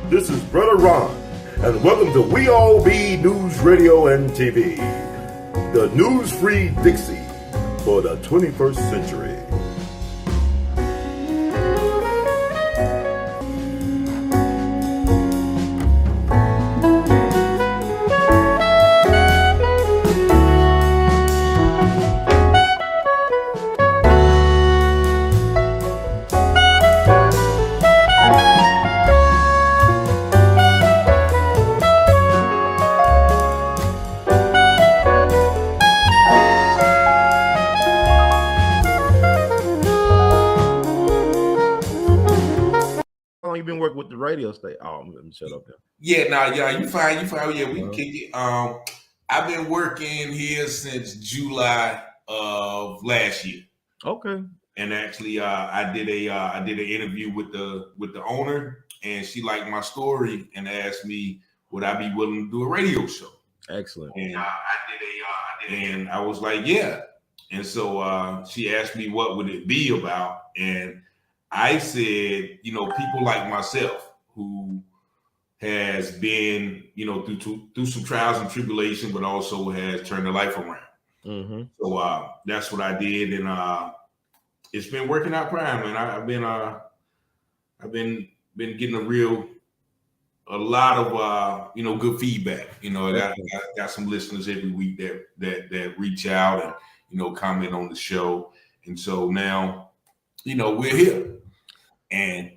This is Brother Ron, and welcome to We All Be News Radio and TV, the news-free Dixie for the 21st century. You been working with the radio station? Oh, let me shut up there. Yeah, you fine. Yeah, we can kick it. I've been working here since July of last year. Okay. And actually, I did an interview with the owner, and she liked my story and asked me would I be willing to do a radio show. Excellent. And and I was like, yeah. And so she asked me what would it be about, and I said, people like myself who has been, through some trials and tribulation, but also has turned their life around. Mm-hmm. So that's what I did, and it's been working out prime. And I've been getting a lot of good feedback. I got some listeners every week that reach out and comment on the show, and so now we're here. And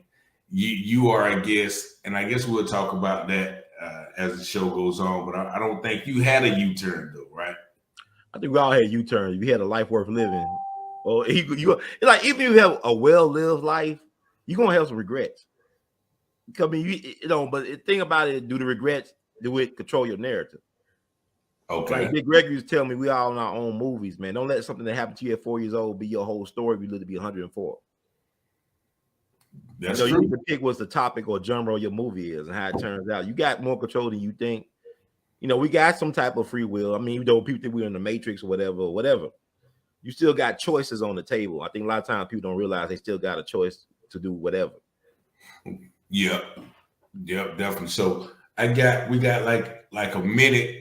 you are a guest, and I guess we'll talk about that as the show goes on. But I don't think you had a U-turn though, right? I think we all had U-turns. You had a life worth living. Or you like, even if you have a well-lived life, you're gonna have some regrets. I mean, but the thing about it, do the regrets do it control your narrative? Okay. Like Big Gregory was telling me, we all in our own movies, man. Don't let something that happened to you at 4 years old be your whole story if you live to be 104. That's true. You need to pick what's the topic or genre your movie is and how it turns out. You got more control than you think. We got some type of free will. I mean, even though people think we're in the Matrix or whatever, you still got choices on the table. I think a lot of times people don't realize they still got a choice to do whatever. Yeah, definitely. So we got like a minute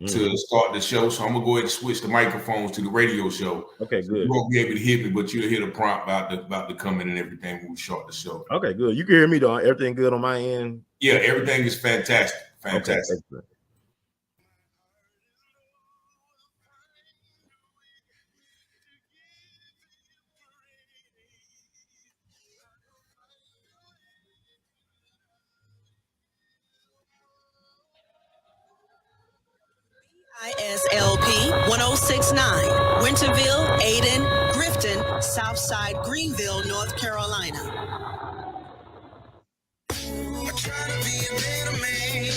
to start the show, so I'm gonna go ahead and switch the microphones to the radio show. Okay, good. You won't be able to hear me, but you'll hear the prompt about the coming and everything when we start the show. Okay, good. You can hear me though. Everything good on my end? Yeah, everything is fantastic. Fantastic. Okay, ISLP 1069, Winterville, Attn, Grifton, Southside, Greenville, North Carolina. I try to be a better man,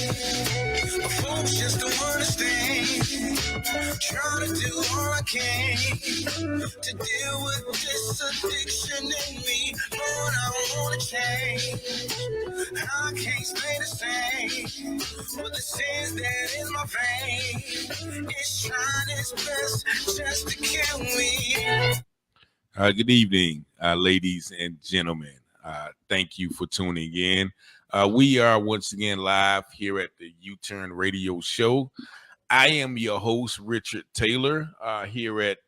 but folks just don't understand. Trying to do all I can to deal with this addiction in me, but I want to change. I can't stay the same, but the sins that in my vein is trying its best just to kill me. Good evening, ladies and gentlemen. Thank you for tuning in. We are once again live here at the U-Turn Radio Show. I am your host, Richard Taylor, here at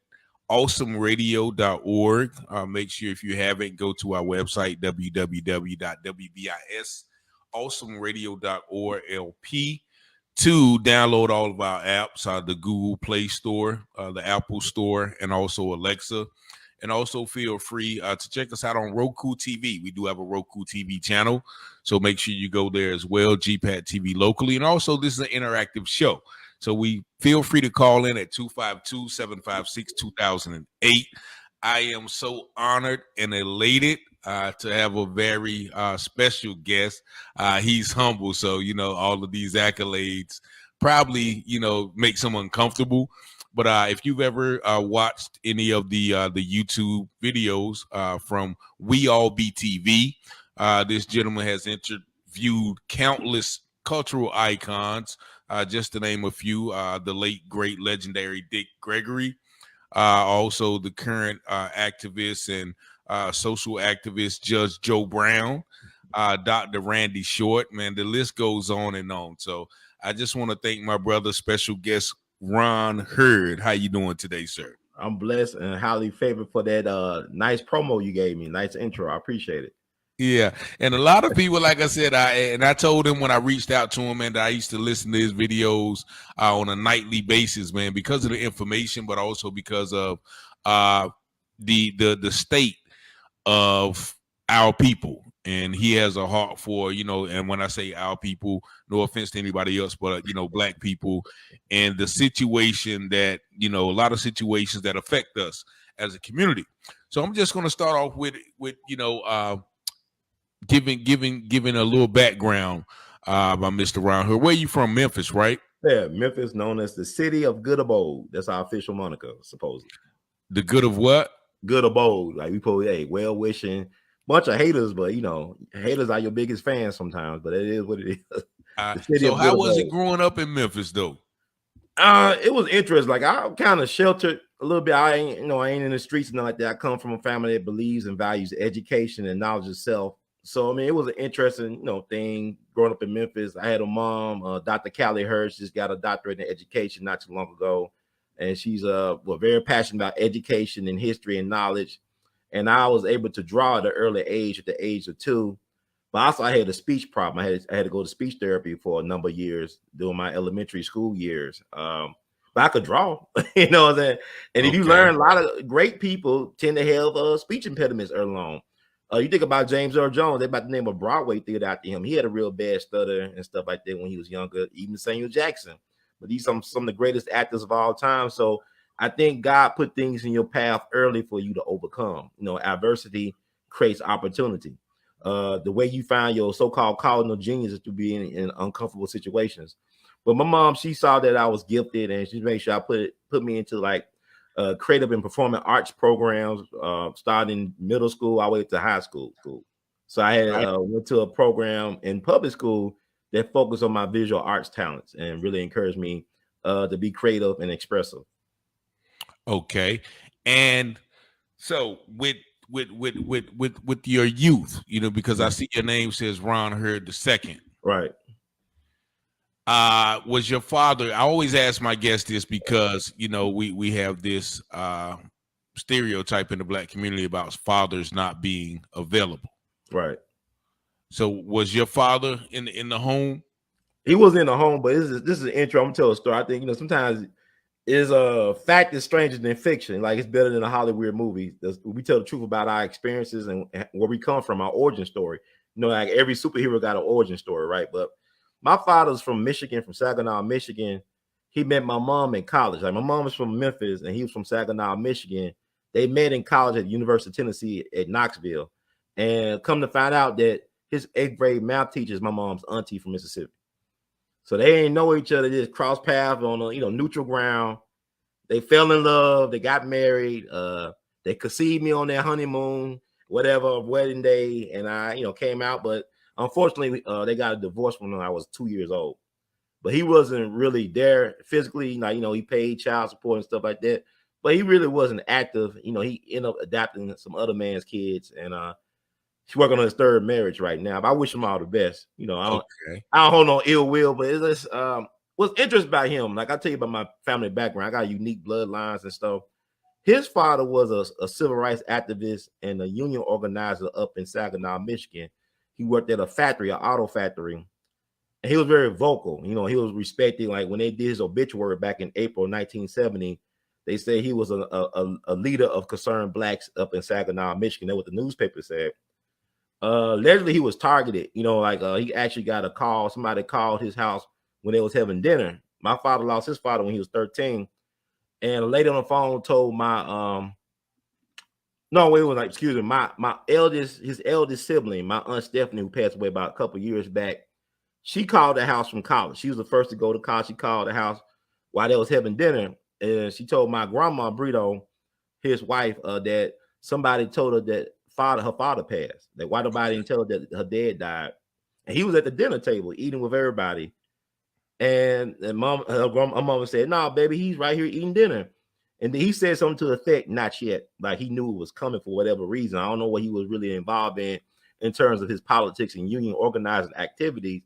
awesomeradio.org. Make sure if you haven't, go to our website, www.awesomeradio.org to download all of our apps, the Google Play Store, the Apple Store, and also Alexa. And also feel free to check us out on Roku TV. We do have a Roku TV channel, so make sure you go there as well, GPAT TV locally. And also, this is an interactive show. So we feel free to call in at 252-756-2008. I am so honored and elated to have a very special guest. He's humble, so, all of these accolades probably, make someone comfortable. But if you've ever watched any of the YouTube videos from WEALLBETV, this gentleman has interviewed countless cultural icons, just to name a few, the late, great, legendary Dick Gregory, also the current activist and social activist Judge Joe Brown, Dr. Randy Short. Man, the list goes on and on. So I just want to thank my brother, special guest Ron Hurd. How you doing today, sir? I'm blessed and highly favored for that nice promo you gave me. Nice intro. I appreciate it. Yeah, and a lot of people, like I said, I told him when I reached out to him, man, that I used to listen to his videos on a nightly basis, man, because of the information, but also because of the state of our people. And he has a heart for, and when I say our people, no offense to anybody else, but black people, and the situation that, a lot of situations that affect us as a community. So I'm just going to start off with giving a little background by Mr. Ron Hood. Where you from? Memphis, right? Yeah, Memphis, known as the city of good abode. That's our official moniker, supposedly. The good of what? Good abode. Like we put, well wishing, bunch of haters, but haters are your biggest fans sometimes. But it is what it is. So how was it growing up in Memphis, though? It was interesting. Like I kind of sheltered a little bit. I ain't in the streets and nothing like that. I come from a family that believes and values education and knowledge of self. So, I mean, it was an interesting, thing growing up in Memphis. I had a mom, Dr. Callie Hirsch, just got a doctorate in education not too long ago. And she's very passionate about education and history and knowledge. And I was able to draw at an early age, at the age of 2. But also I had a speech problem. I had to go to speech therapy for a number of years during my elementary school years. But I could draw, you know what I'm saying? And if you learn, a lot of great people tend to have speech impediments early on. You think about James Earl Jones, they about to name a Broadway theater after him. He had a real bad stutter and stuff like that when he was younger, even Samuel Jackson. But he's some of the greatest actors of all time. So I think God put things in your path early for you to overcome. Adversity creates opportunity. The way you find your so-called cardinal genius is to be in uncomfortable situations. But my mom, she saw that I was gifted, and she made sure I put me into like creative and performing arts programs, starting middle school all the way to high school. So I had went to a program in public school that focused on my visual arts talents and really encouraged me to be creative and expressive. Okay, and so with your youth, because I see your name says Ron Hurd II. Right. Was your father? I always ask my guests this because we have this stereotype in the black community about fathers not being available. Right. So was your father in the home? He was in the home, but this is an intro. I'm gonna tell a story. I think sometimes is a fact is stranger than fiction. Like it's better than a Hollywood movie. We tell the truth about our experiences and where we come from, our origin story. Like every superhero got an origin story, right? But my father's from Michigan, from Saginaw, Michigan. He met my mom in college. Like my mom was from Memphis and he was from Saginaw, Michigan. They met in college at the University of Tennessee at Knoxville. And come to find out that his 8th grade math teacher is my mom's auntie from Mississippi. So they ain't know each other, just cross paths on a neutral ground. They fell in love, they got married, they conceived me on their honeymoon, whatever, wedding day, and I came out, but unfortunately, they got a divorce when I was 2 years old. But he wasn't really there physically. He paid child support and stuff like that. But he really wasn't active. He ended up adopting some other man's kids, and he's working on his 3rd marriage right now. But I wish him all the best. I don't hold no ill will, but it's just what's interesting about him. Like I tell you about my family background, I got unique bloodlines and stuff. His father was a civil rights activist and a union organizer up in Saginaw, Michigan. He worked at a factory, an auto factory, and he was very vocal. He was respected. Like when they did his obituary back in April 1970, they say he was a leader of concerned blacks up in Saginaw, Michigan. That's what the newspaper said. Allegedly, he was targeted. He actually got a call. Somebody called his house when they was having dinner. My father lost his father when he was 13, and a lady on the phone told my my his eldest sibling, my Aunt Stephanie, who passed away about a couple years back. She called the house from college. She was the first to go to college. She called the house while they was having dinner, and she told my grandma Brito, his wife, that somebody told her that her father passed. That why nobody didn't tell her that her dad died, and he was at the dinner table eating with everybody. And her mama said, "No, baby, he's right here eating dinner." And then he said something to the effect, not yet. Like he knew it was coming for whatever reason. I don't know what he was really involved in terms of his politics and union organizing activities.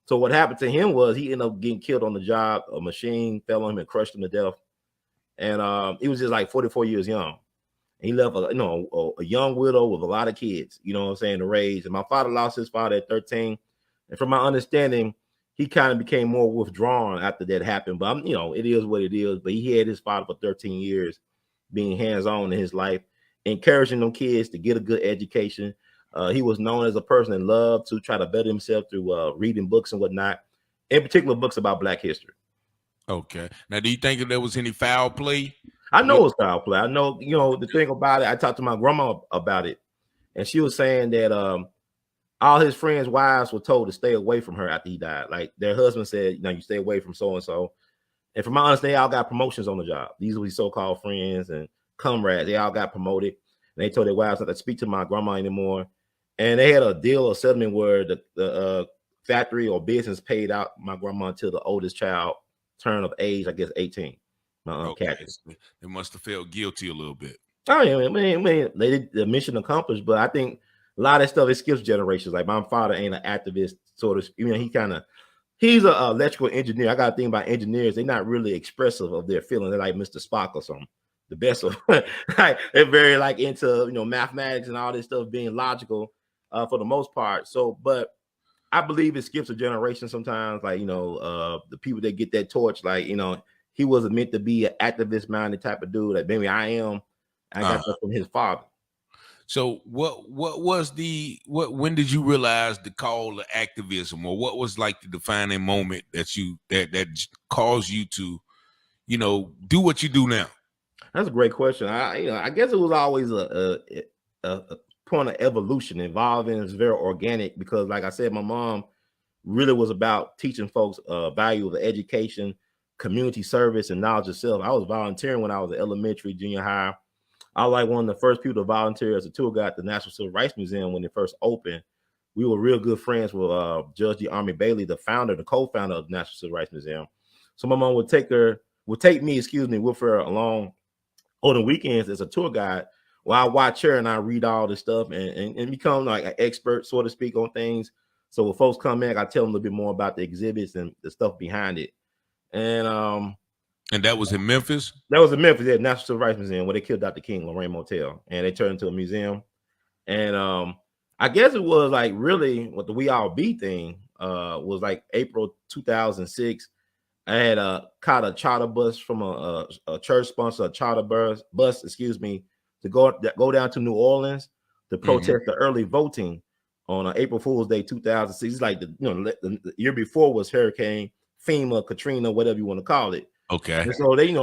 So what happened to him was he ended up getting killed on the job. A machine fell on him and crushed him to death. And he was just like 44 years young. And he left a young widow with a lot of kids, you know what I'm saying, to raise. And my father lost his father at 13. And from my understanding, he kind of became more withdrawn after that happened. But it is what it is. But he had his father for 13 years, being hands-on in his life, encouraging them kids to get a good education. He was known as a person that loved to try to better himself through reading books and whatnot, in particular books about Black history. Okay. Now, do you think that there was any foul play? I know it was foul play. I know, the thing about it, I talked to my grandma about it, and she was saying that all his friends' wives were told to stay away from her after he died. Like their husband said, you stay away from so-and-so. And from my understanding, they all got promotions on the job. These were his so-called friends and comrades. They all got promoted. And they told their wives not to speak to my grandma anymore. And they had a deal or settlement where the factory or business paid out my grandma until the oldest child turn of age, I guess 18. Okay. They must have felt guilty a little bit. Oh yeah, man, they did the mission accomplished, but I think a lot of that stuff, it skips generations. Like my father ain't an activist, sort of. He's an electrical engineer. I got to think about engineers. They're not really expressive of their feelings. They're like Mr. Spock or something. The best of like they're very like into mathematics and all this stuff, being logical for the most part. So, but I believe it skips a generation sometimes. Like the people that get that torch, like he wasn't meant to be an activist minded type of dude. Like maybe I am. I got that from his father. So when did you realize the call to activism, or what was like the defining moment that caused you to, do what you do now? That's a great question. I guess it was always a point of evolution involving. It's very organic because, like I said, my mom really was about teaching folks value of education, community service, and knowledge of self. I was volunteering when I was in elementary, junior high. I was like one of the first people to volunteer as a tour guide at the National Civil Rights Museum when it first opened. We were real good friends with Judge D. Army Bailey, the co-founder of the National Civil Rights Museum. So my mom would take me with her along on the weekends as a tour guide while I watch her and I read all this stuff and become like an expert, so to speak, on things. So when folks come in, I tell them a little bit more about the exhibits and the stuff behind it. And that was in Memphis? That was in Memphis, yeah, National Civil Rights Museum, where they killed Dr. King, Lorraine Motel, and they turned it into a museum. And I guess it was like really what the We All Be thing was like April 2006. I had caught a charter bus from a church sponsor, a charter bus, to go down to New Orleans to protest the early voting on April Fool's Day 2006. It's like the year before was Hurricane FEMA, Katrina, whatever you want to call it. Okay. And so they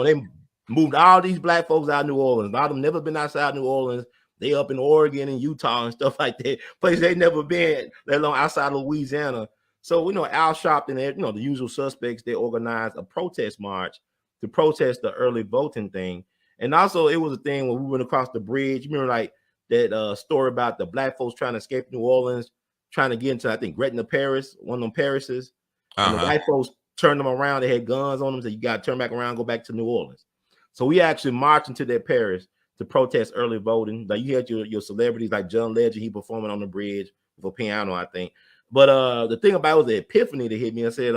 moved all these Black folks out of New Orleans. A lot of them never been outside New Orleans. They up in Oregon and Utah and stuff like that. Places they never been, let alone outside of Louisiana. So Al Sharpton and the usual suspects, they organized a protest march to protest the early voting thing. And also it was a thing when we went across the bridge. You remember like that story about the Black folks trying to escape New Orleans, trying to get into, I think, Gretna Parish, one of them parishes. And the white folks turned them around. They had guns on them. So you got to turn back around, go back to New Orleans. So we actually marched into that parish to protest early voting. Like you had your celebrities like John Legend, he performing on the bridge with a piano, I think. But the thing about it was the epiphany that hit me and said,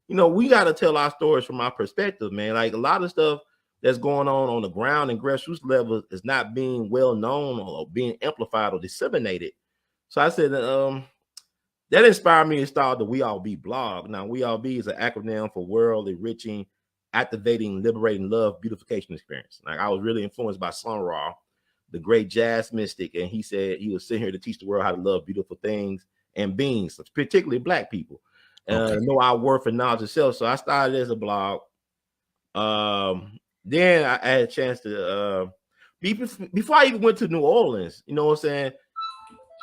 we got to tell our stories from our perspective, man. Like a lot of stuff that's going on the ground and grassroots level is not being well known or being amplified or disseminated. So I said, that inspired me to start the We All Be blog. Now, We All Be is an acronym for World Enriching, Activating, Liberating Love, Beautification Experience. Like I was really influenced by Sun Ra, the great jazz mystic, and he said he was sitting here to teach the world how to love beautiful things and beings, particularly Black people, know our worth and knowledge of self. So I started as a blog. Then I had a chance to before I even went to New Orleans, you know what I'm saying?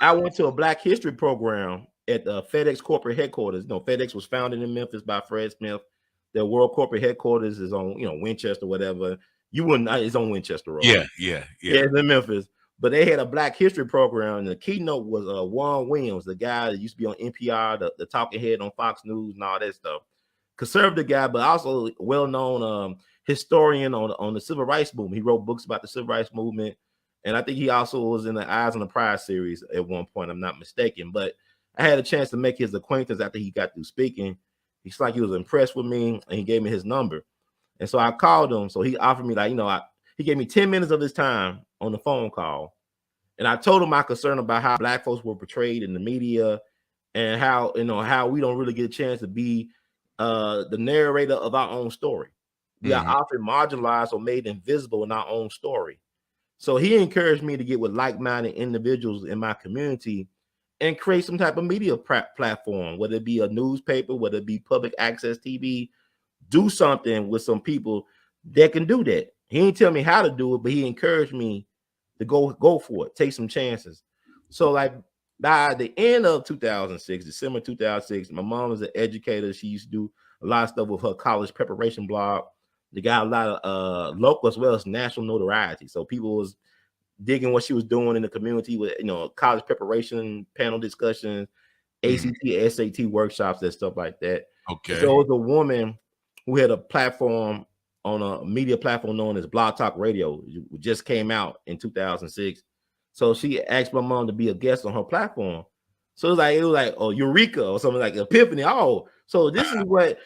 I went to a Black History program at the FedEx corporate headquarters. FedEx was founded in Memphis by Fred Smith. Their world corporate headquarters is on, Winchester, whatever. You wouldn't, it's on Winchester Road. Yeah. It's in Memphis. But they had a Black History program, and the keynote was Juan Williams, the guy that used to be on NPR, the talking head on Fox News and all that stuff. Conservative guy, but also well-known historian on the civil rights movement. He wrote books about the civil rights movement, and I think he also was in the Eyes on the Prize series at one point. I'm not mistaken, but I had a chance to make his acquaintance after he got through speaking. He's like he was impressed with me, and he gave me his number. And so I called him. So he offered me, like, he gave me 10 minutes of his time on the phone call. And I told him my concern about how Black folks were portrayed in the media and how, how we don't really get a chance to be the narrator of our own story. We are often marginalized or made invisible in our own story. So he encouraged me to get with like-minded individuals in my community and create some type of media platform, whether it be a newspaper, whether it be public access TV, do something with some people that can do that. He didn't tell me how to do it, but he encouraged me to go for it, take some chances. So like by the end of 2006, December 2006, my mom was an educator. She used to do a lot of stuff with her college preparation blog. They got a lot of local as well as national notoriety. So people was digging what she was doing in the community with, college preparation, panel discussions, ACT, SAT workshops, and stuff like that. Okay. So it was a woman who had a platform on a media platform known as Blog Talk Radio. It just came out in 2006. So she asked my mom to be a guest on her platform. So it was like oh, Eureka or something like Epiphany. Oh, so this is what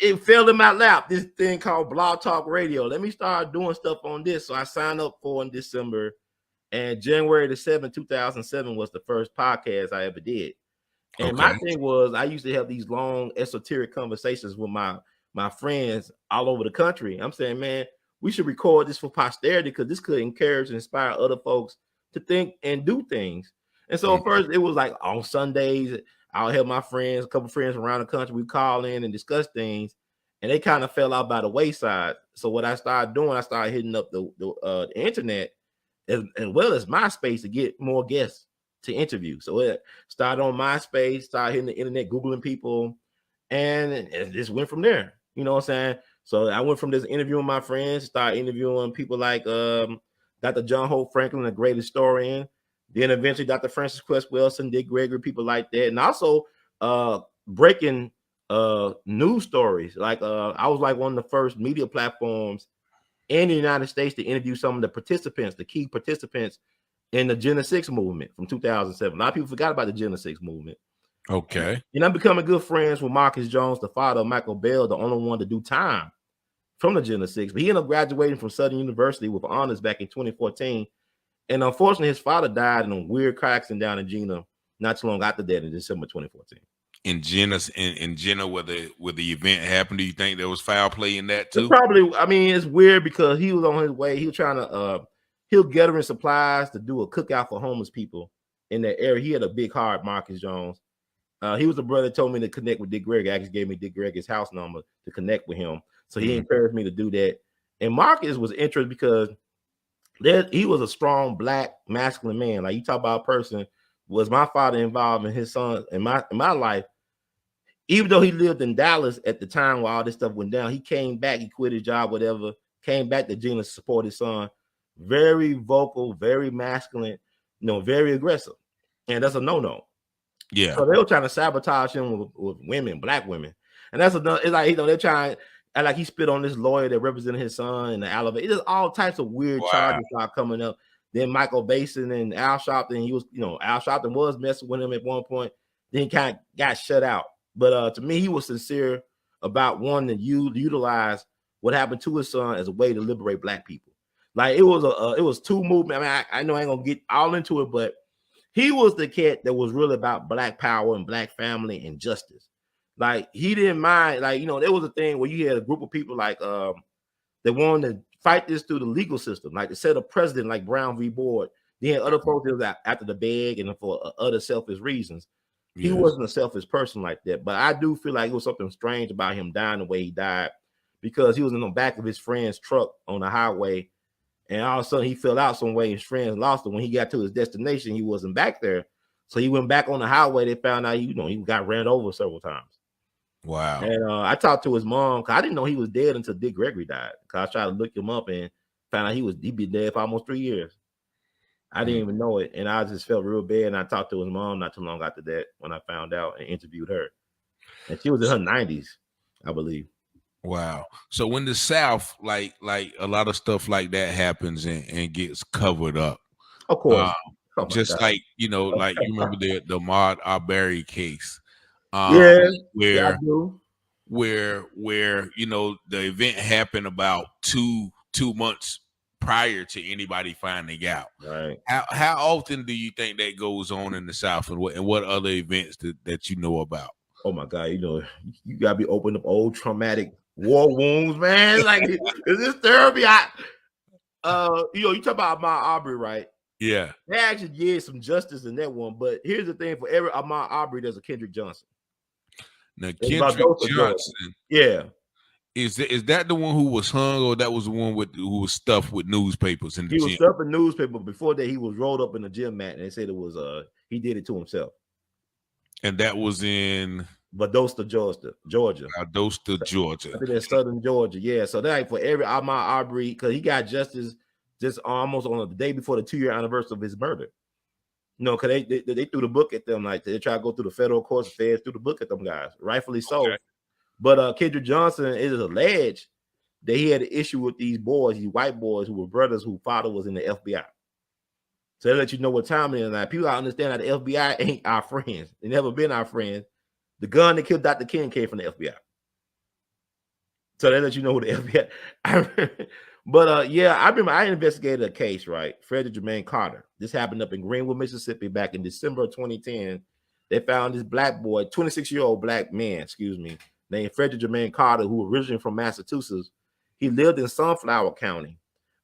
it fell in my lap, this thing called Blog Talk Radio. Let me start doing stuff on this. So I signed up for in December, and January the 7th, 2007 was the first podcast I ever did. And my thing was I used to have these long esoteric conversations with my friends all over the country. I'm saying, man, we should record this for posterity because this could encourage and inspire other folks to think and do things. And so first it was like on Sundays, I'll have my friends, a couple friends around the country, we call in and discuss things, and they kind of fell out by the wayside. So what I started doing, I started hitting up the internet as well as MySpace to get more guests to interview. So it started on MySpace, started hitting the internet, Googling people, and it just went from there. You know what I'm saying? So I went from this interviewing my friends, started interviewing people like Dr. John Hope Franklin, a great historian. Then eventually Dr. Francis Quest Wilson, Dick Gregory, people like that. And also breaking news stories. Like I was like one of the first media platforms in the United States to interview some of the participants, the key participants in the Gen 6 movement from 2007. A lot of people forgot about the Gen 6 movement. Okay. And I'm becoming good friends with Marcus Jones, the father of Michael Bell, the only one to do time from the Gen 6. But he ended up graduating from Southern University with honors back in 2014. And unfortunately, his father died in a weird car accident down in Gina not too long after that in December 2014. In Jenna, where the event happened, do you think there was foul play in that too? Probably. I mean, it's weird because he was on his way. He was trying to he'll gathering supplies to do a cookout for homeless people in that area. He had a big heart, Marcus Jones. He was the brother that told me to connect with Dick Gregory. Actually gave me Dick Gregory's house number to connect with him. So he encouraged me to do that. And Marcus was interested because he was a strong black masculine man. Like you talk about a person, was my father involved in his son in my life? Even though he lived in Dallas at the time while all this stuff went down, he came back, he quit his job, whatever, came back to Gina to support his son. Very vocal, very masculine, very aggressive. And that's a no-no. Yeah. So they were trying to sabotage him with women, black women. And that's another, it's like, they're trying, like he spit on this lawyer that represented his son in the elevator. It's just all types of weird charges start coming up. Then Michael Basin and Al Sharpton, he was, Al Sharpton was messing with him at one point. Then he kind of got shut out. But to me, he was sincere about wanting to utilize what happened to his son as a way to liberate black people. Like it was two movements. I mean, I know I ain't gonna get all into it, but he was the cat that was really about black power and black family and justice. Like he didn't mind. Like there was a thing where you had a group of people like that wanted to fight this through the legal system, like to set a precedent like Brown v. Board. Then other folks that was after the bag and for other selfish reasons. He wasn't a selfish person like that, but I do feel like it was something strange about him dying the way he died because he was in the back of his friend's truck on the highway, and all of a sudden he fell out some way. His friends lost him. When he got to his destination, he wasn't back there, so he went back on the highway. They found out he got ran over several times. Wow. And I talked to his mom because I didn't know he was dead until Dick Gregory died. Because I tried to look him up and found out he'd been dead for almost 3 years. I didn't even know it, and I just felt real bad. And I talked to his mom not too long after that when I found out and interviewed her, and she was in her 90s, I believe. Wow. So when the South, like a lot of stuff like that happens and gets covered up, Of course. uh, Oh my just God. like like you remember the Ahmaud Arbery case, Yeah. Yeah, I where do. the event happened about two months prior to anybody finding out. Right. How often do you think that goes on in the South, and what other events that you know about? Oh my God, you gotta be opening up old traumatic war wounds, man. Like, is this therapy? You talk about Ahmaud Arbery, right? Yeah. They actually did some justice in that one, but here's the thing: for every Ahmaud Arbery, there's a Kendrick Johnson. Now It's Kendrick Valdosta, Georgia. Johnson, Yeah, is that the one who was hung, or that was the one who was stuffed with newspapers in the he was gym? stuffing newspaper. Before that, he was rolled up in a gym mat, and they said it was he did it to himself. And that was in Valdosta, Georgia. Valdosta, Georgia. I think that's southern Georgia. Yeah, so that for every Ahmaud Arbery, because he got justice just almost on the day before the 2-year anniversary of his murder. Because they threw the book at them, like they try to go through the federal courts, feds threw the book at them guys, rightfully so. Okay. But Kendrick Johnson, it is alleged that he had an issue with these boys, these white boys who were brothers whose father was in the FBI. So they let you know what time it is now. People gotta understand that the FBI ain't our friends. They never been our friends. The gun that killed Dr. King came from the FBI. So they let you know who the FBI. But yeah, I remember I investigated a case, right? Frederick Jermaine Carter. This happened up in Greenwood, Mississippi, back in December of 2010. They found this black boy, 26-year-old black man, named Frederick Jermaine Carter, who originally from Massachusetts. He lived in Sunflower County,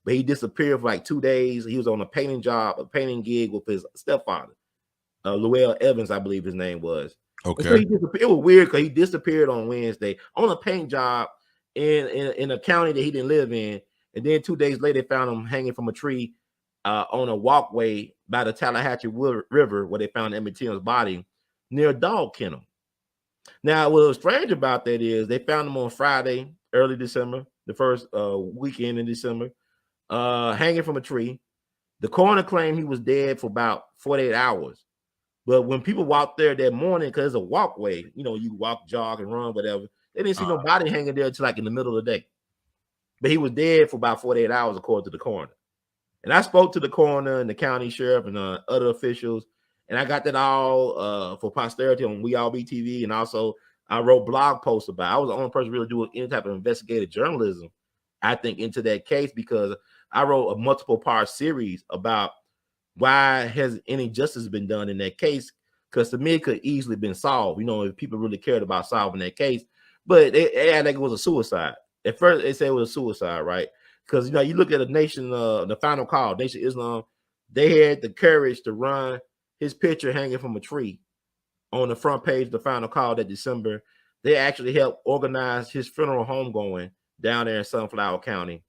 but he disappeared for like 2 days. He was on a painting gig with his stepfather, Llewellyn Evans, I believe his name was. Okay. So it was weird because he disappeared on Wednesday on a paint job in a county that he didn't live in. And then 2 days later, they found him hanging from a tree on a walkway by the Tallahatchie River, where they found Emmett Till's body near a dog kennel. Now, what was strange about that is they found him on Friday, early December, the first weekend in December, hanging from a tree. The coroner claimed he was dead for about 48 hours. But when people walked there that morning, because it's a walkway, you walk, jog, and run, whatever, they didn't see no body hanging there until like in the middle of the day. But he was dead for about 48 hours, according to the coroner. And I spoke to the coroner and the county sheriff and other officials, and I got that all for posterity on WEALLBETV, and also I wrote blog posts about it. I was the only person really doing any type of investigative journalism, I think, into that case, because I wrote a multiple part series about why has any justice been done in that case, because to me it could easily been solved, if people really cared about solving that case. But they had like it was a suicide. At first, they said it was a suicide, right? Because you look at a nation, the Final Call, Nation Islam, they had the courage to run his picture hanging from a tree on the front page of the Final Call that December. They actually helped organize his funeral homegoing down there in Sunflower County.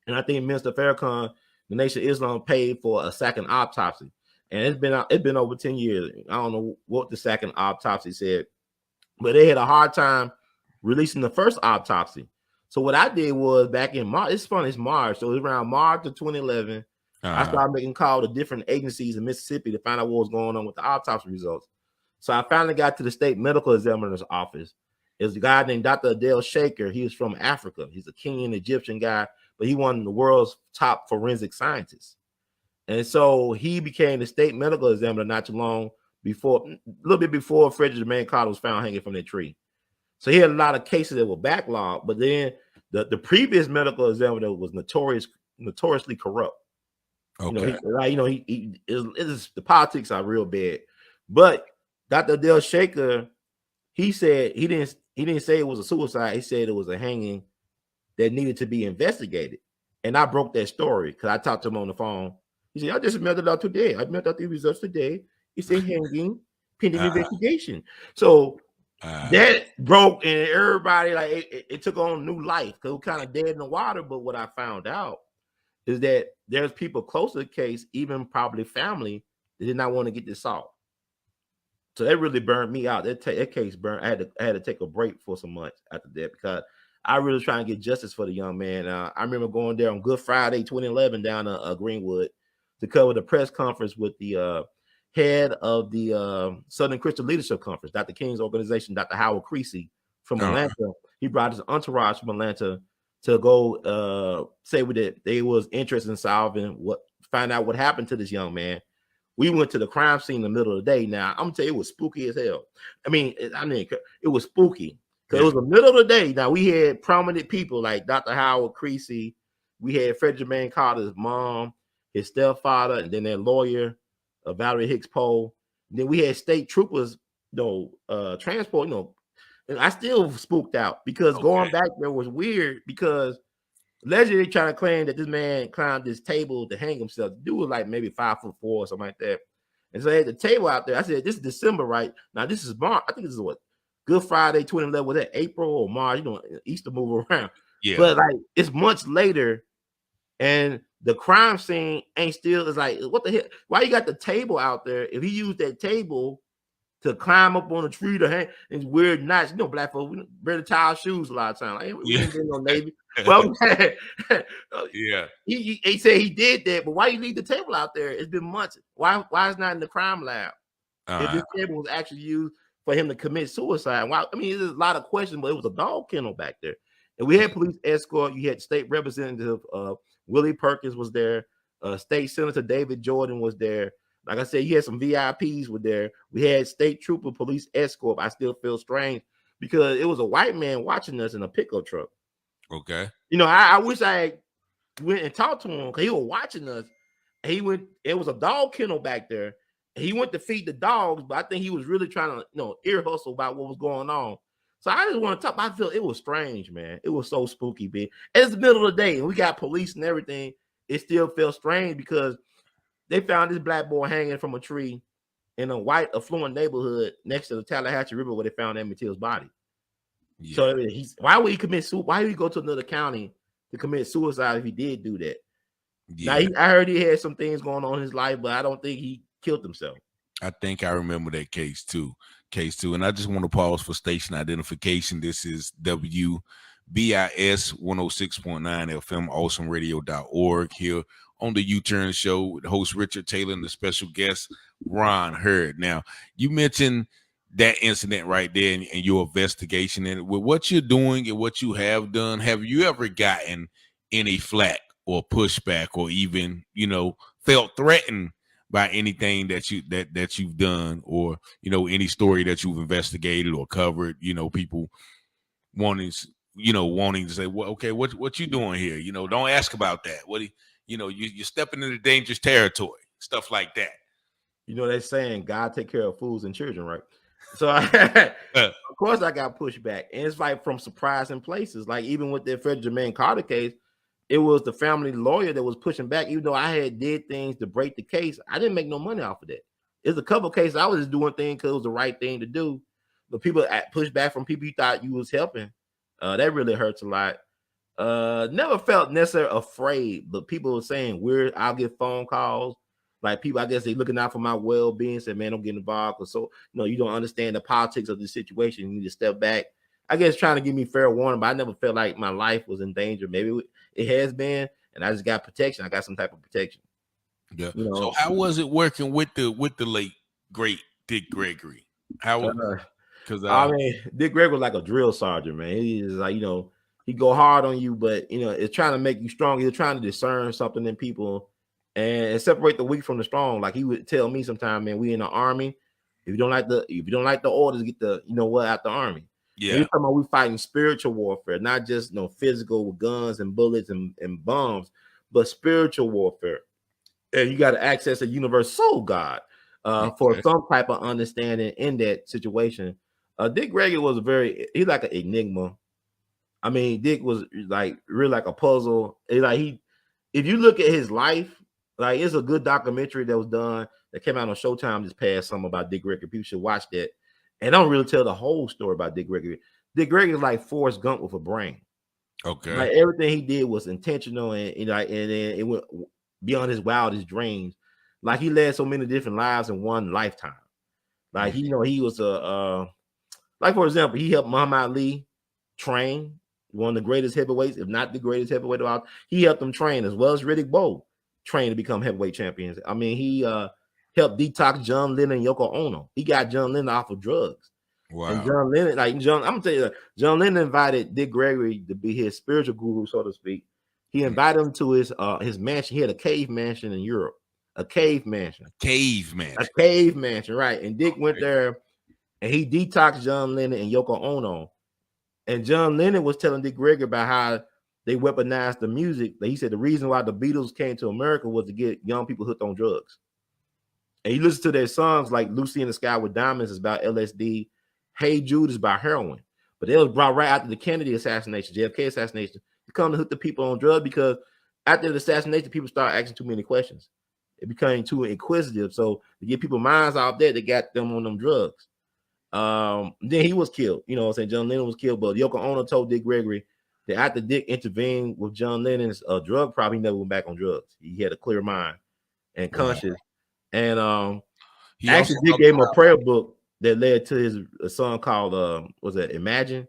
And I think Minister Farrakhan, the Nation Islam, paid for a second autopsy. And it's been over 10 years. I don't know what the second autopsy said, but they had a hard time releasing the first autopsy. So what I did was back in March, it's March. So it was around March of 2011. I started making calls to different agencies in Mississippi to find out what was going on with the autopsy results. So I finally got to the state medical examiner's office. There's a guy named Dr. A.L.L. Shaker. He was from Africa. He's a Kenyan Egyptian guy, but he one of the world's top forensic scientists. And so he became the state medical examiner not too long before, a little bit before Frederick Jermaine Carter was found hanging from that tree. So he had a lot of cases that were backlogged, but then the previous medical examiner was notoriously corrupt. Okay. The politics are real bad. But Dr. A.L.L. Shaker, he said he didn't say it was a suicide. He said it was a hanging that needed to be investigated. And I broke that story because I talked to him on the phone. He said, I just mailed it out today. I mailed out the results today. He said hanging, pending investigation. So that broke, and everybody, like, it took on new life because it was kind of dead in the water. But what I found out is that there's people close to the case, even probably family, that did not want to get this solved. So that really burned me out. That case burned. I had to take a break for some months after that because I really was trying to get justice for the young man. I remember going there on Good Friday 2011 down to Greenwood to cover the press conference with the head of the Southern Christian Leadership Conference, Dr. King's organization, Dr. Howard Creasy from Atlanta. he brought his entourage from Atlanta to go say that they was interested in find out what happened to this young man. We went to the crime scene in the middle of the day. Now, I'm gonna tell you, it was spooky as hell. It was spooky because it was the middle of the day. Now, we had prominent people like Dr. Howard Creasy. We had Fred Jermaine Carter's mom, his stepfather, and then their lawyer, Valerie Hicks Poe. Then we had state troopers, transport, and I still spooked out because going back there was weird because allegedly trying to claim that this man climbed this table to hang himself. The dude was like maybe 5'4" or something like that. And so they had the table out there. I said, this is December, right? Now, this is March. I think this is what? Good Friday, 2011. Was that April or March? Easter move around. Yeah. But like, it's months later, and the crime scene ain't still. It's like, what the hell? Why you got the table out there? If he used that table to climb up on a tree to hang, it's weird knots. Black folks, we barely tie our shoes a lot of times. Like, we ain't been no Navy. Well, he said he did that, but why you leave the table out there? It's been months. Why is it not in the crime lab? If this table was actually used for him to commit suicide. Why? I mean, there's a lot of questions, but it was a dog kennel back there. And we had police escort. You had state representative Willie Perkins was there. State Senator David Jordan was there. Like I said, you had some VIPs were there. We had state trooper police escort. I still feel strange because it was a white man watching us in a pickup truck. Okay. I wish I went and talked to him because he was watching us. It was a dog kennel back there. He went to feed the dogs, but I think he was really trying to, ear hustle about what was going on. So I just want to talk. I feel it was strange, man. It was so spooky, man. It's the middle of the day, and we got police and everything. It still felt strange because they found this black boy hanging from a tree in a white affluent neighborhood next to the Tallahatchie River where they found Emmett Till's body. Yeah. So why would he commit suicide? Why would he go to another county to commit suicide if he did do that? Yeah. Now, I heard he had some things going on in his life, but I don't think he killed himself. I think I remember that case too. And I just want to pause for station identification. This is WBIS 106.9 FM, awesomeradio.org here on the UTurn show with host Richard Taylor and the special guest Ron Hurd. Now, you mentioned that incident right there and your investigation, and with what you're doing and what you have done, have you ever gotten any flack or pushback or even, felt threatened by anything that you've done, or any story that you've investigated or covered? People wanting to say, well, okay, what you doing here? Don't ask about that. You're stepping into dangerous territory, stuff like that. They're saying God take care of fools and children, right? So of course I got pushed back, and it's like from surprising places. Like even with the Fred Jermaine Carter case, it was the family lawyer that was pushing back. Even though I had did things to break the case, I didn't make no money off of that. There's a couple of cases I was just doing things because it was the right thing to do. But people pushed back from people you thought you was helping. That really hurts a lot. Never felt necessarily afraid, but people were saying weird. I'll get phone calls. Like people, I guess they looking out for my well-being. Said, man, don't get involved. Because you don't understand the politics of the situation. You need to step back. I guess trying to give me fair warning, but I never felt like my life was in danger. Maybe it has been, and I just got protection. I got some type of protection. Yeah. So how was it working with the late great Dick Gregory? How? Because Dick Gregory was like a drill sergeant, man. He is like he go hard on you, but it's trying to make you strong. He's trying to discern something in people and separate the weak from the strong. Like he would tell me sometime, man, we in the army. If you don't like the orders, get the out the army. Yeah, you're talking about we fighting spiritual warfare, not just physical with guns and bullets and bombs, but spiritual warfare. And you got to access a universal God for some type of understanding in that situation. Dick Gregory was he's like an enigma. I mean, Dick was like really like a puzzle. If you look at his life, like it's a good documentary that was done that came out on Showtime this past summer about Dick Gregory. People should watch that. And I don't really tell the whole story about Dick Gregory. Dick Gregory is like Forrest Gump with a brain. Okay. Like everything he did was intentional and then it went beyond his wildest dreams. Like he led so many different lives in one lifetime. Like he was like for example, he helped Muhammad Ali train, one of the greatest heavyweights, if not the greatest heavyweight of all. He helped them train as well as Riddick Bowe train to become heavyweight champions. I mean, he helped detox John Lennon and Yoko Ono. He got John Lennon off of drugs. Wow. And John Lennon, I'm gonna tell you, John Lennon invited Dick Gregory to be his spiritual guru, so to speak. He invited him to his mansion. He had a cave mansion in Europe, a cave mansion, right? And Dick went there, and he detoxed John Lennon and Yoko Ono. And John Lennon was telling Dick Gregory about how they weaponized the music. He said the reason why the Beatles came to America was to get young people hooked on drugs. And you listen to their songs like Lucy in the Sky with Diamonds is about LSD. Hey Jude is about heroin. But it was brought right after the Kennedy assassination, JFK assassination, to come to hook the people on drugs, because after the assassination, people started asking too many questions. It became too inquisitive. So to get people's minds out there, they got them on them drugs. Then he was killed. You know what I'm saying? John Lennon was killed, but Yoko Ono told Dick Gregory that after Dick intervened with John Lennon's drug problem, he never went back on drugs. He had a clear mind and conscience. And he actually Dick gave him a prayer book that led to his song called was that Imagine?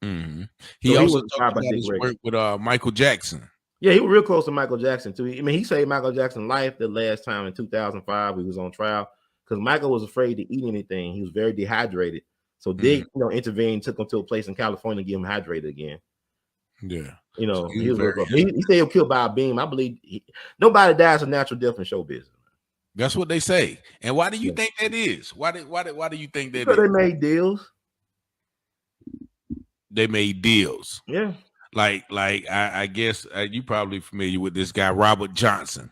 Mm-hmm. He also talked about his work with Michael Jackson. Yeah, he was real close to Michael Jackson too. I mean, he saved Michael Jackson's life the last time in 2005. He was on trial because Michael was afraid to eat anything. He was very dehydrated. So Dick, intervened, took him to a place in California to get him hydrated again. Yeah. You know, so he said he was killed by a beam. I believe nobody dies a natural death in show business. That's what they say. And why do you think that is? Why do you think that? Because they made deals. They made deals. Yeah. Like I guess you probably familiar with this guy, Robert Johnson.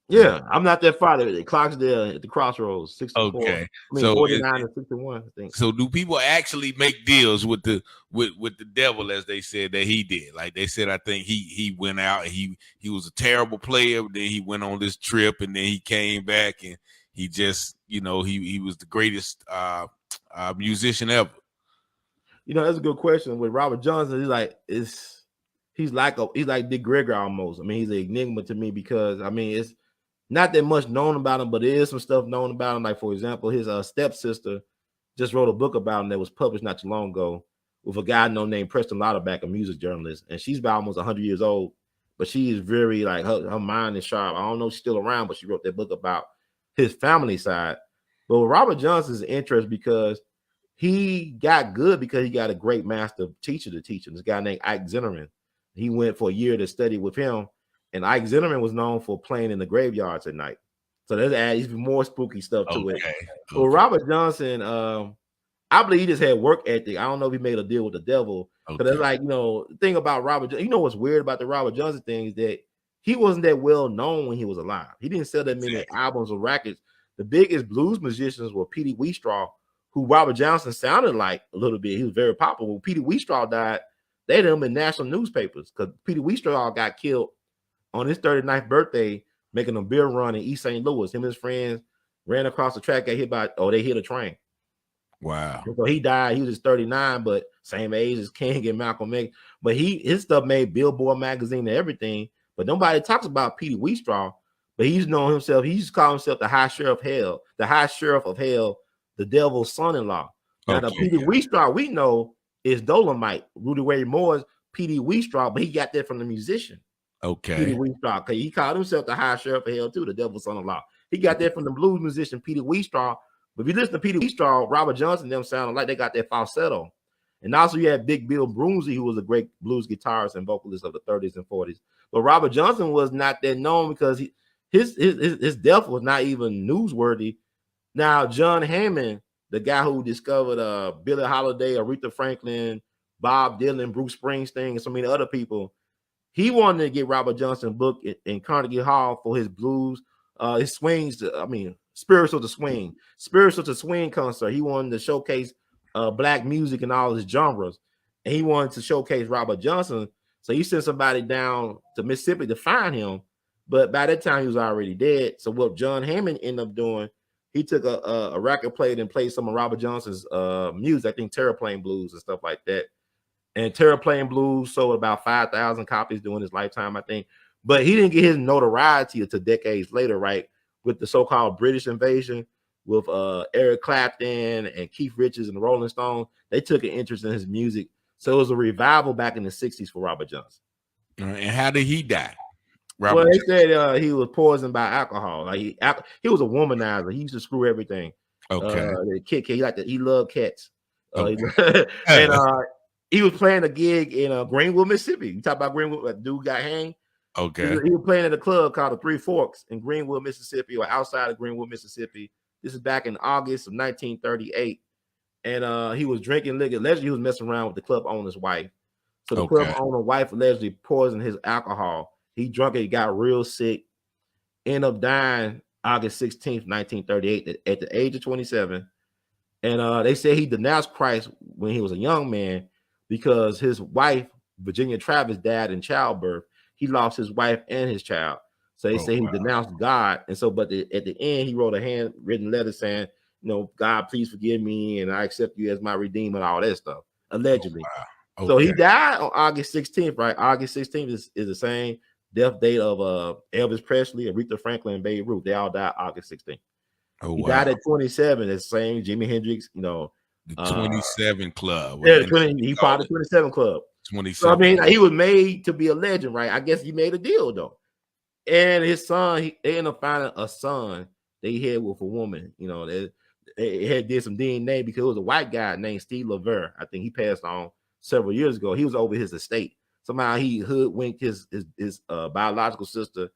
Yeah, I'm not that far. The clock's there at the crossroads, 64. Okay. I mean, so 49 and 61, I think. So do people actually make deals with the devil, as they said that he did? Like they said, I think he went out and he was a terrible player, but then he went on this trip and then he came back and he just, he was the greatest musician ever. That's a good question. With Robert Johnson, he's like Dick Gregory almost. I mean, he's an enigma to me because it's not that much known about him, but there is some stuff known about him. Like, for example, his stepsister just wrote a book about him that was published not too long ago with a guy named Preston Lauterbach, a music journalist. And she's about almost 100 years old, but she is very, her mind is sharp. I don't know if she's still around, but she wrote that book about his family side. But with Robert Johnson's interest because he got good because he got a great master teacher to teach him. This guy named Ike Zinnerman. He went for a year to study with him. And Ike Zinnerman was known for playing in the graveyards at night. So there's even more spooky stuff to it. Well, Robert Johnson, I believe he just had work ethic. I don't know if he made a deal with the devil. But it's the thing about Robert, what's weird about the Robert Johnson thing is that he wasn't that well known when he was alive. He didn't sell that many albums or records. The biggest blues musicians were Petey Wheatstraw, who Robert Johnson sounded like a little bit. He was very popular. When Petey Wheatstraw died, they had him in national newspapers because Petey Wheatstraw got killed on his 39th birthday, making a beer run in East St. Louis. Him and his friends ran across the track, got hit they hit a train. Wow. So he died. He was just 39, but same age as King and Malcolm X. But his stuff made Billboard magazine and everything. But nobody talks about Petey Wheatstraw. But he's known himself. He used to call himself the High Sheriff of Hell, the devil's son-in-law. Now the Petey Wheatstraw we know is Dolomite. Rudy Ray Moore's Petey Wheatstraw, but he got that from the musician. Okay. Petey Wheatstraw, because he called himself the High Sheriff of Hell too, the devil's son-in-law. He got that from the blues musician Petey Wheatstraw. But if you listen to Petey Wheatstraw, Robert Johnson, them sounded like they got that falsetto. And also you had Big Bill Broomsey, who was a great blues guitarist and vocalist of the 30s and 40s. But Robert Johnson was not that known because his death was not even newsworthy. Now, John Hammond, the guy who discovered Billie Holiday, Aretha Franklin, Bob Dylan, Bruce Springsteen, and so many other people, he wanted to get Robert Johnson booked in Carnegie Hall for his blues, his swings, spiritual to swing concert. He wanted to showcase black music and all his genres. And he wanted to showcase Robert Johnson. So he sent somebody down to Mississippi to find him. But by that time, he was already dead. So what John Hammond ended up doing, he took a record player and played some of Robert Johnson's music, I think Terraplane Blues and stuff like that. And Terraplane Blues sold about 5,000 copies during his lifetime, I think. But he didn't get his notoriety until decades later, right? With the so-called British invasion, with Eric Clapton and Keith Richards and the Rolling Stones, they took an interest in his music. So it was a revival back in the 60s for Robert Johnson. And how did he die? Well, they said he was poisoned by alcohol. Like he was a womanizer. He used to screw everything. Okay. The kid, he loved cats. And he was playing a gig in Greenwood, Mississippi. You talk about Greenwood, that dude got hanged. Okay. He was playing at a club called the Three Forks in Greenwood, Mississippi, or outside of Greenwood, Mississippi. This is back in August of 1938. And he was drinking liquor. Allegedly, he was messing around with the club owner's wife. So the club owner's wife allegedly poisoned his alcohol. He drunk it, he got real sick, ended up dying August 16th, 1938, at the age of 27. And they say he denounced Christ when he was a young man because his wife, Virginia Travis, died in childbirth. He lost his wife and his child. So they say he denounced God. And so, but at the end, he wrote a handwritten letter saying, God, please forgive me, and I accept you as my redeemer, and all that stuff, allegedly. So he died on August 16th, right? August 16th is the same death date of Elvis Presley, Aretha Franklin, and Babe Ruth. They all died August 16th. He died at 27. The same Jimi Hendrix, the 27 Club. Yeah, he part of the 27 Club. 27. So I mean, he was made to be a legend, right? I guess he made a deal though. And his son, they ended up finding a son they had with a woman. They had did some DNA because it was a white guy named Steve LeVere. I think he passed on several years ago. He was over his estate. Somehow he hoodwinked his biological sister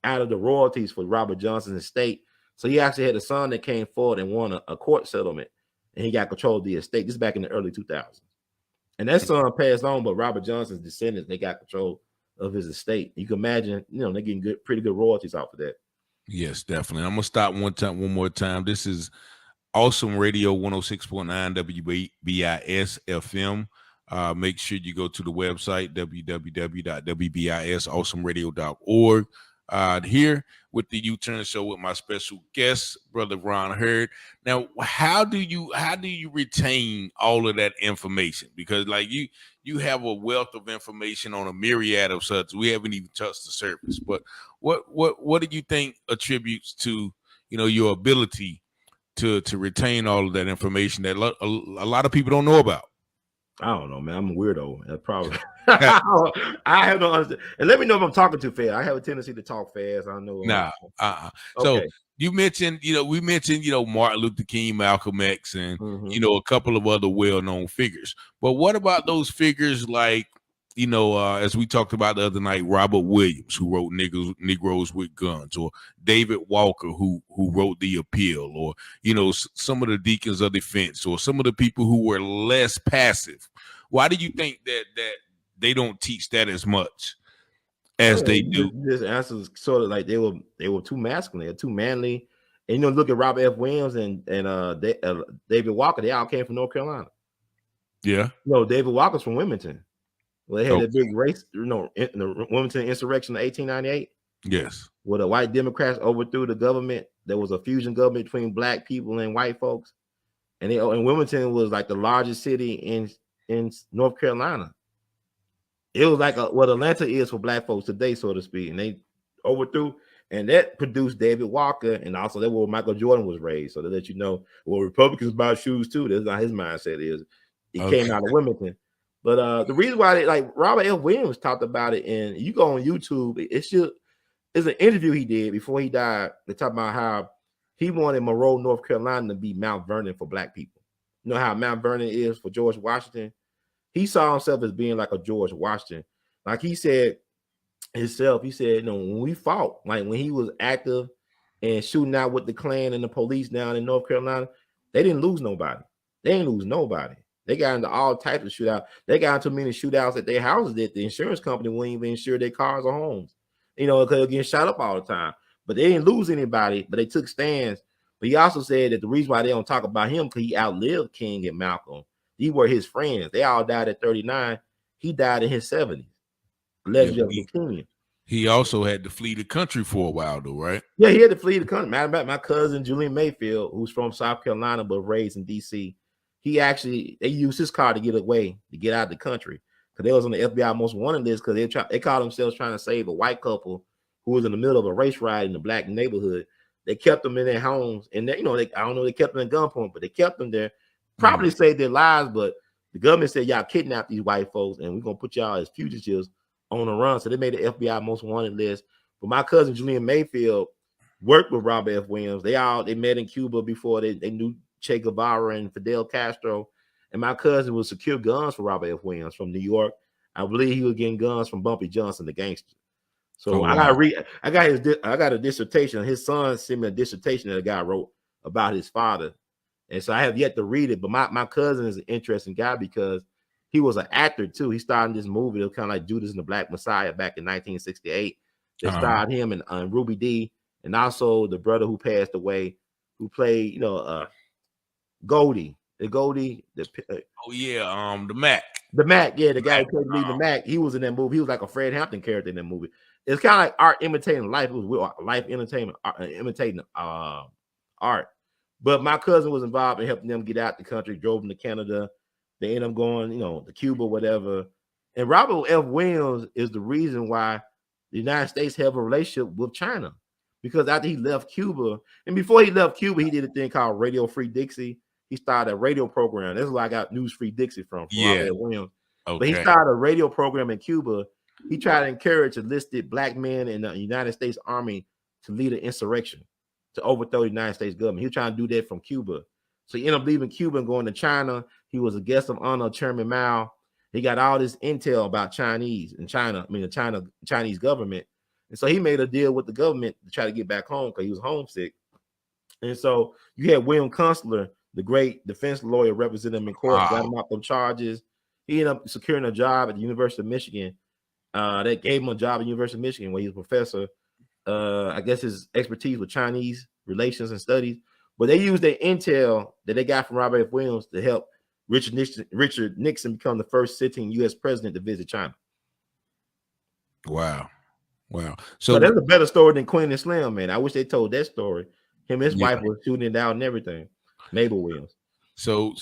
out of the royalties for Robert Johnson's estate. So he actually had a son that came forward and won a court settlement, and he got control of the estate. This is back in the early 2000s. And that son passed on, but Robert Johnson's descendants, they got control of his estate. You can imagine, they're getting pretty good royalties off of that. Yes, definitely. I'm gonna stop one more time. This is Awesome Radio 106.9 WBIS FM. Make sure you go to the website www.wbisawesomeradio.org. Here with the U-Turn Show with my special guest, Brother Ron Hurd. Now, how do you retain all of that information? Because like you have a wealth of information on a myriad of subjects. We haven't even touched the surface. But what do you think attributes to your ability to retain all of that information that a lot of people don't know about? I don't know, man. I'm a weirdo. That's probably I have no understand. And let me know if I'm talking too fast. I have a tendency to talk fast. I know. So you mentioned, we mentioned, Martin Luther King, Malcolm X, and a couple of other well-known figures. But what about those figures like, as we talked about the other night, Robert Williams, who wrote Negroes with Guns, or David Walker, who wrote The Appeal, or some of the Deacons of Defense, or some of the people who were less passive? Why do you think that they don't teach that as much as they do? This answer is sort of like they were too masculine, they're too manly. And look at Robert F. Williams and David Walker. They all came from North Carolina. Yeah, David Walker's from Wilmington. Well, they had that big race, in the Wilmington insurrection of 1898. Yes. Where the white Democrats overthrew the government. There was a fusion government between black people and white folks. And Wilmington was like the largest city in North Carolina. It was like what Atlanta is for black folks today, so to speak. And they overthrew, and that produced David Walker. And also that's where Michael Jordan was raised. So to let you know, Republicans buy shoes too. That's not his mindset is. He came out of Wilmington. But the reason why Robert F. Williams talked about it, and you go on YouTube, it's an interview he did before he died. They talk about how he wanted Monroe, North Carolina to be Mount Vernon for black people. You know how Mount Vernon is for George Washington? He saw himself as being like a George Washington. Like he said himself, when we fought, like when he was active and shooting out with the Klan and the police down in North Carolina, they didn't lose nobody. They didn't lose nobody. They got into all types of shootouts. They got into many shootouts at their houses that the insurance company wouldn't even insure their cars or homes, because they're getting shot up all the time. But they didn't lose anybody, but they took stands. But he also said that the reason why they don't talk about him because he outlived King and Malcolm. These were his friends. They all died at 39. He died in his 70s. Allegedly of leukemia. He also had to flee the country for a while, though, right? Yeah, he had to flee the country. Matter of fact, my cousin Julian Mayfield, who's from South Carolina but raised in D.C., they used his car to get away, to get out of the country, because they was on the FBI most wanted list because they called themselves trying to save a white couple who was in the middle of a race riot in the black neighborhood. They kept them in their homes, and I don't know, they kept them in gunpoint, but they kept them there, probably saved their lives. But the government said y'all kidnapped these white folks, and we're gonna put y'all as fugitives on the run. So they made the FBI most wanted list. But my cousin Julian Mayfield worked with Robert F. Williams. They met in Cuba before they knew Che Guevara and Fidel Castro, and my cousin would secure guns for Robert F. Williams from New York. I believe he was getting guns from Bumpy Johnson, the gangster. So I got a dissertation. His son sent me a dissertation that a guy wrote about his father. And so I have yet to read it. But my cousin is an interesting guy because he was an actor too. He starred in this movie that was kind of like Judas and the Black Messiah back in 1968. They starred him and Ruby Dee, and also the brother who passed away, who played, Goldie. The Goldie. The Mac. The Mac, yeah, the guy who played leading the Mac. He was in that movie. He was like a Fred Hampton character in that movie. It's kind of like art imitating life. It was life entertainment, imitating art. But my cousin was involved in helping them get out the country, drove them to Canada. They ended up going, to Cuba, whatever. And Robert F. Williams is the reason why the United States have a relationship with China. Because after he left Cuba, and before he left Cuba, he did a thing called Radio Free Dixie. He started a radio program. That's where I got News Free Dixie from Robert F. Williams. Okay. But he started a radio program in Cuba. He tried to encourage enlisted black men in the United States Army to lead an insurrection, to overthrow the United States government. He was trying to do that from Cuba. So he ended up leaving Cuba and going to China. He was a guest of honor of Chairman Mao. He got all this intel about the Chinese government. And so he made a deal with the government to try to get back home because he was homesick. And so you had William Kunstler, the great defense lawyer, representing him in court, got him out of charges. He ended up securing a job at the University of Michigan. That gave him a job at the University of Michigan where he was a professor. I guess his expertise with Chinese relations and studies. But they used their intel that they got from Robert F. Williams to help Richard Nixon become the first sitting U.S. president to visit China. Wow. So that's a better story than Queen and Slim, man. I wish they told that story. Him and his wife were shooting it out and everything. Mabel Williams. So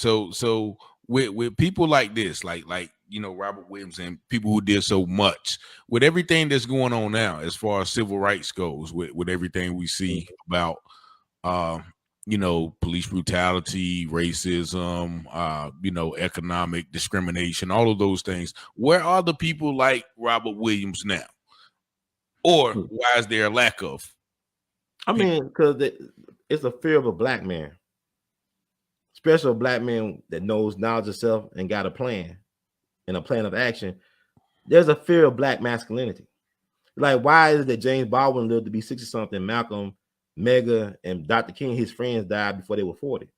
with people like this, like Robert Williams and people who did so much, with everything that's going on now as far as civil rights goes, with everything we see about police brutality, racism, economic discrimination, all of those things, where are the people like Robert Williams now? Or why is there a lack of? I mean, because it's a fear of a black man, especially a black man that knows knowledge of self and got a plan and a plan of action. There's a fear of black masculinity. Like, why is it that James Baldwin lived to be 60-something, Malcolm, Mega, and Dr. King, his friends, died before they were 40?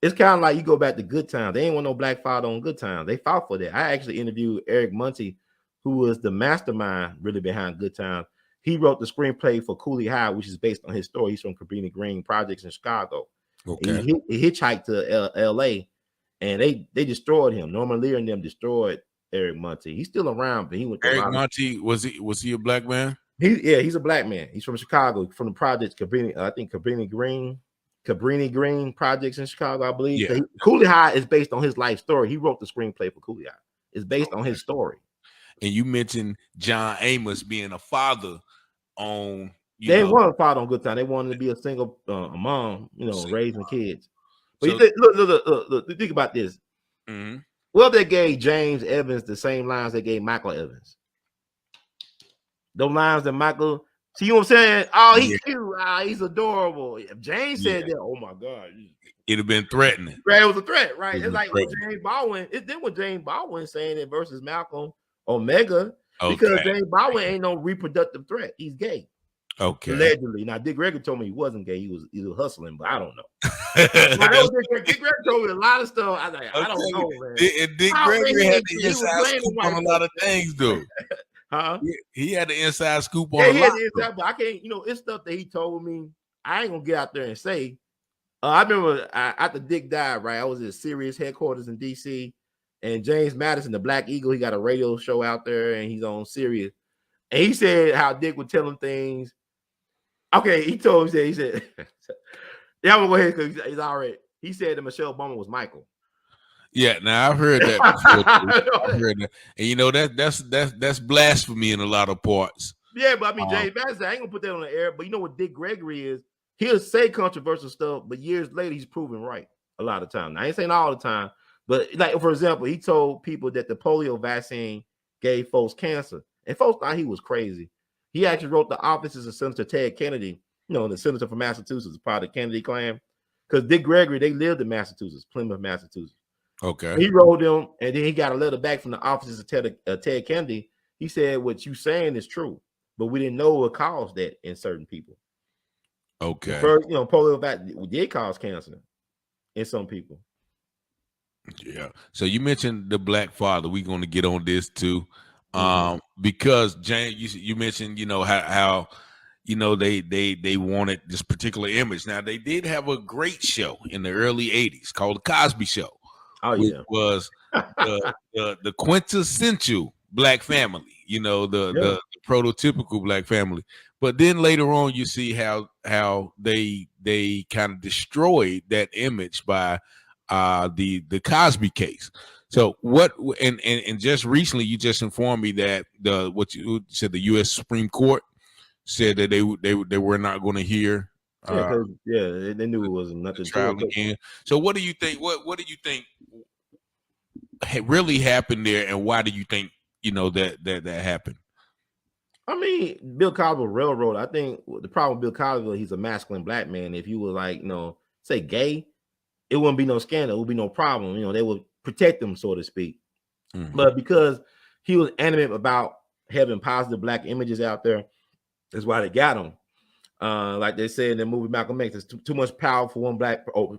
It's kind of like you go back to Good Times. They ain't want no black father on Good Times. They fought for that. I actually interviewed Eric Muncie, who was the mastermind really behind Good Times. He wrote the screenplay for Cooley High, which is based on his story. He's from Cabrini Green Projects in Chicago. Okay. He hitchhiked to L.A. and they destroyed him. Norman Lear and them destroyed Eric Muncie. He's still around, but he went to Eric Muncie. Was he a black man? He's a black man. He's from Chicago, from the projects Cabrini Green Projects in Chicago, I believe. Yeah. Cooley High is based on his life story. He wrote the screenplay for Cooley High. It's based on his story. And you mentioned John Amos being a father on. They weren't a father on Good Time. They wanted to be a single mom, raising kids. But so, look, think about this. Mm-hmm. Well, they gave James Evans the same lines they gave Michael Evans. Those lines that Michael, see what I'm saying? Oh, he's cute. He's adorable. If James said that, oh my God. It'd have been threatening. Right, it was a threat, right? It's like James Baldwin. What James Baldwin saying it versus Malcolm Omega, because James Baldwin ain't no reproductive threat. He's gay. Okay. Allegedly. Now, Dick Gregory told me he wasn't gay. He was hustling, but I don't know. Dick Gregory told me a lot of stuff. I was like, I don't know, man. And Dick Gregory had the inside scoop on a lot of things, dude. Huh? He had the inside scoop on a lot. But I can't, it's stuff that he told me. I ain't gonna get out there and say. I remember after Dick died, right? I was at Sirius headquarters in DC, and James Madison, the Black Eagle, he got a radio show out there, and he's on Sirius. And he said how Dick would tell him things. Okay, he told him, he said, yeah, I'm gonna go ahead because he's already. He said that Michelle Obama was Michael. Yeah, now I've heard that before. I've heard that. And that's blasphemy in a lot of parts. Yeah, but I mean, James Madison, I ain't gonna put that on the air. But you know what Dick Gregory is? He'll say controversial stuff, but years later he's proven right a lot of time. Now, I ain't saying all the time, but like for example, he told people that the polio vaccine gave folks cancer, and folks thought he was crazy. He actually wrote the offices of Senator Ted Kennedy, the senator from Massachusetts, part of the Kennedy clan, because Dick Gregory, they lived in Massachusetts, Plymouth, Massachusetts. Okay. He wrote them, and then he got a letter back from the offices of Ted Kennedy. He said, "What you saying is true, but we didn't know what caused that in certain people." Okay. First, polio did cause cancer in some people. Yeah. So you mentioned the black father. We're going to get on this too, because James, you mentioned how they wanted this particular image. Now they did have a great show in the early '80s called The Cosby Show, which was the quintessential black family. The prototypical black family. But then later on, you see how they kind of destroyed that image by the Cosby case. So what and just recently you just informed me that what you said, the U.S. Supreme Court said that they were not going to hear they knew it was nothing trial again. So what do you think what do you think really happened there, and why do you think that happened? I mean, Bill Cosby railroad. I think the problem with Bill Cosby, he's a masculine black man. If you were like, say gay, it wouldn't be no scandal. It would be no problem. They would protect him, so to speak. But because he was animate about having positive black images out there, that's why they got him. Like they said in the movie Malcolm X, it's too much power for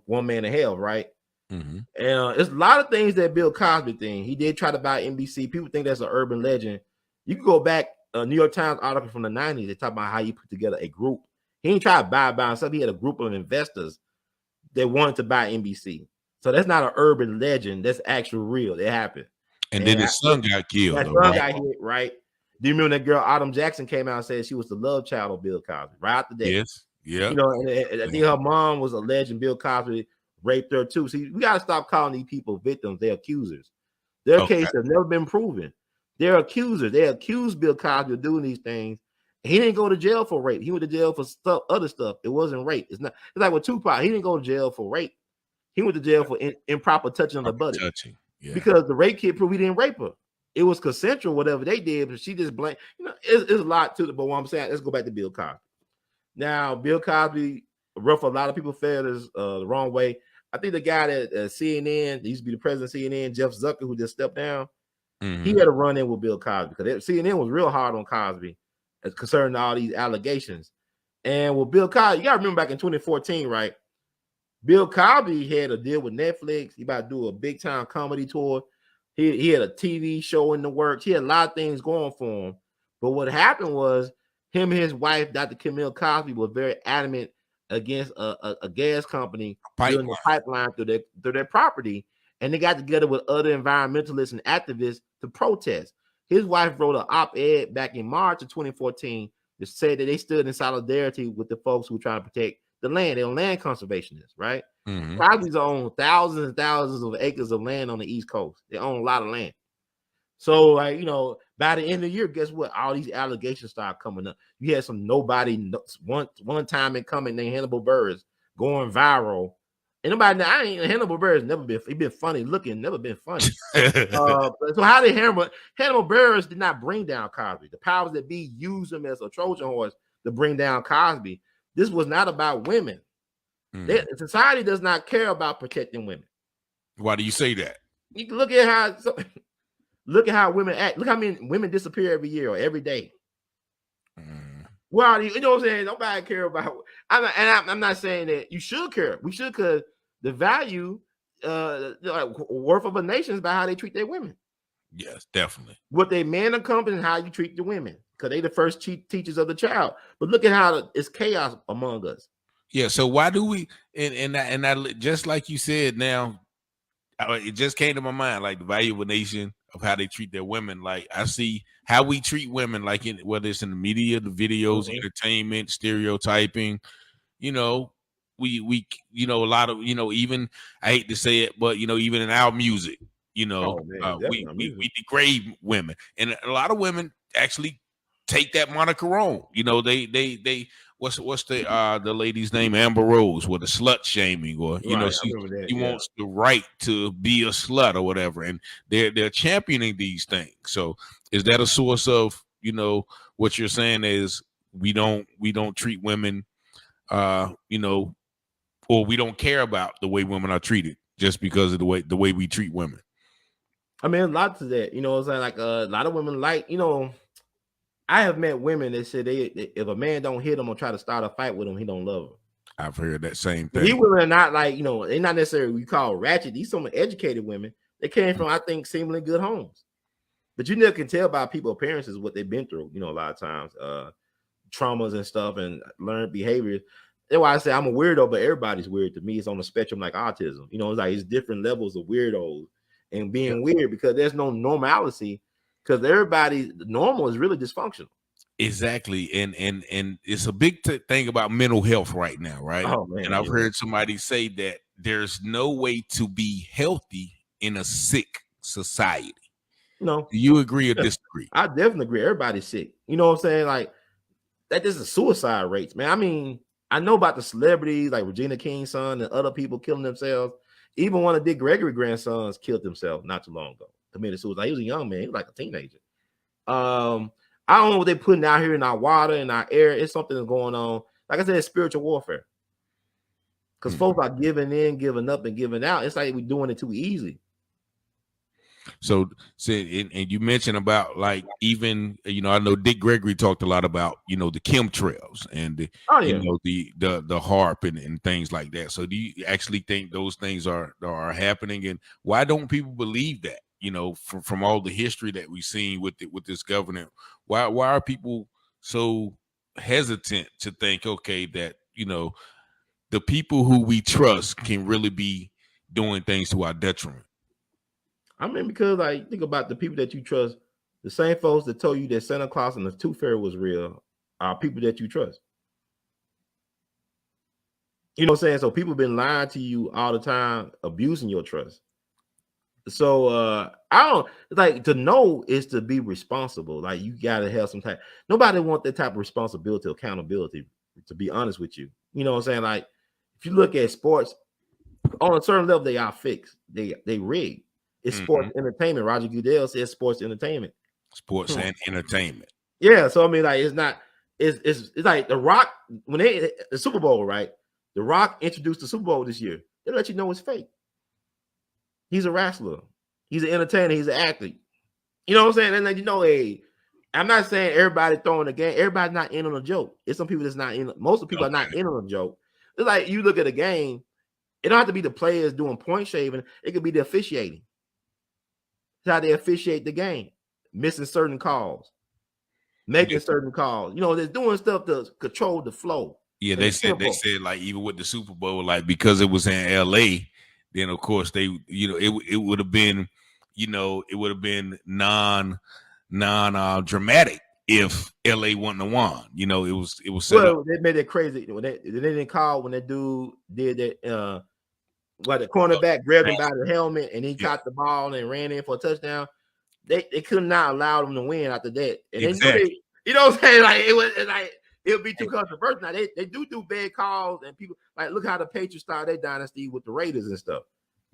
one man to have, right? And it's a lot of things that Bill Cosby thing. He did try to buy NBC. People think that's an urban legend. You can go back, a New York Times article from the 90s. They talk about how he put together a group. He ain't try to buy by himself. He had a group of investors that wanted to buy NBC. So that's not an urban legend. That's actual real. It happened. And then his son got killed. That son got hit, right? Do you remember that girl Autumn Jackson came out and said she was the love child of Bill Cosby right after that? Yes. Yeah. And I think her mom was alleged Bill Cosby raped her too. See, we got to stop calling these people victims. They're accusers. Their case has never been proven. They're accusers. They accused Bill Cosby of doing these things. He didn't go to jail for rape. He went to jail for other stuff. It wasn't rape. It's like with Tupac. He didn't go to jail for rape. He went to jail for improper touching on the body. Because the rape kid proved he didn't rape her. It was consensual, whatever they did, but she just blamed. It's a lot to it. But what I'm saying, let's go back to Bill Cosby. Now, Bill Cosby ruffled a lot of people felt the wrong way. I think the guy that CNN, he used to be the president of CNN, Jeff Zucker, who just stepped down, he had a run in with Bill Cosby because CNN was real hard on Cosby as concerning all these allegations. And with Bill Cosby, you got to remember back in 2014, right? Bill Cosby had a deal with Netflix. He about to do a big time comedy tour. He had a TV show in the works. He had a lot of things going for him. But what happened was him and his wife, Dr. Camille Cosby, were very adamant against a gas company building a pipeline through their property. And they got together with other environmentalists and activists to protest. His wife wrote an op-ed back in March of 2014 that said that they stood in solidarity with the folks who were trying to protect the land. They're land conservationists, right? Cosby's own thousands and thousands of acres of land on the East Coast. They own a lot of land. So, by the end of the year, guess what? All these allegations start coming up. You had some nobody one time in coming named Hannibal Buress going viral. And Hannibal Buress never been. He been funny looking, never been funny. So how did Hannibal Buress did not bring down Cosby? The powers that be used him as a Trojan horse to bring down Cosby. This was not about women. Society does not care about protecting women. Why do you say that? You can look at how women act. Look how many women disappear every year or every day. Well, you know what I'm saying? Nobody care about. I'm not saying that you should care. We should, because the value, worth of a nation is by how they treat their women. Yes, definitely. What they man accomplished and how you treat the women, because they the first teachers of the child. But look at how it's chaos among us. Yeah. So why do we? And I just like you said. Now, it just came to my mind, like the value of a nation of how they treat their women. Like I see how we treat women, like whether it's in the media, the videos, entertainment, stereotyping. We a lot of even, I hate to say it, but even in our music, we degrade women, and a lot of women actually take that moniker on. They what's the lady's name, Amber Rose, with the slut shaming, or she wants the right to be a slut or whatever, and they're championing these things. So is that a source of what you're saying is we don't treat women or we don't care about the way women are treated? just because of the way we treat women. I mean, a lot to that. You know what I'm saying? Like a lot of women like, you know, I have met women that said if a man don't hit them or try to start a fight with him, he don't love them. I've heard that same These thing. women are not like, you know, they're not necessarily we call ratchet. These some educated women. They came from, I think, seemingly good homes. But you never can tell by people's appearances what they've been through, you know, a lot of times, traumas and stuff and learned behaviors. That's why I say I'm a weirdo, but everybody's weird to me. It's on the spectrum like autism. You know, it's like it's different levels of weirdos and being weird because there's no normalcy because everybody normal is really dysfunctional. Exactly, and it's a big thing about mental health right now, right? Oh, man, and I've heard somebody say that there's no way to be healthy in a sick society. No, do you agree or disagree? I definitely agree. Everybody's sick. You know what I'm saying? Like that is the suicide rates, man. I mean, I know about the celebrities like Regina King's son and other people killing themselves. Even one of Dick Gregory grandsons killed himself not too long ago. Committed suicide. He was a young man. He was like a teenager. I don't know what they're putting out here in our water, in our air. It's something that's going on. Like I said, it's spiritual warfare. Because folks are giving in, giving up, and giving out. It's like we're doing it too easy. So, and you mentioned about like even, you know, I know Dick Gregory talked a lot about, you know, the chemtrails and the, you know, the HAARP and things like that. So do you actually think those things are happening? And why don't people believe that? You know, from all the history that we've seen with this government, why are people so hesitant to think, okay, that, you know, the people who we trust can really be doing things to our detriment? I mean, because like think about the people that you trust, the same folks that told you that Santa Claus and the Tooth Fairy was real are people that you trust. You know what I'm saying? So people have been lying to you all the time, abusing your trust. So I don't like to know is to be responsible. Like you gotta have some type. Nobody want that type of responsibility, accountability, to be honest with you. You know what I'm saying? Like if you look at sports, on a certain level, they are fixed. They rigged. It's sports entertainment. Roger Goodell says sports entertainment. Sports and entertainment. Yeah. So I mean, like it's not, it's like The Rock, when they the Super Bowl, right? The Rock introduced the Super Bowl this year. They let you know it's fake. He's a wrestler. He's an entertainer. He's an athlete. You know what I'm saying? And like, you know, hey, I'm not saying everybody throwing the game. Everybody's not in on a joke. It's some people that's not in. Most of the people are not in on a joke. It's like you look at a game. It don't have to be the players doing point shaving. It could be the officiating. It's how they officiate the game, missing certain calls, making certain calls. You know, they're doing stuff to control the flow. Yeah, they said like even with the Super Bowl, like because it was in L.A., then of course they, you know, it would have been, you know, it would have been non dramatic if L.A. wouldn't have won. You know, it was set up. They made it crazy when they didn't call when that dude did that. What the cornerback grabbed him by the helmet and he caught the ball and ran in for a touchdown. They could not allow them to win after that. And they, you know what I'm saying? Like it would be too controversial. Now they do bad calls and people like look how the Patriots started their dynasty with the Raiders and stuff.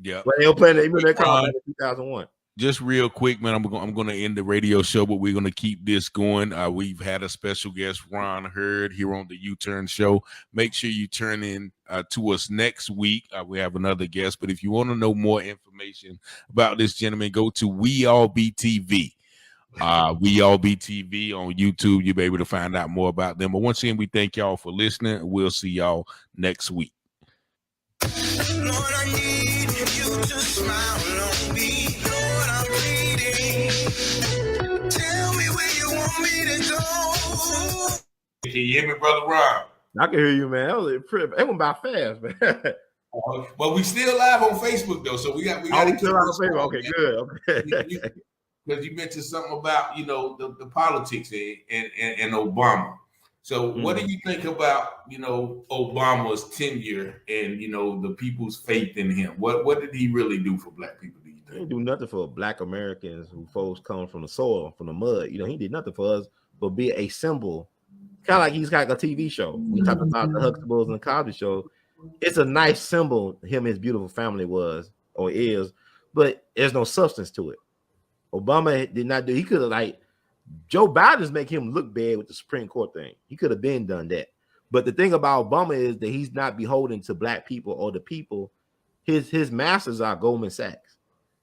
Yeah, but they were playing even their call in 2001. Just real quick, man, I'm going to end the radio show, but we're going to keep this going. We've had a special guest, Ron Hurd, here on the UTurn show. Make sure you turn in to us next week. We have another guest, but if you want to know more information about this gentleman, go to WEALLBETV. WEALLBETV on YouTube. You'll be able to find out more about them. But once again, we thank y'all for listening. We'll see y'all next week. Lord, I need you to smile on me. Lord, I'm bleeding. Tell me where you want me to go. Can you hear me, Brother Rob? I can hear you, man. It went by fast, man. Well, we still live on Facebook though, so we got still live on Facebook. Okay, good. Okay. Because you mentioned something about, you know, the politics and Obama. So what do you think about, you know, Obama's tenure and, you know, the people's faith in him? What did he really do for black people, do you think? He didn't do nothing for black Americans who folks come from the soil, from the mud. You know, he did nothing for us but be a symbol. Kind of like he's got a TV show. We talked about the Huxtables and the Cosby Show. It's a nice symbol him and his beautiful family was or is, but there's no substance to it. Obama did not do. He could have like Joe Biden's make him look bad with the Supreme Court thing. He could have been done that. But the thing about Obama is that he's not beholden to black people or the people His masters are Goldman Sachs.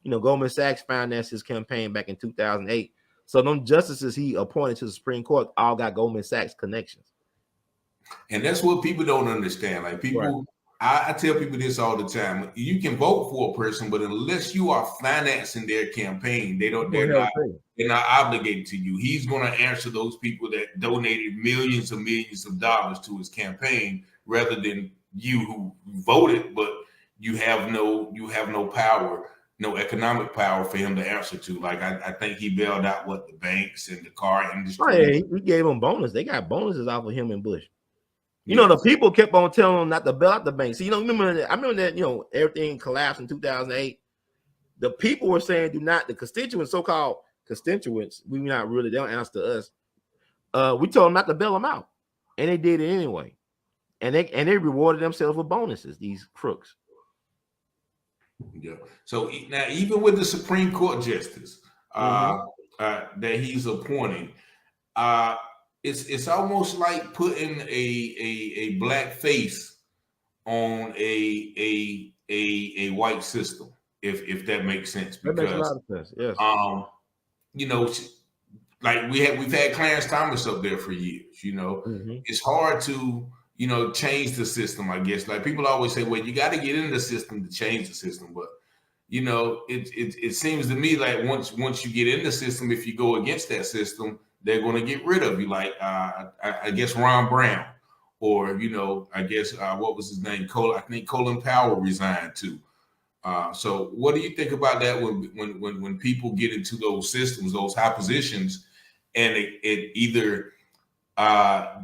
You know, Goldman Sachs financed his campaign back in 2008. So them justices he appointed to the Supreme Court all got Goldman Sachs connections. And that's what people don't understand. Like people, I tell people this all the time. You can vote for a person, but unless you are financing their campaign, they're not obligated to you. He's going to answer those people that donated millions of dollars to his campaign rather than you who voted, but you have no power, no economic power for him to answer to. Like I think he bailed out the banks and the car industry. Oh, yeah, he gave them bonus. They got bonuses off of him and Bush. You know, the people kept on telling them not to bail out the banks. So, you know, I remember that, you know, everything collapsed in 2008. The people were saying the constituents, so-called constituents, they don't answer to us. We told them not to bail them out. And they did it anyway. And they rewarded themselves with bonuses, these crooks. Yeah. So now, even with the Supreme Court justice that he's appointing, it's almost like putting a black face on a white system, if that makes sense. Because that makes a lot of sense. Yes. You know, like we've had Clarence Thomas up there for years. You know, it's hard to change the system. I guess like people always say, well, you got to get in the system to change the system, but you know, it seems to me like once you get in the system, if you go against that system, they're going to get rid of you. Like I guess Ron Brown, or I guess what was his name? I think Colin Powell resigned too. So what do you think about that when people get into those systems, those high positions, and it either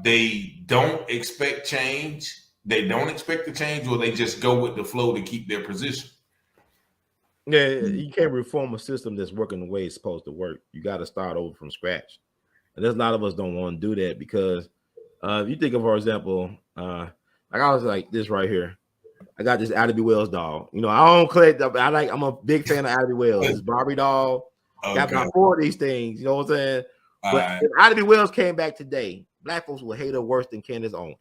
they don't expect change, or they just go with the flow to keep their position? Yeah, you can't reform a system that's working the way it's supposed to work. You got to start over from scratch. And there's a lot of us don't want to do that because if you think of, for example, like I was like this right here. I got this Attn Wells doll. You know, I don't collect. I'm a big fan of Attn Wells. This Barbie doll. Okay. Got about 4 of these things. You know what I'm saying? But if Attn Wells came back today, black folks would hate her worse than Candace Owens.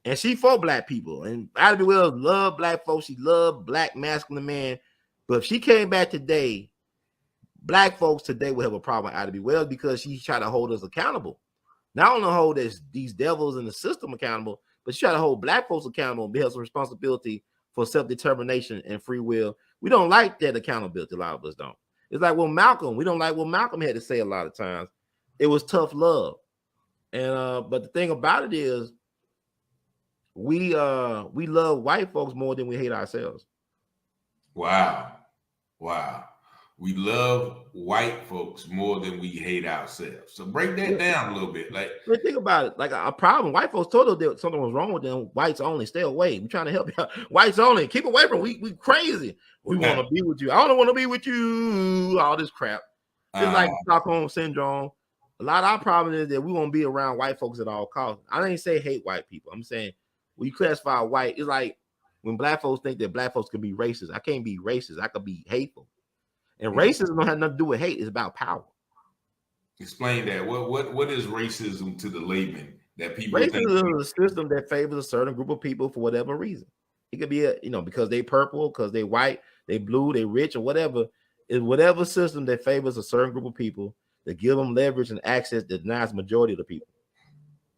And she for black people. And Attn Wells loved black folks. She loved black masculine men. But if she came back today, black folks today would have a problem with Attn Wells because she tried to hold us accountable. Not only hold these devils in the system accountable, but she tried to hold black folks accountable and be held some responsibility for self-determination and free will. We don't like that accountability. A lot of us don't. It's like Malcolm. We don't like what Malcolm had to say a lot of times. It was tough love. And but the thing about it is we love white folks more than we hate ourselves. Wow. We love white folks more than we hate ourselves. So break that down a little bit. Like, think about it. Like a problem. White folks told us that something was wrong with them. Whites only, stay away. We're trying to help you out. Whites only, keep away from. We crazy. We want to be with you. I don't want to be with you. All this crap. It's like Stockholm syndrome. A lot of our problem is that we won't be around white folks at all costs. I didn't say hate white people. I'm saying when you classify white, it's like when black folks think that black folks can be racist. I can't be racist. I could be hateful. And racism don't have nothing to do with hate. It's about power. Explain that. What is racism to the layman? That people racism is a system that favors a certain group of people for whatever reason. It could be because they purple, because they white, they blue, they rich, or whatever. It's whatever system that favors a certain group of people that give them leverage and access that denies the majority of the people.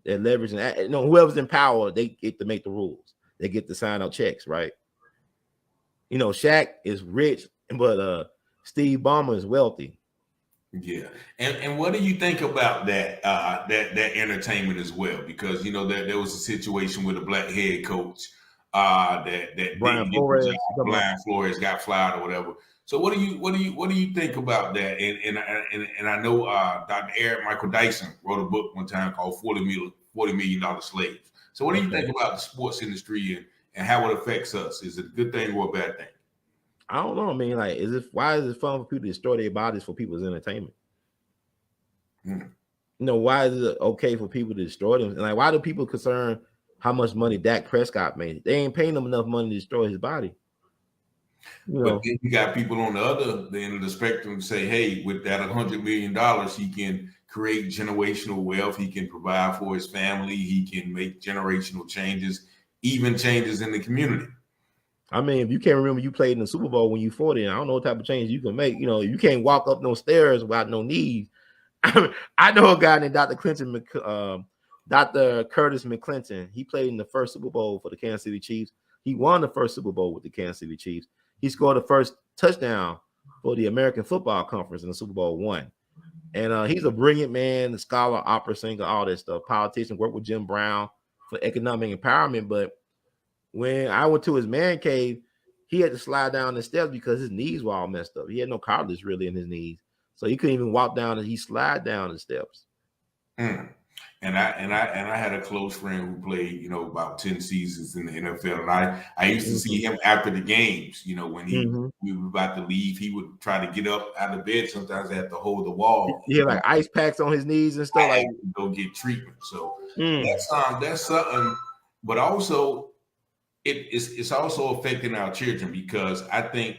That leverage and whoever's in power, they get to make the rules. They get to sign out checks, right? Shaq is rich, but Steve Ballmer is wealthy. Yeah, and what do you think about that that entertainment as well? Because there was a situation with a black head coach that Brian Flores got fired or whatever. So what do you think about that? And I know Dr. Eric Michael Dyson wrote a book one time called $40 Million Slaves. So what do you think about the sports industry and how it affects us? Is it a good thing or a bad thing? I don't know. I mean, like, why is it fun for people to destroy their bodies for people's entertainment? Why is it okay for people to destroy them? And like, why do people concern how much money Dak Prescott made? They ain't paying him enough money to destroy his body. But then you got people on the other end of the spectrum say, hey, with that $100 million, he can create generational wealth. He can provide for his family. He can make generational changes, even changes in the community. I mean, if you can't remember you played in the Super Bowl when you 40, I don't know what type of change you can make. You know, you can't walk up no stairs without no knees. I know a guy named Dr. Curtis McClinton. He played in the first Super Bowl for the Kansas City Chiefs. He won the first Super Bowl with the Kansas City Chiefs. He scored the first touchdown for the American Football Conference in the Super Bowl one. And he's a brilliant man, a scholar, opera singer, all that stuff. Politician, worked with Jim Brown for economic empowerment. But when I went to his man cave, he had to slide down the steps because his knees were all messed up. He had no cartilage really in his knees. So he couldn't even walk down and he slide down the steps. And I had a close friend who played, you know, about 10 seasons in the NFL. And I used to see him after the games, you know, when we were about to leave, he would try to get up out of bed. Sometimes I had to hold the wall. He had like ice packs on his knees and stuff. I had to go get treatment. So that's something, but also it's also affecting our children, because I think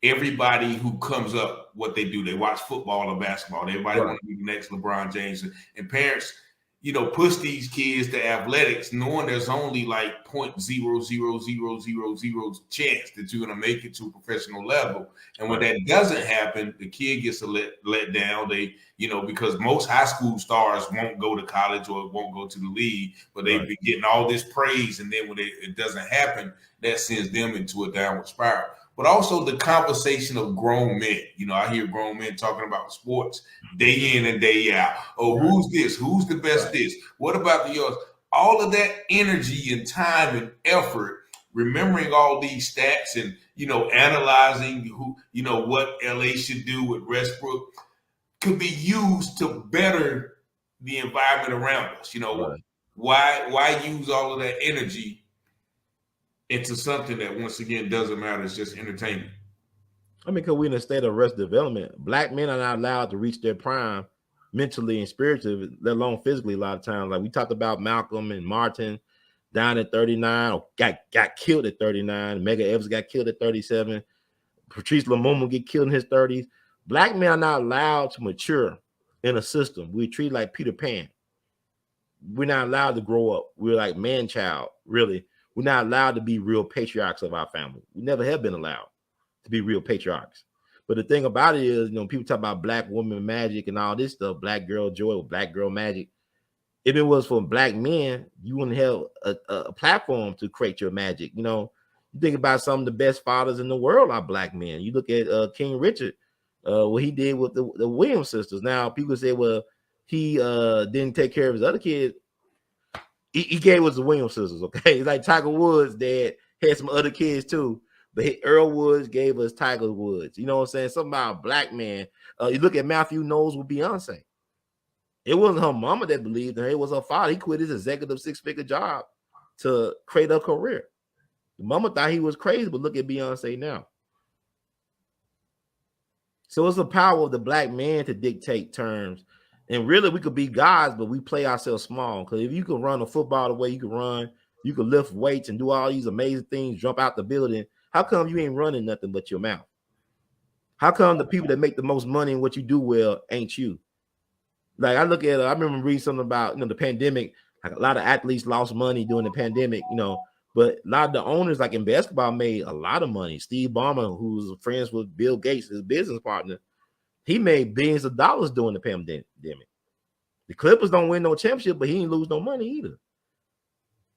everybody who comes up, what they do, they watch football or basketball. Everybody want to be the next LeBron James, and parents, you know, push these kids to athletics, knowing there's only like 0.00000 chance that you're going to make it to a professional level. And when that doesn't happen, the kid gets let down. They, you know, because most high school stars won't go to college or won't go to the league, but they've been getting all this praise. And then when it doesn't happen, that sends them into a downward spiral. But also the conversation of grown men. You know, I hear grown men talking about sports day in and day out. Oh, who's this? Who's the best this? What about the yours? All of that energy and time and effort, remembering all these stats and, you know, analyzing who, you know, what LA should do with Westbrook, could be used to better the environment around us. You know, why use all of that energy into something that, once again, doesn't matter? It's just entertainment. I mean, because we're in a state of arrested development. Black men are not allowed to reach their prime mentally and spiritually, let alone physically, a lot of times. Like we talked about Malcolm and Martin down at 39, or got killed at 39. Mega Evans got killed at 37. Patrice Lumumba get killed in his 30s. Black men are not allowed to mature in a system. We're treated like Peter Pan. We're not allowed to grow up. We're like man-child, really. We're not allowed to be real patriarchs of our family. We never have been allowed to be real patriarchs. But the thing about it is, you know, people talk about black woman magic and all this stuff, black girl joy or black girl magic. If it was for black men, you wouldn't have a platform to create your magic. You know, you think about some of the best fathers in the world are black men. You look at King Richard, what he did with the Williams sisters. Now, people say, well, he didn't take care of his other kids. He gave us the Williams sisters, okay? It's like Tiger Woods' dad had some other kids too, but Earl Woods gave us Tiger Woods. You know what I'm saying? Something about a black man. You look at Matthew Knowles with Beyonce. It wasn't her mama that believed in her. It was her father. He quit his executive six-figure job to create a career. The mama thought he was crazy, but look at Beyonce now. So it's the power of the black man to dictate terms. And really, we could be gods, but we play ourselves small. Because if you can run a football the way you can run, you can lift weights and do all these amazing things, jump out the building, how come you ain't running nothing but your mouth? How come the people that make the most money in what you do well ain't you? Like I look at, I remember reading something about, you know, the pandemic. Like a lot of athletes lost money during the pandemic, you know, but a lot of the owners, like in basketball, made a lot of money. Steve Ballmer, who's friends with Bill Gates, his business partner, he made billions of dollars during the pandemic. The Clippers don't win no championship, but he didn't lose no money either.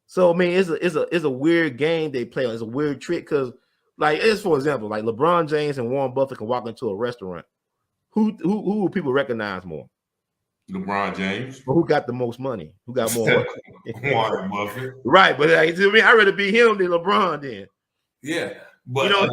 So I mean, it's a weird game they play. It's a weird trick because, like, as for example, like LeBron James and Warren Buffett can walk into a restaurant. Who will people recognize more? LeBron James. Or who got the most money? Who got more money? Warren Buffett. Right, but I mean, I'd rather be him than LeBron then. Yeah. But you know,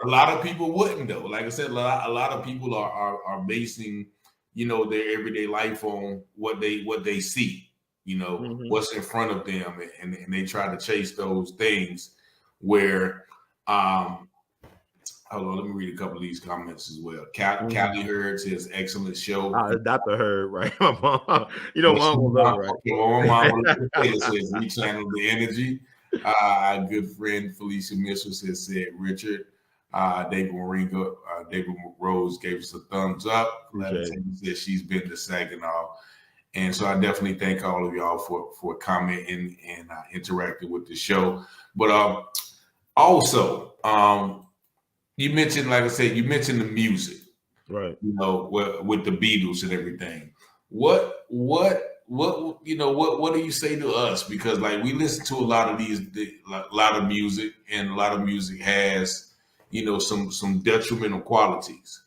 a lot of people wouldn't though. Like I said, a lot of people are basing, you know, their everyday life on what they see, you know, what's in front of them, and they try to chase those things where hold on, let me read a couple of these comments as well. Callie Hurd says, excellent show. Dr. Hurd, right? My mom, you know, mom will love, right? My mom says, we channel the energy. Our good friend Felicia Mitchell said, Richard, David Moringa, David Rose gave us a thumbs up. Said she's been to Saginaw. And so I definitely thank all of y'all for commenting and interacting with the show. But Also, you mentioned, like I said, you mentioned the music, Right. you know, with the Beatles and everything. What you know, what do you say to us? Because like we listen to a lot of a lot of music, and a lot of music has, you know, some detrimental qualities.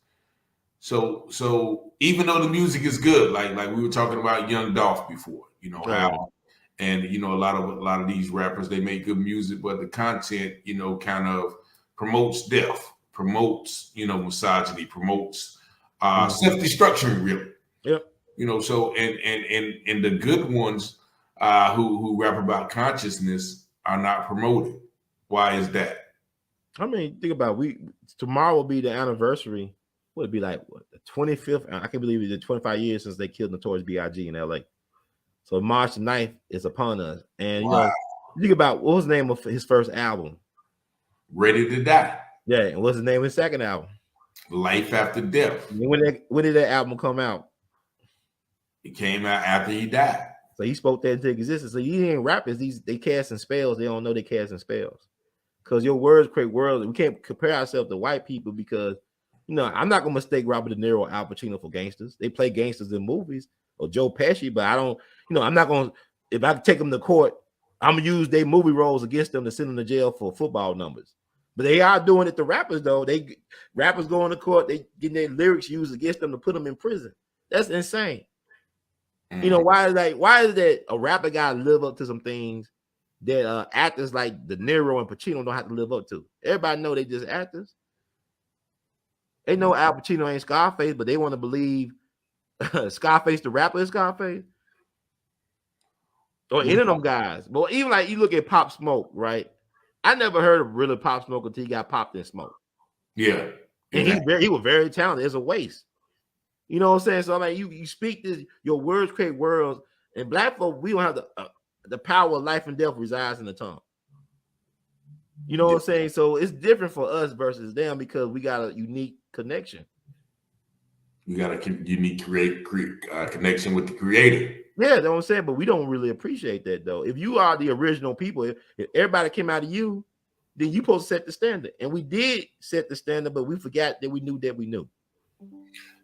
So even though the music is good, like we were talking about Young Dolph before, you know Right. how, and you know a lot of these rappers, they make good music, but the content, you know, kind of promotes death, promotes, you know, misogyny, promotes self-destruction, really. Yep. You know, so and the good ones who rap about consciousness are not promoted. Why is that? I mean, think about it. Tomorrow will be the anniversary. Would it be like what, the 25th? I can't believe it's 25 years since they killed Notorious B.I.G. in L.A. So March 9th is upon us. And you know, think about what was the name of his first album? Ready to Die. Yeah, and what's the name of his second album? Life After Death. When did that album come out? It came out after he died. So he spoke that into existence. So you ain't rappers, they casting spells. They don't know they casting spells. Because your words create worlds. We can't compare ourselves to white people because, you know, I'm not gonna mistake Robert De Niro or Al Pacino for gangsters. They play gangsters in movies, or Joe Pesci, but I don't, you know, I'm not gonna, if I take them to court, I'm gonna use their movie roles against them to send them to jail for football numbers. But they are doing it to rappers though. Rappers going to court, they getting their lyrics used against them to put them in prison. That's insane. You know, why is that a rapper gotta live up to some things that actors like De Niro and Pacino don't have to live up to? Everybody know they just actors. They know Al Pacino ain't Scarface, but they want to believe Scarface the rapper is Scarface. Or any of them guys. But even like you look at Pop Smoke, right? I never heard of really Pop Smoke until he got popped in smoke. Yeah. Exactly. And he was very talented. It's a waste. You know what I'm saying? So like you speak this, your words create worlds, and black folk, we don't have the power of life and death resides in the tongue. You know what I'm saying? So it's different for us versus them because we got a unique connection. We got a unique connection with the creator. Yeah, that's what I'm saying. But we don't really appreciate that though. If you are the original people, if everybody came out of you, then you supposed to set the standard. And we did set the standard, but we forgot that we knew that we knew.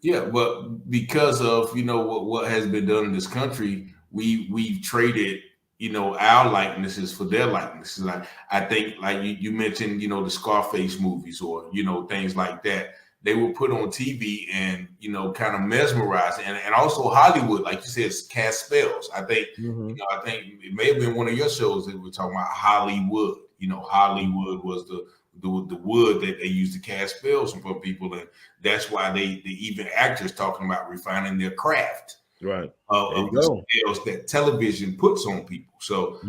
Yeah, but because of, you know, what has been done in this country, we've traded, you know, our likenesses for their likenesses. Like I think, like you mentioned, you know, the Scarface movies or, you know, things like that. They were put on TV and, you know, kind of mesmerized, and also Hollywood, like you said, cast spells. I think, you know, I think it may have been one of your shows that we were talking about Hollywood. You know, Hollywood was the wood that they used to cast spells for people, and that's why they even actors talking about refining their craft, right? Of the spells that television puts on people. So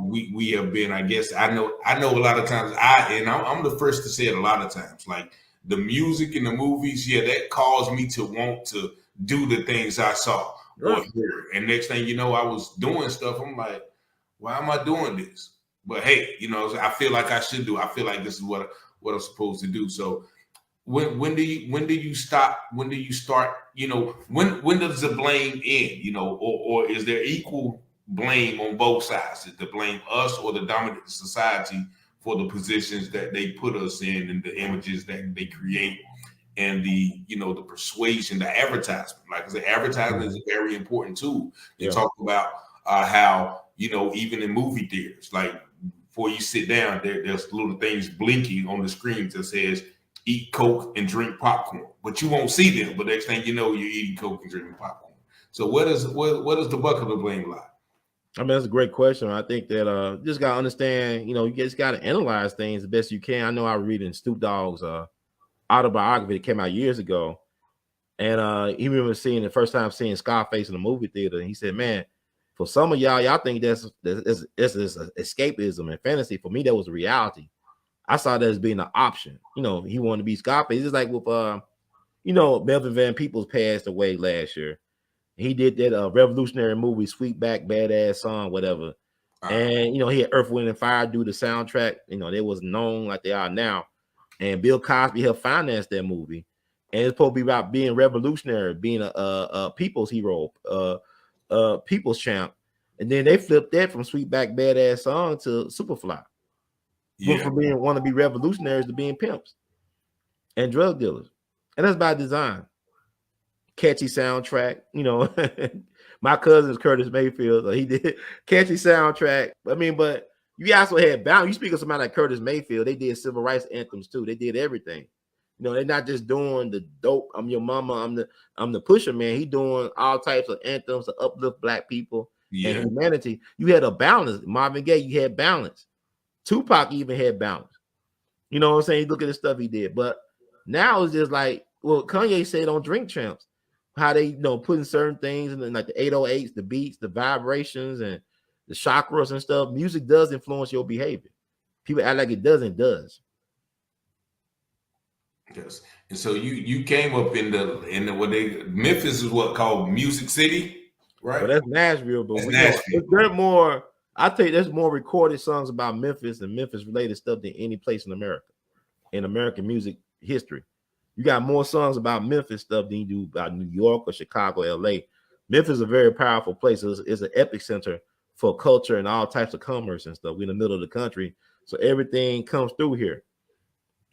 we have been, I guess, I know a lot of times I'm the first to say it a lot of times, like the music in the movies, yeah, that caused me to want to do the things I saw or hear. And next thing you know, I was doing stuff. I'm like, why am I doing this? But hey, you know, I feel like I should do. I feel like this is what I'm supposed to do. So when do you stop? When do you start? You know, when does the blame end? You know, or is there equal blame on both sides? Is to blame us or the dominant society for the positions that they put us in and the images that they create and the, you know, the persuasion, the advertisement? Like I said, advertisement is a very important tool. They talk about how, you know, even in movie theaters, like before you sit down, there's little things blinking on the screen that says eat Coke and drink popcorn, but you won't see them. But next thing you know, you're eating Coke and drinking popcorn. So what does the bucket of blame lie? I mean, that's a great question. I think that you just gotta understand, you know, you just gotta analyze things the best you can. I know I was reading Snoop Dogg's autobiography that came out years ago, and he remember seeing the first time seeing Scarface in the movie theater, and he said, "Man, for some of y'all think that's escapism and fantasy. For me, that was a reality. I saw that as being an option. You know, he wanted to be Scarface. It's like with you know, Melvin Van Peebles passed away last year. He did that revolutionary movie, Sweetback, Badass Song, whatever. And, you know, he had Earth, Wind, and Fire do the soundtrack. You know, they was known like they are now. And Bill Cosby helped finance that movie. And it's supposed to be about being revolutionary, being a people's hero, people's champ. And then they flipped that from Sweetback, Badass Song to Superfly. went from being want to be revolutionaries to being pimps and drug dealers, and that's by design. Catchy soundtrack, you know. My cousin's Curtis Mayfield, so he did catchy soundtrack. I mean, but you also had balance. You speak of somebody like Curtis Mayfield, they did civil rights anthems too. They did everything. You know, they're not just doing the dope. I'm your mama. I'm the pusher man. He doing all types of anthems to uplift black people and humanity. You had a balance. Marvin Gaye, you had balance. Tupac even had balance. You know what I'm saying? Look at the stuff he did. But now it's just like, well, Kanye said on Drink Champs, how they, you know, putting certain things in like the 808s, the beats, the vibrations, and the chakras and stuff. Music does influence your behavior. People act like it doesn't. Does. Yes. And so you came up in the what they Memphis is what called Music City, right? Well, that's Nashville, but Nashville. They're more. I think there's more recorded songs about Memphis and Memphis related stuff than any place in America, in American music history. You got more songs about Memphis stuff than you do about New York or Chicago, L.A. Memphis is a very powerful place. It's an epicenter for culture and all types of commerce and stuff. We're in the middle of the country, so everything comes through here.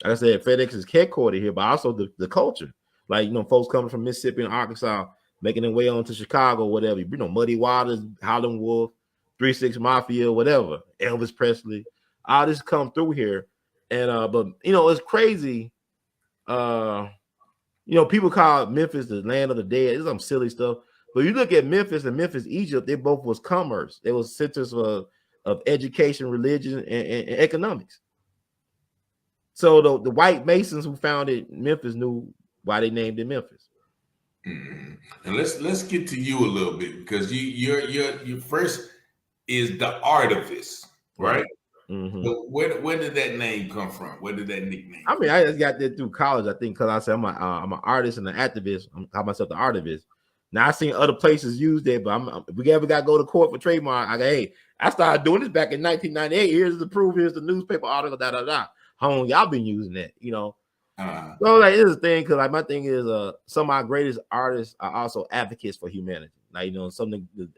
Like I said, FedEx is headquartered here, but also the culture. Like, you know, folks coming from Mississippi and Arkansas, making their way on to Chicago, whatever. You know, Muddy Waters, Howlin' Wolf, 3 6 Mafia, whatever. Elvis Presley. All this come through here. And but you know, it's crazy. You know, people call Memphis the land of the dead. It's some silly stuff. But you look at Memphis and Memphis, Egypt, they both was commerce. They was centers of education, religion, and economics. So the white Masons who founded Memphis knew why they named it Memphis. Mm-hmm. And let's get to you a little bit, because your first is the artivist, right? Mm-hmm. So where did that name come from? Where did that nickname? I mean, I just got that through college, I think, because I said I'm an artist and an activist. I call myself the artivist. Now I've seen other places use that, but if we ever got to go to court for trademark, I go, hey, I started doing this back in 1998. Here's the proof. Here's the newspaper article. Da da da. How long y'all been using that? You know. So like, it's a thing, because like my thing is, some of my greatest artists are also advocates for humanity. Like, you know,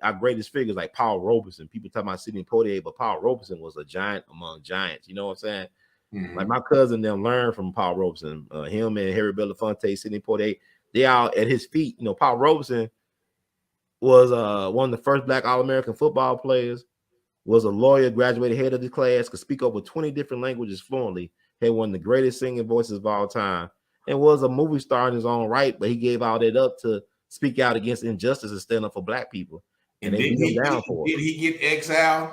our greatest figures like Paul Robeson. People talk about Sidney Poitier, but Paul Robeson was a giant among giants. You know what I'm saying? Mm-hmm. Like my cousin them learned from Paul Robeson. Him and Harry Belafonte, Sidney Poitier, they all at his feet. You know, Paul Robeson was one of the first Black All-American football players. Was a lawyer, graduated head of the class, could speak over 20 different languages fluently. Had one of the greatest singing voices of all time, and was a movie star in his own right, but he gave all that up to speak out against injustice and stand up for Black people. And they beat him down for it. Did he get exiled?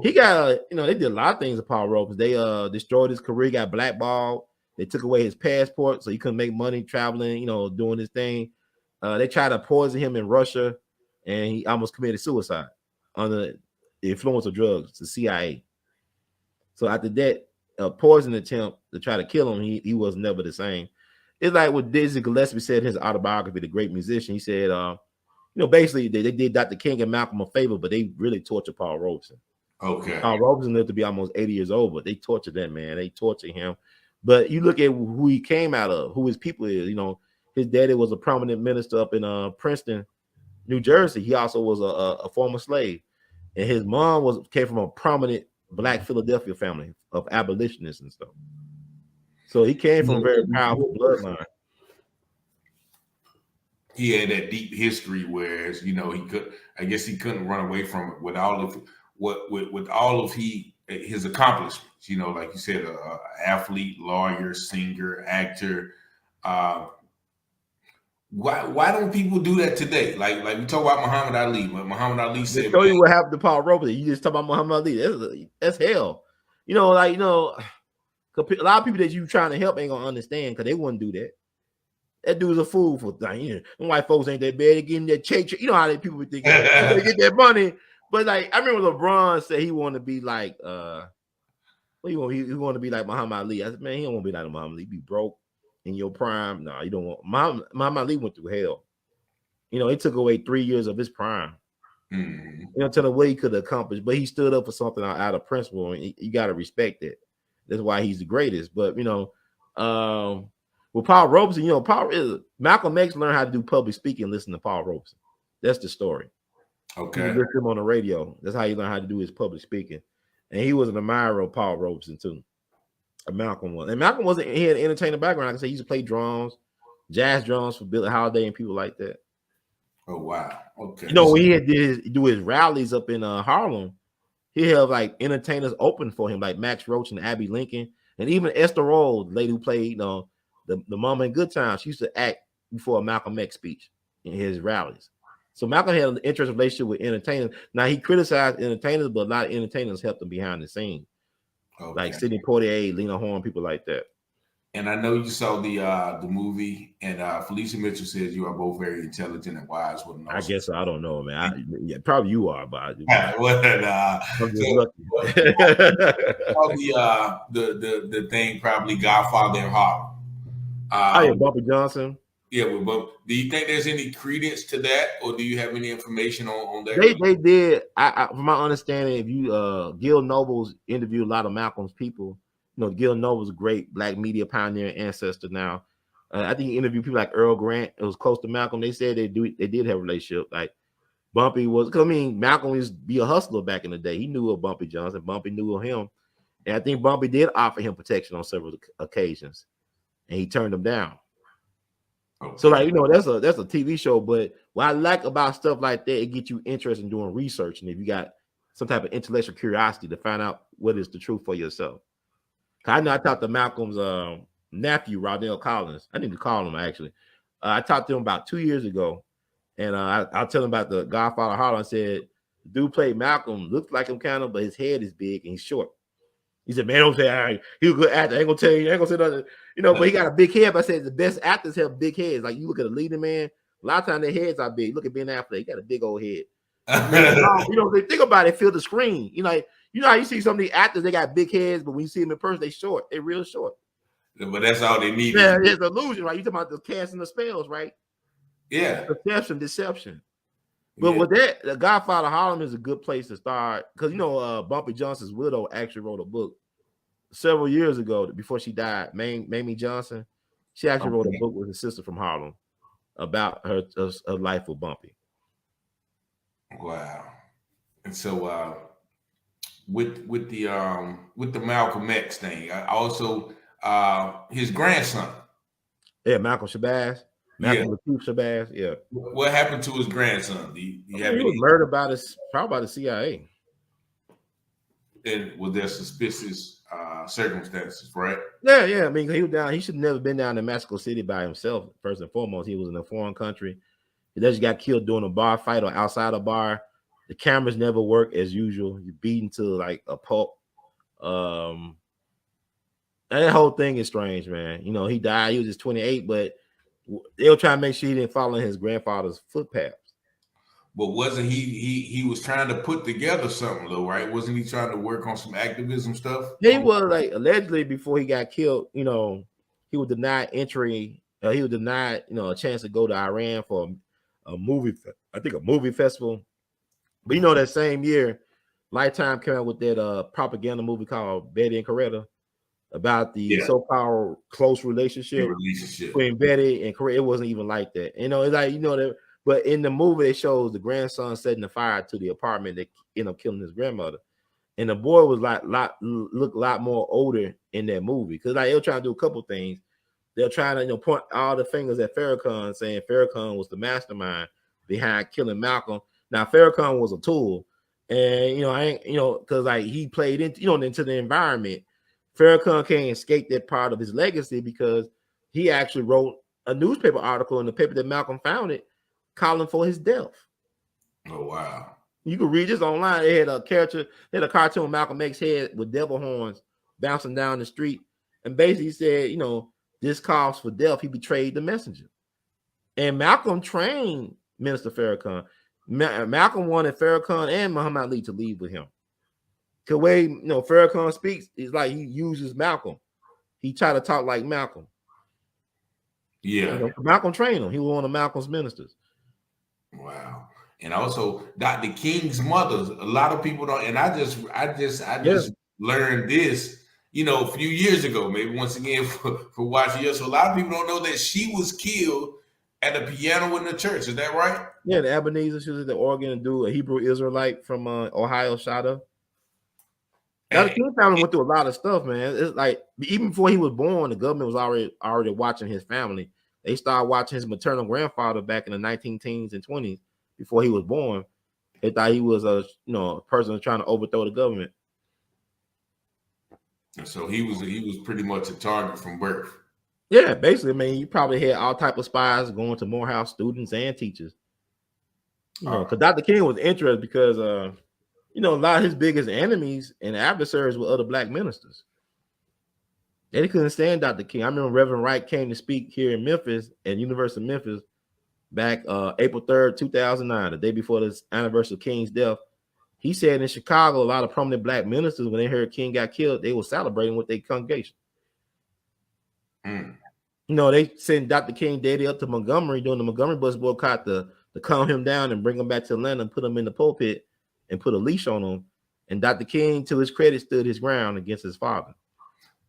He got, you know, they did a lot of things to Paul Robeson. They destroyed his career, got blackballed. They took away his passport, so he couldn't make money traveling, you know, doing his thing. They tried to poison him in Russia, and he almost committed suicide under the influence of drugs, the CIA. So after that poison attempt to try to kill him, he was never the same. It's like what Dizzy Gillespie said in his autobiography, The Great Musician. He said, you know, basically they did Dr. King and Malcolm a favor, but they really tortured Paul Robeson. Okay. Paul Robeson lived to be almost 80 years old, but they tortured that man. They tortured him. But you look at who he came out of, who his people is. You know, his daddy was a prominent minister up in Princeton, New Jersey. He also was a former slave. And his mom came from a prominent Black Philadelphia family of abolitionists and stuff. So he came from a very powerful bloodline. He had that deep history, whereas, you know, I guess he couldn't run away from it with all of his accomplishments. You know, like you said, athlete, lawyer, singer, actor. Why don't people do that today? Like we talk about Muhammad Ali. But Muhammad Ali said, "Show you what happened to Paul Robeson." You just talk about Muhammad Ali. That's hell. You know, like, you know, a lot of people that you trying to help ain't gonna understand, because they wouldn't do that. That dude's a fool for things. You know, white folks ain't that bad. They getting that check. You know how they people think they get that money. But like, I remember LeBron said he wanted to be like, he want to be like Muhammad Ali. I said, man, he don't want to be like Muhammad Ali. Be broke in your prime. No, you don't want. Muhammad Ali went through hell. You know, he took away 3 years of his prime. Mm-hmm. You know, tell him what he could accomplish, but he stood up for something out of principle, and you got to respect that. That's why he's the greatest. But you know, with Paul Robeson, you know, Malcolm X learned how to do public speaking. Listen to Paul Robeson. That's the story. Okay, you listen to him on the radio. That's how he learned how to do his public speaking. and he was an admirer of Paul Robeson too. Malcolm was, and Malcolm wasn't. He had an entertaining background. Like I said, he used to play drums, jazz drums for Billie Holiday and people like that. Oh wow. Okay. You know, when he had do his rallies up in Harlem, he had like entertainers open for him, like Max Roach and Abby Lincoln, and even Esther Roll, the lady who played the Mama in Good Times. She used to act before a Malcolm X speech in his rallies. So Malcolm had an interesting relationship with entertainers. Now he criticized entertainers, but a lot of entertainers helped him behind the scenes, like Sidney Poitier, Lena Horne, people like that. And I know you saw the movie, and Felicia Mitchell says you are both very intelligent and wise. I guess I don't know, man. Yeah, probably you are, but I'm just lucky. The thing probably Godfather in Harlem. Bumpy Johnson. Yeah, but do you think there's any credence to that, or do you have any information on that? They did. From my understanding, if you Gil Noble's interviewed a lot of Malcolm's people. You know, Gil Noble's a great black media pioneer and ancestor now. I think he interviewed people like Earl Grant. It was close to Malcolm. They said they did have a relationship. Like Bumpy was, cause I mean, Malcolm used to be a hustler back in the day. He knew of Bumpy Johnson. Bumpy knew of him. And I think Bumpy did offer him protection on several occasions. And he turned him down. Okay. So, like, you know, that's a TV show. But what I like about stuff like that, it gets you interested in doing research. And if you got some type of intellectual curiosity to find out what is the truth for yourself. I know I talked to Malcolm's nephew, Rodnell Collins. I need to call him, actually. I talked to him about 2 years ago, and I'll tell him about the Godfather Harlem. I said, the dude played Malcolm, looks like him kind of, but his head is big and he's short. He said, man, don't say, all right, he's a good actor. I ain't going to tell you, I ain't going to say nothing. You know, but he got a big head. But I said the best actors have big heads. Like, you look at a leading man, a lot of times their heads are big. Look at Ben Affleck. He got a big old head. You know, they think about it, feel the screen. You know how you see some of these actors, they got big heads, but when you see them in person, they short. They're real short. But that's all they need. Yeah, it's an illusion, right? You talking about the casting the spells, right? Yeah. Deception. But with that, the Godfather Harlem is a good place to start. Because, you know, Bumpy Johnson's widow actually wrote a book several years ago before she died, Mamie Johnson. She actually wrote a book with her sister from Harlem about her life with Bumpy. Wow. And so with the Malcolm X thing, I also his grandson. Yeah, Malcolm Shabazz. Malcolm Lakeith Shabazz. Yeah. What happened to his grandson? He was murdered probably by the CIA. And was there suspicious circumstances, right? Yeah. I mean, he was down. He should have never been down in Mexico City by himself. First and foremost, he was in a foreign country. He just got killed during a bar fight or outside a bar. The cameras never work as usual. You're beaten to like a pulp. That whole thing is strange, man. You know, he died. He was just 28, but they were trying to make sure he didn't follow in his grandfather's footpaths. But wasn't he was trying to put together something though, right? Wasn't he trying to work on some activism stuff? He was like allegedly before he got killed, you know, he was denied entry. He was denied, you know, a chance to go to Iran for a movie festival. But you know, that same year, Lifetime came out with that propaganda movie called Betty and Coretta about the so-called close relationship between Betty and Coretta. It wasn't even like that. You know, it's like, you know, that. But in the movie, it shows the grandson setting the fire to the apartment that ended up killing his grandmother. And the boy was looked a lot more older in that movie because like they were trying to do a couple things. They're trying to, you know, point all the fingers at Farrakhan, saying Farrakhan was the mastermind behind killing Malcolm. Now Farrakhan was a tool, and because like he played into the environment. Farrakhan can't escape that part of his legacy because he actually wrote a newspaper article in the paper that Malcolm founded, calling for his death. Oh wow! You can read this online. They had a cartoon Malcolm X head with devil horns bouncing down the street, and basically said, you know, this calls for death. He betrayed the messenger, and Malcolm trained Minister Farrakhan. Malcolm wanted Farrakhan and Muhammad Ali to leave with him. The way, you know, Farrakhan speaks is like he uses Malcolm. He tried to talk like Malcolm. Yeah, you know, Malcolm trained him. He was one of Malcolm's ministers. Wow. And also Dr. King's mother. A lot of people don't, and I just learned this, you know, a few years ago, maybe once again for watching us. So a lot of people don't know that she was killed at a piano in the church. Is that right? Yeah, the Ebenezer, she was at the organ and do a Hebrew Israelite from Ohio shot her. Dr. King family went through a lot of stuff, man. It's like even before he was born, the government was already watching his family. They started watching his maternal grandfather back in the 19 teens and 20s before he was born. They thought he was a person trying to overthrow the government. So he was pretty much a target from birth. Yeah, basically, I mean, you probably had all type of spies going to Morehouse students and teachers. Because Dr. King was interested because a lot of his biggest enemies and adversaries were other black ministers. They couldn't stand Dr. King. I remember Reverend Wright came to speak here in Memphis at University of Memphis back April 3rd, 2009, the day before the anniversary of King's death. He said in Chicago, a lot of prominent black ministers, when they heard King got killed, they were celebrating with their congregation. They sent Dr. King daddy up to Montgomery during the Montgomery bus boycott to calm him down and bring him back to Atlanta and put him in the pulpit and put a leash on him. And Dr. King, to his credit, stood his ground against his father.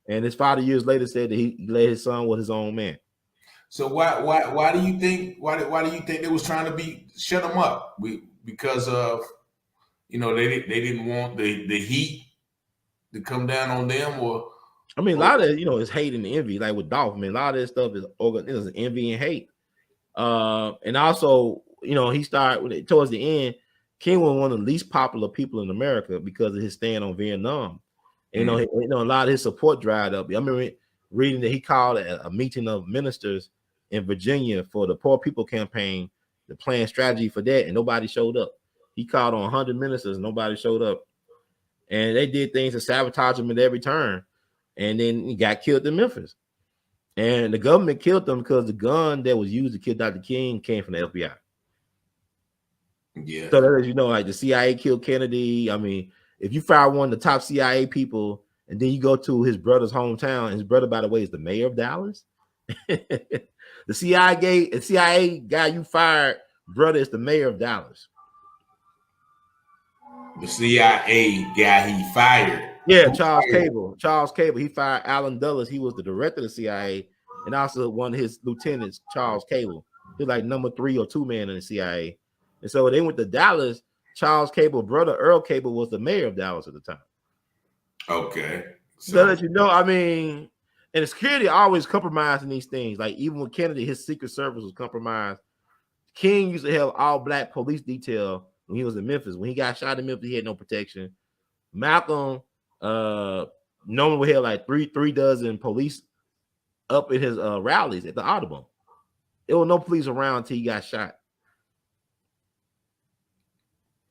And his father years later said that he let his son with his own man. So why do you think they was trying to shut him up? Because of they didn't want the heat to come down on them, or I mean, a lot of it, is hate and envy, like with Dolph. I mean, a lot of this stuff is envy and hate. And also, he started towards the end. King was one of the least popular people in America because of his stand on Vietnam. And, a lot of his support dried up. I remember reading that he called a meeting of ministers in Virginia for the Poor People Campaign, the plan strategy for that, and nobody showed up. He called on 100 ministers, nobody showed up. And they did things to sabotage him at every turn. And then he got killed in Memphis. And the government killed him because the gun that was used to kill Dr. King came from the FBI. Yeah. So that is, like the CIA killed Kennedy. I mean, if you fire one of the top CIA people and then you go to his brother's hometown, his brother, by the way, is the mayor of Dallas. The CIA guy you fired, brother, is the mayor of Dallas. The CIA guy he fired. Yeah, Charles Cable. He fired Alan Dulles. He was the director of the CIA, and also one of his lieutenants, Charles Cable. He's like number 3 or 2 man in the CIA. And so they went to Dallas. Charles Cable, brother Earl Cable, was the mayor of Dallas at the time. Okay. So that I mean, and the security always compromising these things. Like even with Kennedy, his Secret Service was compromised. King used to have all black police detail when he was in Memphis. When he got shot in Memphis, he had no protection. Malcolm normally would have like three dozen police up at his rallies at the Audubon. There was no police around until he got shot.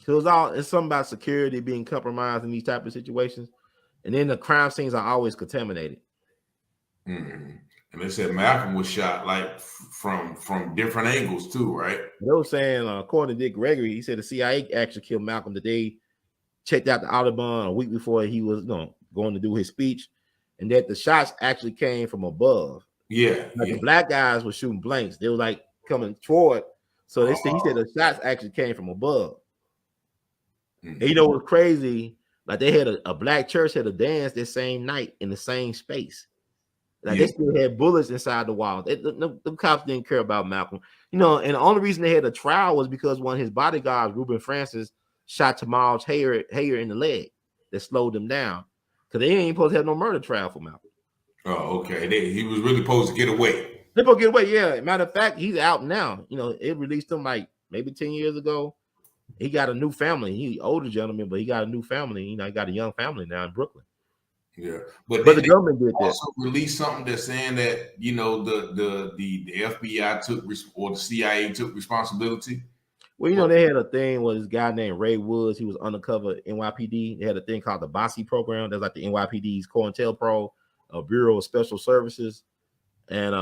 So it's something about security being compromised in these type of situations. And then the crime scenes are always contaminated. Mm-hmm. And they said Malcolm was shot like from different angles too, right? They were saying, according to Dick Gregory, he said the CIA actually killed Malcolm the day checked out the Audubon a week before he was going to do his speech, and that the shots actually came from above. Yeah, The black guys were shooting blanks. They were like coming toward. So he said the shots actually came from above. Mm-hmm. And what's crazy? Like they had a black church had a dance that same night in the same space. Like they still had bullets inside the walls. The cops didn't care about Malcolm. And the only reason they had a trial was because one of his bodyguards, Reuben Francis, shot Tamal's hair in the leg that slowed him down. Because they ain't supposed to have no murder trial for Malcolm. Oh, okay. He was really supposed to get away. They're supposed to get away, yeah. Matter of fact, he's out now. It released him like maybe 10 years ago. He got a new family. He's an older gentleman, but he got a new family. He got a young family now in Brooklyn. Yeah, but the government did that. Also released something that's saying that the FBI took or the CIA took responsibility. Well, they had a thing with this guy named Ray Woods. He was undercover NYPD. They had a thing called the Bossy program. That's like the NYPD's COINTELPRO, Bureau of Special Services, and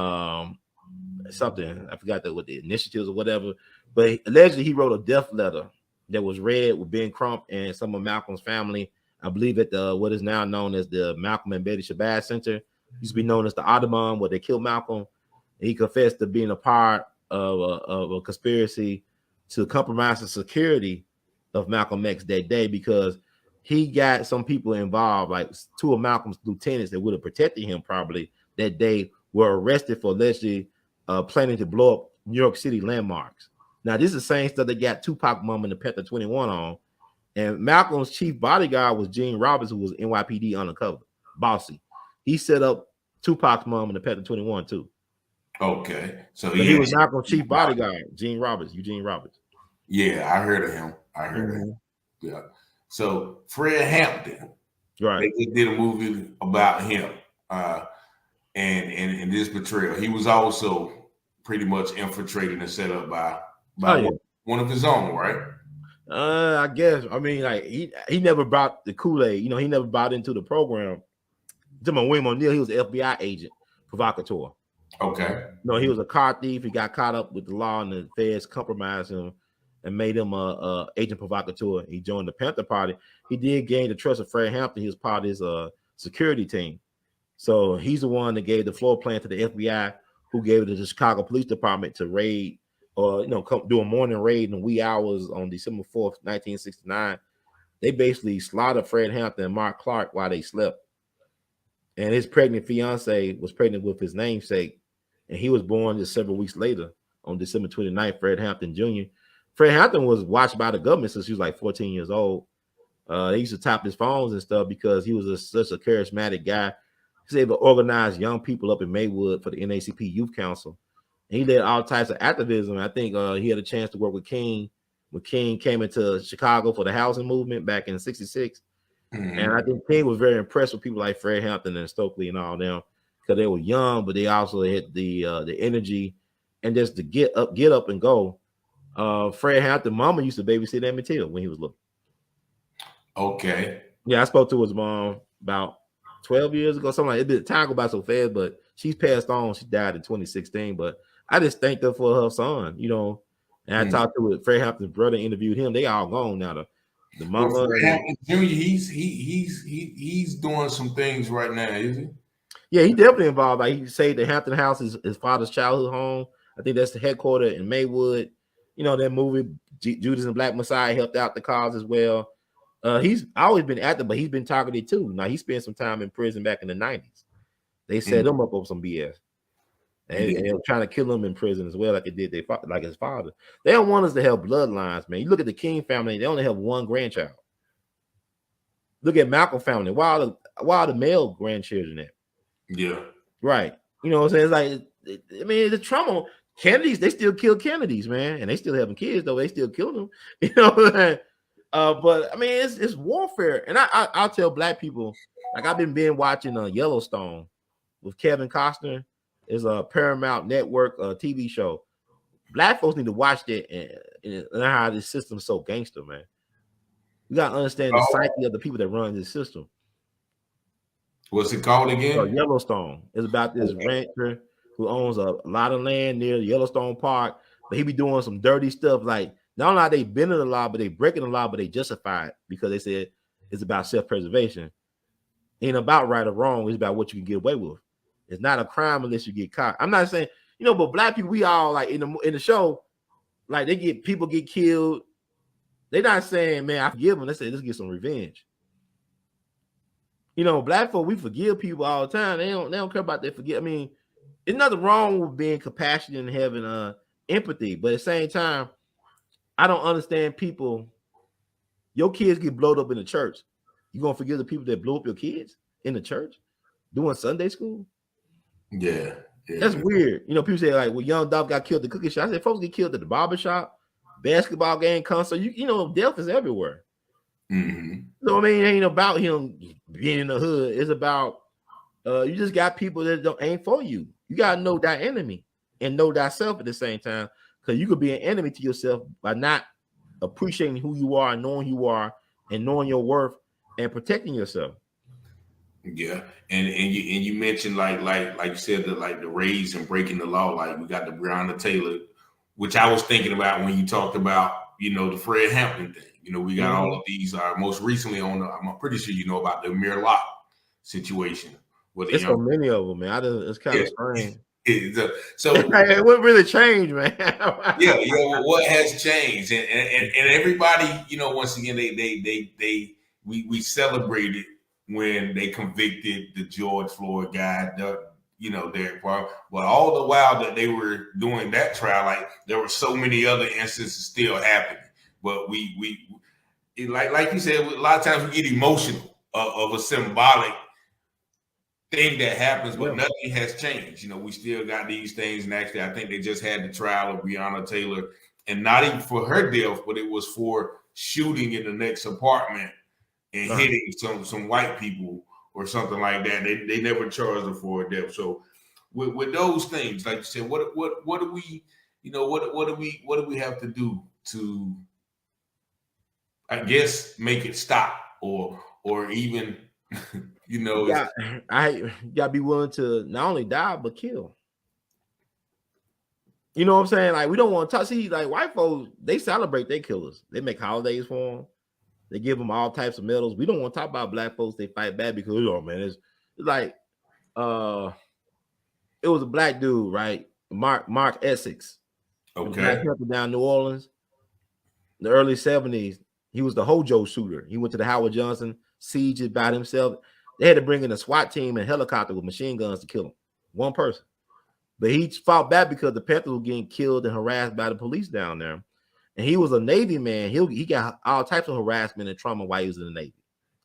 something I forgot what the initiatives or whatever. But allegedly, he wrote a death letter that was read with Ben Crump and some of Malcolm's family. I believe at what is now known as the Malcolm and Betty Shabazz Center. Used to be known as the Audubon, where they killed Malcolm. And he confessed to being a part of a conspiracy to compromise the security of Malcolm X that day, because he got some people involved, like 2 of Malcolm's lieutenants that would have protected him probably that day, were arrested for allegedly planning to blow up New York City landmarks. Now, this is the same stuff that got Tupac Mom and the Panther 21 on. And Malcolm's chief bodyguard was Gene Roberts, who was NYPD undercover, bossy. He set up Tupac's mom in the Pet 21 too. Okay, so But he was Malcolm's chief bodyguard, Eugene Roberts. Yeah, I heard of him. Of him. Yeah. So Fred Hampton, right? They did a movie about him, and this betrayal. He was also pretty much infiltrated and set up by one of his own, right? I guess. I mean, like he never brought the Kool-Aid. You know, he never brought into the program. William O'Neal, he was an FBI agent, provocateur. Okay. No, he was a car thief. He got caught up with the law, and the feds compromised him and made him a agent provocateur. He joined the Panther Party. He did gain the trust of Fred Hampton. He was part of his security team. So he's the one that gave the floor plan to the FBI, who gave it to the Chicago Police Department to raid or come do a morning raid in the wee hours on December 4th, 1969. They basically slaughtered Fred Hampton and Mark Clark while they slept. And his pregnant fiance was pregnant with his namesake, and he was born just several weeks later on December 29th, Fred Hampton Jr. Fred Hampton was watched by the government since he was like 14 years old. They used to tap his phones and stuff because he was such a charismatic guy. He was able to organize young people up in Maywood for the NAACP Youth Council. And he did all types of activism. I think he had a chance to work with King when King came into Chicago for the housing movement back in '66. Mm-hmm. And I think King was very impressed with people like Fred Hampton and Stokely and all them because they were young, but they also had the energy and just to get up and go. Fred Hampton mama used to babysit Emmett Till when he was little. Okay. Yeah, I spoke to his mom about 12 years ago, something like it. Time go by so fast, but she's passed on. She died in 2016. But I just thanked her for her son, And I talked to Fred Hampton's brother, interviewed him. They all gone now. The mama. Well, Fred Hampton Jr., he's doing some things right now, is he? Yeah, he definitely involved. Like he said, the Hampton House is his father's childhood home. I think that's the headquarters in Maywood. That movie Judas and Black Messiah helped out the cause as well. He's always been active, but he's been targeted too. Now he spent some time in prison back in the 90s. They set him up over some BS. And they were trying to kill him in prison as well, like they did like his father. They don't want us to have bloodlines, man. You look at the King family, they only have one grandchild. Look at Malcolm family. Why are the male grandchildren there? Yeah. Right. You know what I'm saying? It's like, I mean, the trauma. Kennedys, they still kill Kennedys, man. And they still having kids, though. They still kill them. But I mean, it's warfare. And I'll tell black people, like I've been watching Yellowstone with Kevin Costner. It's a Paramount Network TV show. Black folks need to watch that and how this system is so gangster, man. You gotta understand the psyche of the people that run this system. What's it called again? Yellowstone. It's about this rancher who owns a lot of land near Yellowstone Park, but he be doing some dirty stuff. Like not only are they bending the law, but they breaking the law, but they justify it because they said it's about self-preservation. Ain't about right or wrong. It's about what you can get away with. It's not a crime unless you get caught. I'm not saying, but black people, we all like in the show, like people get killed. They're not saying, man, I forgive them. They say, let's get some revenge. Black folk, we forgive people all the time. They don't care about their forgive. I mean, there's nothing wrong with being compassionate and having empathy, but at the same time, I don't understand people. Your kids get blown up in the church. You gonna forgive the people that blew up your kids in the church doing Sunday school? Yeah. That's weird. People say like, well, young Dolph got killed at the cookie shop. I said, folks get killed at the barbershop, basketball game, concert. Death is everywhere. Mm-hmm. So I mean, it ain't about him being in the hood. It's about you just got people that ain't for you. You gotta know that enemy and know thyself at the same time, because you could be an enemy to yourself by not appreciating who you are and knowing you are and knowing your worth and protecting yourself. Yeah, and you mentioned like you said the raids and breaking the law. Like we got the Breonna Taylor, which I was thinking about when you talked about the Fred Hampton thing. We got all of these. Most recently I'm pretty sure about the Amir Locke situation. There's so many of them, man. It's kind of strange. So it wouldn't really change, man. What has changed, and everybody, once again, we celebrated when they convicted the George Floyd guy, Derek Parker. But all the while that they were doing that trial, like there were so many other instances still happening. But like you said, a lot of times we get emotional of a symbolic thing that happens, but nothing has changed. You know, we still got these things, and actually, I think they just had the trial of Breonna Taylor, and not even for her death, but it was for shooting in the next apartment and hitting some white people or something like that. They never charged her for a death. So with those things, like you said, what do we, you know, what do we have to do to, I guess, make it stop or even you know, you gotta be willing to not only die but kill. You know what I'm saying? Like, we don't want to talk. See, like, white folks, they celebrate their killers. They make holidays for them. They give them all types of medals. We don't want to talk about black folks. They fight back because, oh man, it's like it was a black dude, right? Mark Essex. Okay. Down in New Orleans, in the early 70s. He was the Hojo shooter. He went to the Howard Johnson siege by himself. They had to bring in a SWAT team and helicopter with machine guns to kill him. One person. But he fought back because the Panthers were getting killed and harassed by the police down there. And he was a Navy man. He got all types of harassment and trauma while he was in the Navy.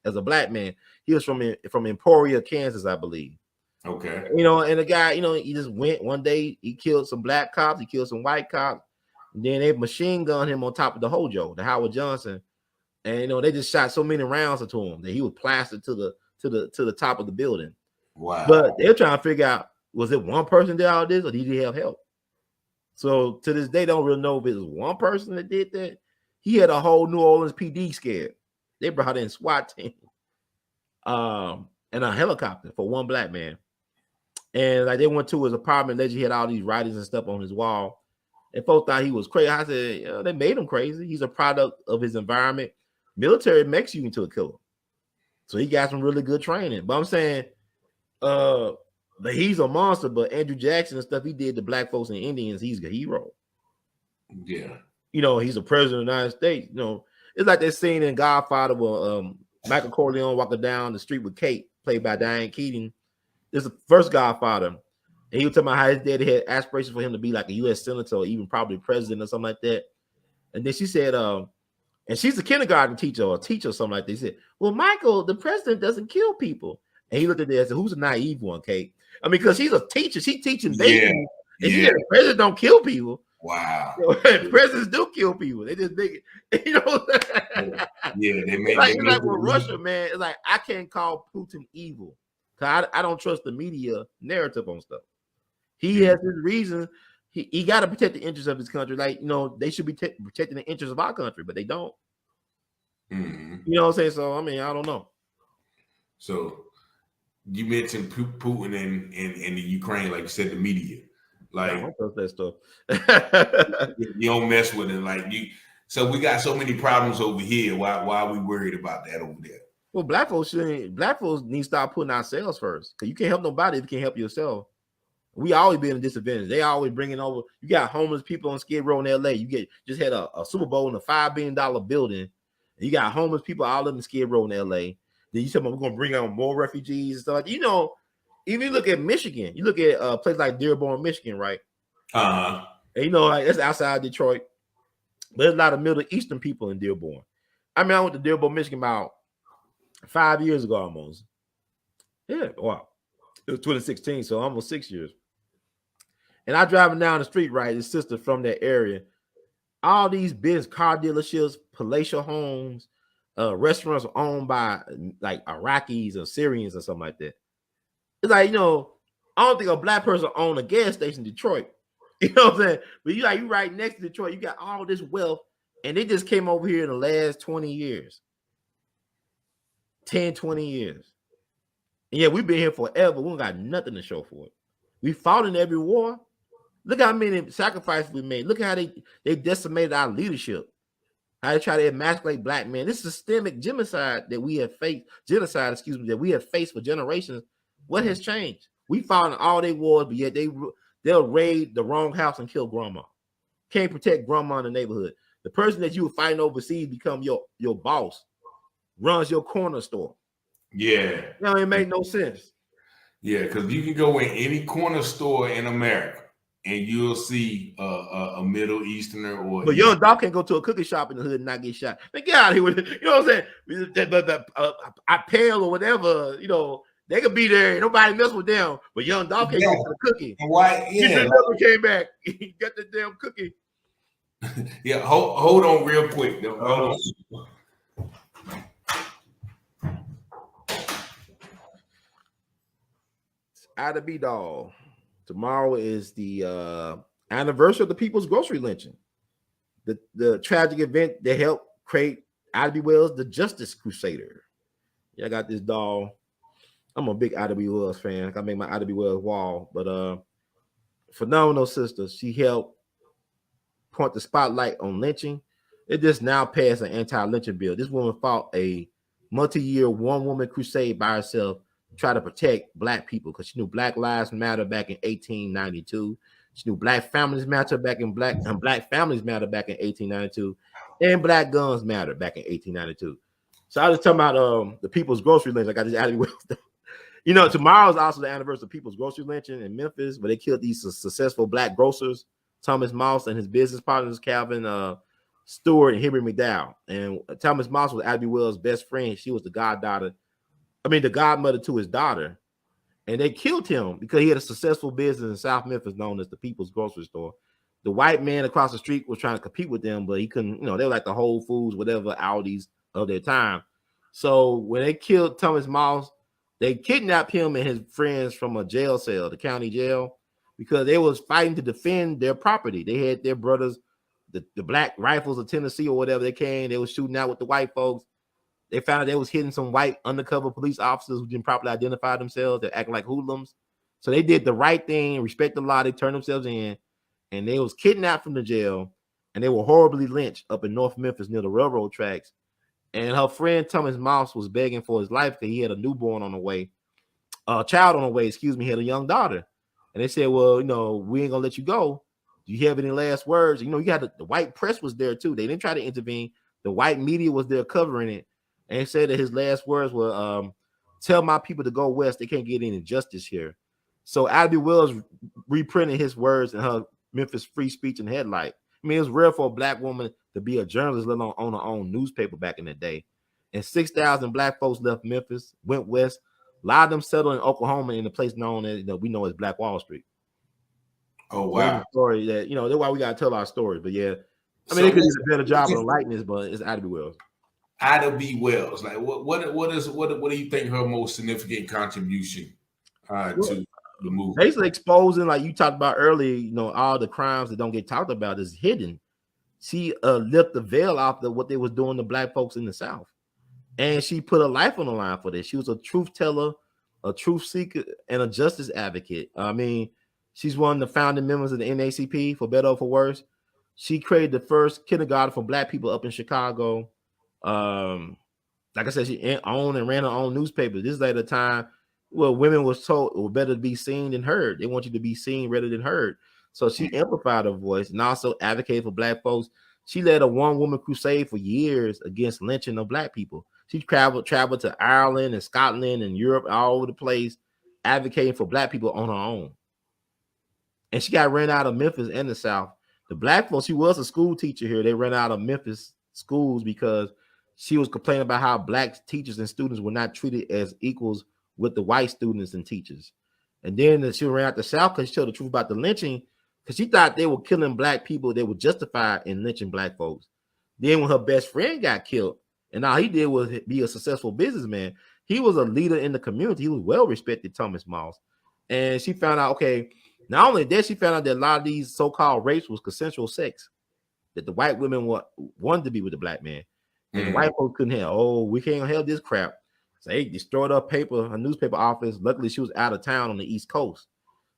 As a black man, he was from Emporia, Kansas, I believe. Okay. You know, and the guy, you know, he just went one day, he killed some black cops, he killed some white cops. And then they machine gunned him on top of the Hojo, the Howard Johnson. And you know, they just shot so many rounds into him that he was plastered to the top of the building. Wow. But they're trying to figure out, was it one person did all this, or did he have help? So to this day, they don't really know if it was one person that did that. He had a whole New Orleans PD scared. They brought in SWAT team, and a helicopter for one black man. And like, they went to his apartment. He had all these writings and stuff on his wall. And folks thought he was crazy. I said, you know, they made him crazy. He's a product of his environment. Military makes you into a killer. So he got some really good training. But I'm saying, but he's a monster. But Andrew Jackson and stuff he did to black folks and Indians, he's a hero. Yeah. You know, he's a president of the United States. You know, it's like that scene in Godfather where Michael Corleone walking down the street with Kate, played by Diane Keaton. This is the first Godfather. And he was talking about how his daddy had aspirations for him to be like a U.S. senator or even probably president or something like that. And then she said, and she's a kindergarten teacher or a teacher or something like that. He said, well, Michael, the president doesn't kill people. And he looked at that and said, who's a naive one, Kate? I mean, because she's a teacher. She's teaching babies. And she said, the president don't kill people. Wow. You know, presidents do kill people. They just make it, you know. Yeah, they make like with Russia, man. It's like, I can't call Putin evil. Cause I don't trust the media narrative on stuff. He has his reasons. He got to protect the interests of his country. Like, you know, they should be protecting the interests of our country, but they don't. Mm-hmm. You know what I'm saying? So, I mean, I don't know. So, you mentioned Putin and the Ukraine, like you said, the media. Like, I don't trust that stuff. You don't mess with it. Like, so we got so many problems over here. Why are we worried about that over there? Well, black folks need to start putting ourselves first. Because you can't help nobody if you can't help yourself. We always be in a disadvantage. They always bringing over. You got homeless people on Skid Row in L.A. You just had a Super Bowl in a $5 billion building. And you got homeless people all in Skid Row in L.A. Then you tell them we're going to bring on more refugees and stuff. You know, even you look at Michigan, you look at a place like Dearborn, Michigan, right? And you know, like, that's outside Detroit. But there's a lot of Middle Eastern people in Dearborn. I mean, I went to Dearborn, Michigan about 5 years ago almost. Yeah, wow. It was 2016, so almost 6 years. And I driving down the street, right? His sister from that area. All these business, car dealerships, palatial homes, restaurants owned by like Iraqis or Syrians or something like that. It's like, you know, I don't think a black person owned a gas station in Detroit. You know what I'm saying? But you right next to Detroit, you got all this wealth, and they just came over here in the last 20 years. 10, 20 years. And yeah, we've been here forever. We don't got nothing to show for it. We fought in every war. Look how many sacrifices we made. Look how they decimated our leadership. How they try to emasculate black men. This systemic genocide that we have faced, that we have faced for generations. What has changed? We fought in all their wars, but yet they'll raid the wrong house and kill grandma. Can't protect grandma in the neighborhood. The person that you were fighting overseas become your boss, runs your corner store. Yeah. No, it made no sense. Yeah, because you can go in any corner store in America and you'll see a Middle Easterner or But young dog can't go to a cookie shop in the hood and not get shot. Man, get out of here with it. You know what I'm saying? A.L.L or whatever, you know, they could be there. Nobody mess with them. But young dog can't go to the cookie. Why? He Yeah, just never came back. He got the damn cookie. yeah. Hold on, real quick. Hold on. Ida B. Doll. Tomorrow is the anniversary of the People's Grocery lynching. The tragic event that helped create Ida B. Wells, the Justice Crusader. Yeah, I got this doll. I'm a big Ida B. Wells fan. I made my Ida B. Wells wall, but phenomenal sister. She helped point the spotlight on lynching. It just now passed an anti-lynching bill. This woman fought a multi-year one-woman crusade by herself, try to protect Black people, because she knew Black Lives Matter back in 1892. She knew Black Families Matter back in Black Families Matter back in 1892, and Black Guns Matter back in 1892. So I was talking about the People's Grocery lynch. I got this out of the You know, tomorrow is also the anniversary of People's Grocery lynching in Memphis, where they killed these successful Black grocers, Thomas Moss and his business partners, Calvin Stewart and Henry McDowell. And Thomas Moss was Ida B. Wells' best friend. She was the godmother to his daughter. And they killed him because he had a successful business in South Memphis known as the People's Grocery Store. The white man across the street was trying to compete with them, but he couldn't, you know, they were like the Whole Foods, whatever, Aldi's of their time. So when they killed Thomas Moss, they kidnapped him and his friends from a jail cell, the county jail, because they was fighting to defend their property. They had their brothers, the Black Rifles of Tennessee or whatever they came. They was shooting out with the white folks. They found out they was hitting some white undercover police officers who didn't properly identify themselves. They're acting like hoodlums. So they did the right thing, respect the law. They turned themselves in, and they was kidnapped from the jail, and they were horribly lynched up in North Memphis near the railroad tracks. And her friend Thomas Moss was begging for his life because he had a newborn on the way, a child on the way, he had a young daughter. And they said, well, you know, we ain't gonna let you go. Do you have any last words? You know, you got the white press was there too. They didn't try to intervene. The white media was there covering it. And he said that his last words were, tell my people to go west. They can't get any justice here. So Ida B. Wells reprinted his words in her Memphis Free Speech and Headlight. I mean, it was rare for a Black woman to be a journalist, let alone own her own newspaper back in the day. And 6,000 Black folks left Memphis, went west. A lot of them settled in Oklahoma in a place known as, we know as Black Wall Street. Oh, wow. Story that, that's why we got to tell our story. But yeah, I mean, they could do a better job of enlightening this, but it's Ida B. Wells. Ida B. Wells, like what do you think her most significant contribution to the movie? Basically exposing, like you talked about earlier, all the crimes that don't get talked about is hidden. She lifted the veil off of what they was doing to Black folks in the South, and she put her life on the line for this. She was a truth teller, a truth seeker, and a justice advocate. I mean, she's one of the founding members of the NAACP, for better or for worse. She created the first kindergarten for Black people up in Chicago. Like I said, she owned and ran her own newspaper. This is at a time where women was told it was better to be seen than heard. They want you to be seen rather than heard. So she amplified her voice and also advocated for Black folks. She led a one-woman crusade for years against lynching of Black people. She traveled to Ireland and Scotland and Europe, all over the place, advocating for Black people on her own. And she got ran out of Memphis and the South. The Black folks, she was a school teacher here. They ran out of Memphis schools because she was complaining about how Black teachers and students were not treated as equals with the white students and teachers. And then she ran out the South because she told the truth about the lynching, because she thought they were killing Black people. They were justified in lynching Black folks. Then when her best friend got killed, and all he did was be a successful businessman, he was a leader in the community. He was well-respected, Thomas Moss. And she found out, okay, not only that, she found out that a lot of these so-called rapes was consensual sex, that the white women wanted to be with the Black man. And the white folks couldn't have, we can't have this crap. So they destroyed her newspaper office. Luckily, she was out of town on the East Coast.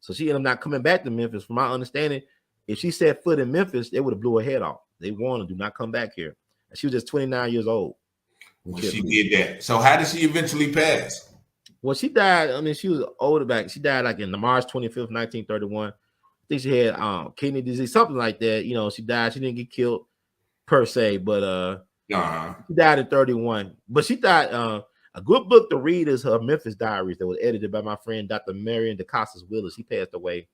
So she ended up not coming back to Memphis. From my understanding, if she set foot in Memphis, they would have blew her head off. They warned her, do not come back here. And she was just 29 years old. Well, she did that. So how did she eventually pass? Well, she died. I mean, she was older back. She died like in March 25th, 1931. I think she had kidney disease, something like that. She died. She didn't get killed per se, but she died in 31. But she died. A good book to read is her Memphis Diaries that was edited by my friend Dr. Marion DeCasas Willis. He passed away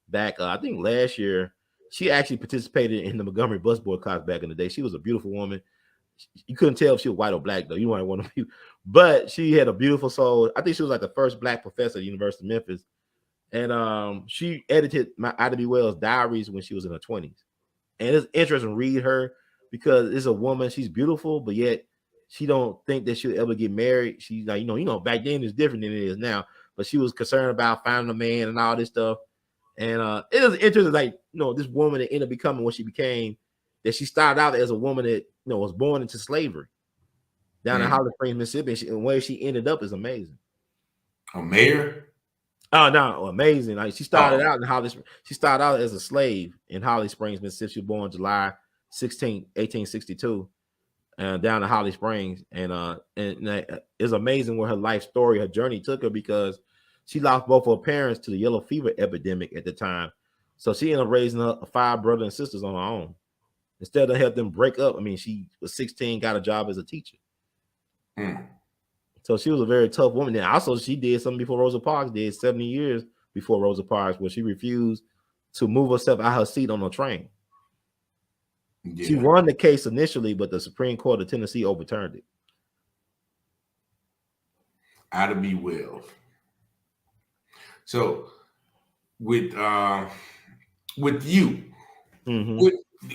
back. I think last year, she actually participated in the Montgomery bus boycott back in the day. She was a beautiful woman. You couldn't tell if she was white or black though. You weren't one of people, but she had a beautiful soul. I think she was like the first black professor at the University of Memphis, and she edited my Ida B. Wells diaries when she was in her 20s. And it's interesting to read her because it's a woman. She's beautiful, but yet she don't think that she'll ever get married. She's like, back then it's different than it is now. But she was concerned about finding a man and all this stuff. And it was interesting, like, this woman that ended up becoming what she became, that she started out as a woman that, was born into slavery down in Holly Springs, Mississippi. And where she ended up is amazing. A mayor? Oh, no, amazing. Like, she started out in Holly. She started out as a slave in Holly Springs, Mississippi. She was born July 16, 1862, down in Holly Springs. And it's amazing where her life story, her journey took her, because she lost both her parents to the yellow fever epidemic at the time. So she ended up raising her 5 brothers and sisters on her own. Instead of help them break up, she was 16, got a job as a teacher. So she was a very tough woman. And also, she did something before Rosa Parks did, 70 years before Rosa Parks, where she refused to move herself out her seat on the train. Yeah. She won the case initially, but the Supreme Court of Tennessee overturned it. Ida B. Wells. So with you,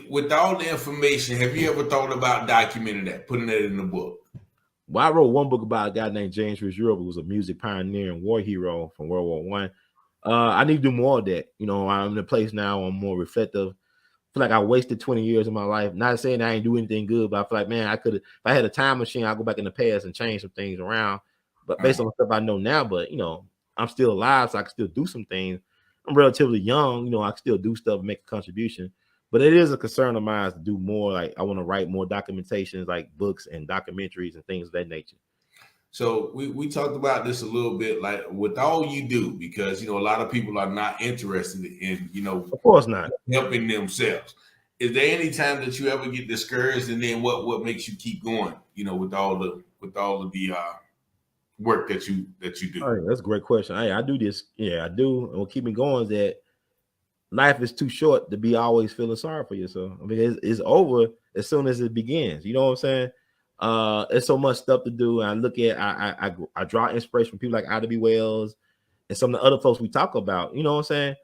with all the information, have you ever thought about documenting that, putting that in the book? Well, I wrote one book about a guy named James Fitzgerald, who was a music pioneer and war hero from World War I. I need to do more of that. I'm in a place now I'm more reflective. I feel like I wasted 20 years of my life. Not saying I ain't do anything good, but I feel like, man, I could have, if I had a time machine, I'll go back in the past and change some things around. But based on the stuff I know now, but I'm still alive, so I can still do some things. I'm relatively young, I can still do stuff and make a contribution. But it is a concern of mine to do more. Like, I want to write more documentations, like books and documentaries and things of that nature. So we talked about this a little bit, like with all you do, because a lot of people are not interested in of course not, helping themselves. Is there any time that you ever get discouraged, and then what makes you keep going? With all the work that you do. Oh, yeah, that's a great question. I do this. Yeah, I do. And what keep me going is that life is too short to be always feeling sorry for yourself. It's over as soon as it begins. You know what I'm saying? There's so much stuff to do. And I look at, I draw inspiration from people like Ida B. Wells and some of the other folks we talk about. You know what I'm saying?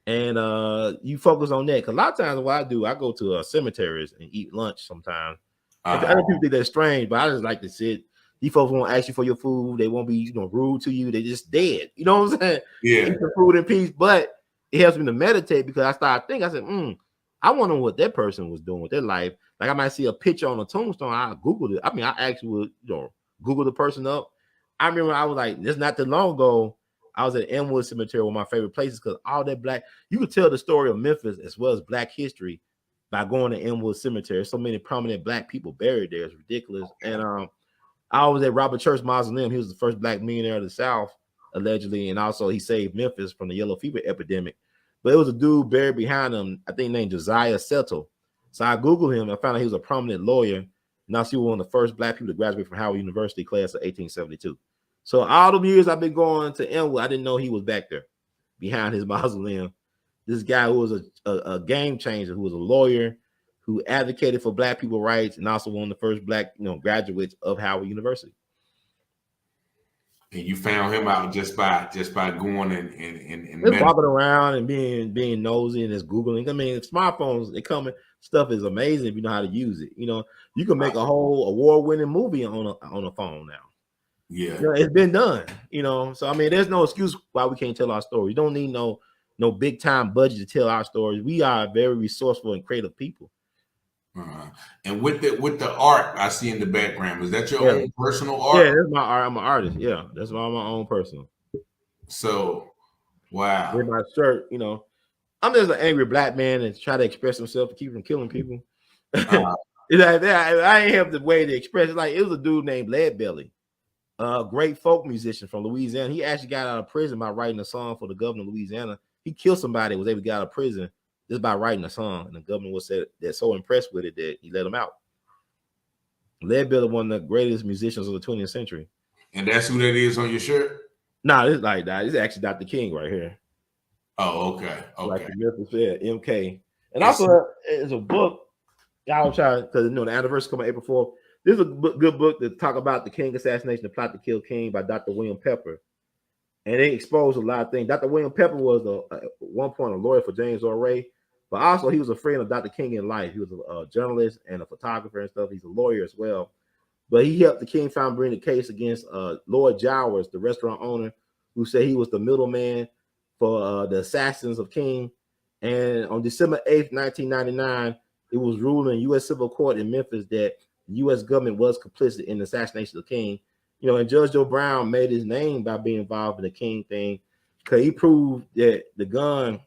And you focus on that. Because a lot of times what I do, I go to cemeteries and eat lunch sometimes. Other people think that's strange, but I just like to sit. These folks won't ask you for your food. They won't be, rude to you. They just dead. You know what I'm saying? Yeah. Eat the food in peace. But it helps me to meditate, because I started thinking, I said, I wonder what that person was doing with their life. Like, I might see a picture on a tombstone. I Googled it. I actually would, Google the person up. I remember I was like, this not too long ago, I was at Elmwood Cemetery, one of my favorite places, because all that black, you could tell the story of Memphis as well as black history by going to Elmwood Cemetery. So many prominent black people buried there. It's ridiculous. And I was at Robert Church Mausoleum. He was the first black millionaire of the South, allegedly, and also he saved Memphis from the yellow fever epidemic. But it was a dude buried behind him, I think named Josiah Settle. So I Googled him and found out he was a prominent lawyer. And also he was one of the first black people to graduate from Howard University, class of 1872. So all the years I've been going to Elmwood, I didn't know he was back there behind his mausoleum. This guy who was a game changer, who was a lawyer, who advocated for black people rights, and also one of the first black graduates of Howard University. And you found him out just by going and just walking around and being nosy and just Googling. Smartphones, they come in, stuff is amazing if you know how to use it. You can make a whole award-winning movie on a phone now. Yeah, it's been done. So there's no excuse why we can't tell our story. You don't need no big time budget to tell our stories. We are very resourceful and creative people. And with the art I see in the background, is that your own personal art? Yeah, that's my art. I'm an artist. Yeah, that's all my own personal. So, wow. With my shirt, I'm just an angry black man and try to express himself to keep from killing people. It's like that. I ain't have the way to express it. Like, it was a dude named Leadbelly, a great folk musician from Louisiana. He actually got out of prison by writing a song for the governor of Louisiana. He killed somebody, was able to get out of prison just by writing a song, and the governor was so impressed with it that he let him out. Leadbelly, one of the greatest musicians of the 20th century. And that's who that is on your shirt? Nah, it's like that. It's actually Dr. King right here. Oh, okay. Like Okay. the Memphis, yeah, MK. And Yes. also, it's a book. Y'all try because the anniversary coming April 4th. This is a good book to talk about the King assassination, the plot to kill King by Dr. William Pepper. And they exposed a lot of things. Dr. William Pepper was at one point a lawyer for James Earl Ray, but also he was a friend of Dr. King in life. He was a journalist and a photographer and stuff. He's a lawyer as well. But he helped the King family bring the case against Lord Jowers, the restaurant owner, who said he was the middleman for the assassins of King. And on December 8th, 1999, it was ruled in U.S. Civil Court in Memphis that the U.S. government was complicit in the assassination of the King. And Judge Joe Brown made his name by being involved in the King thing because he proved that the gun,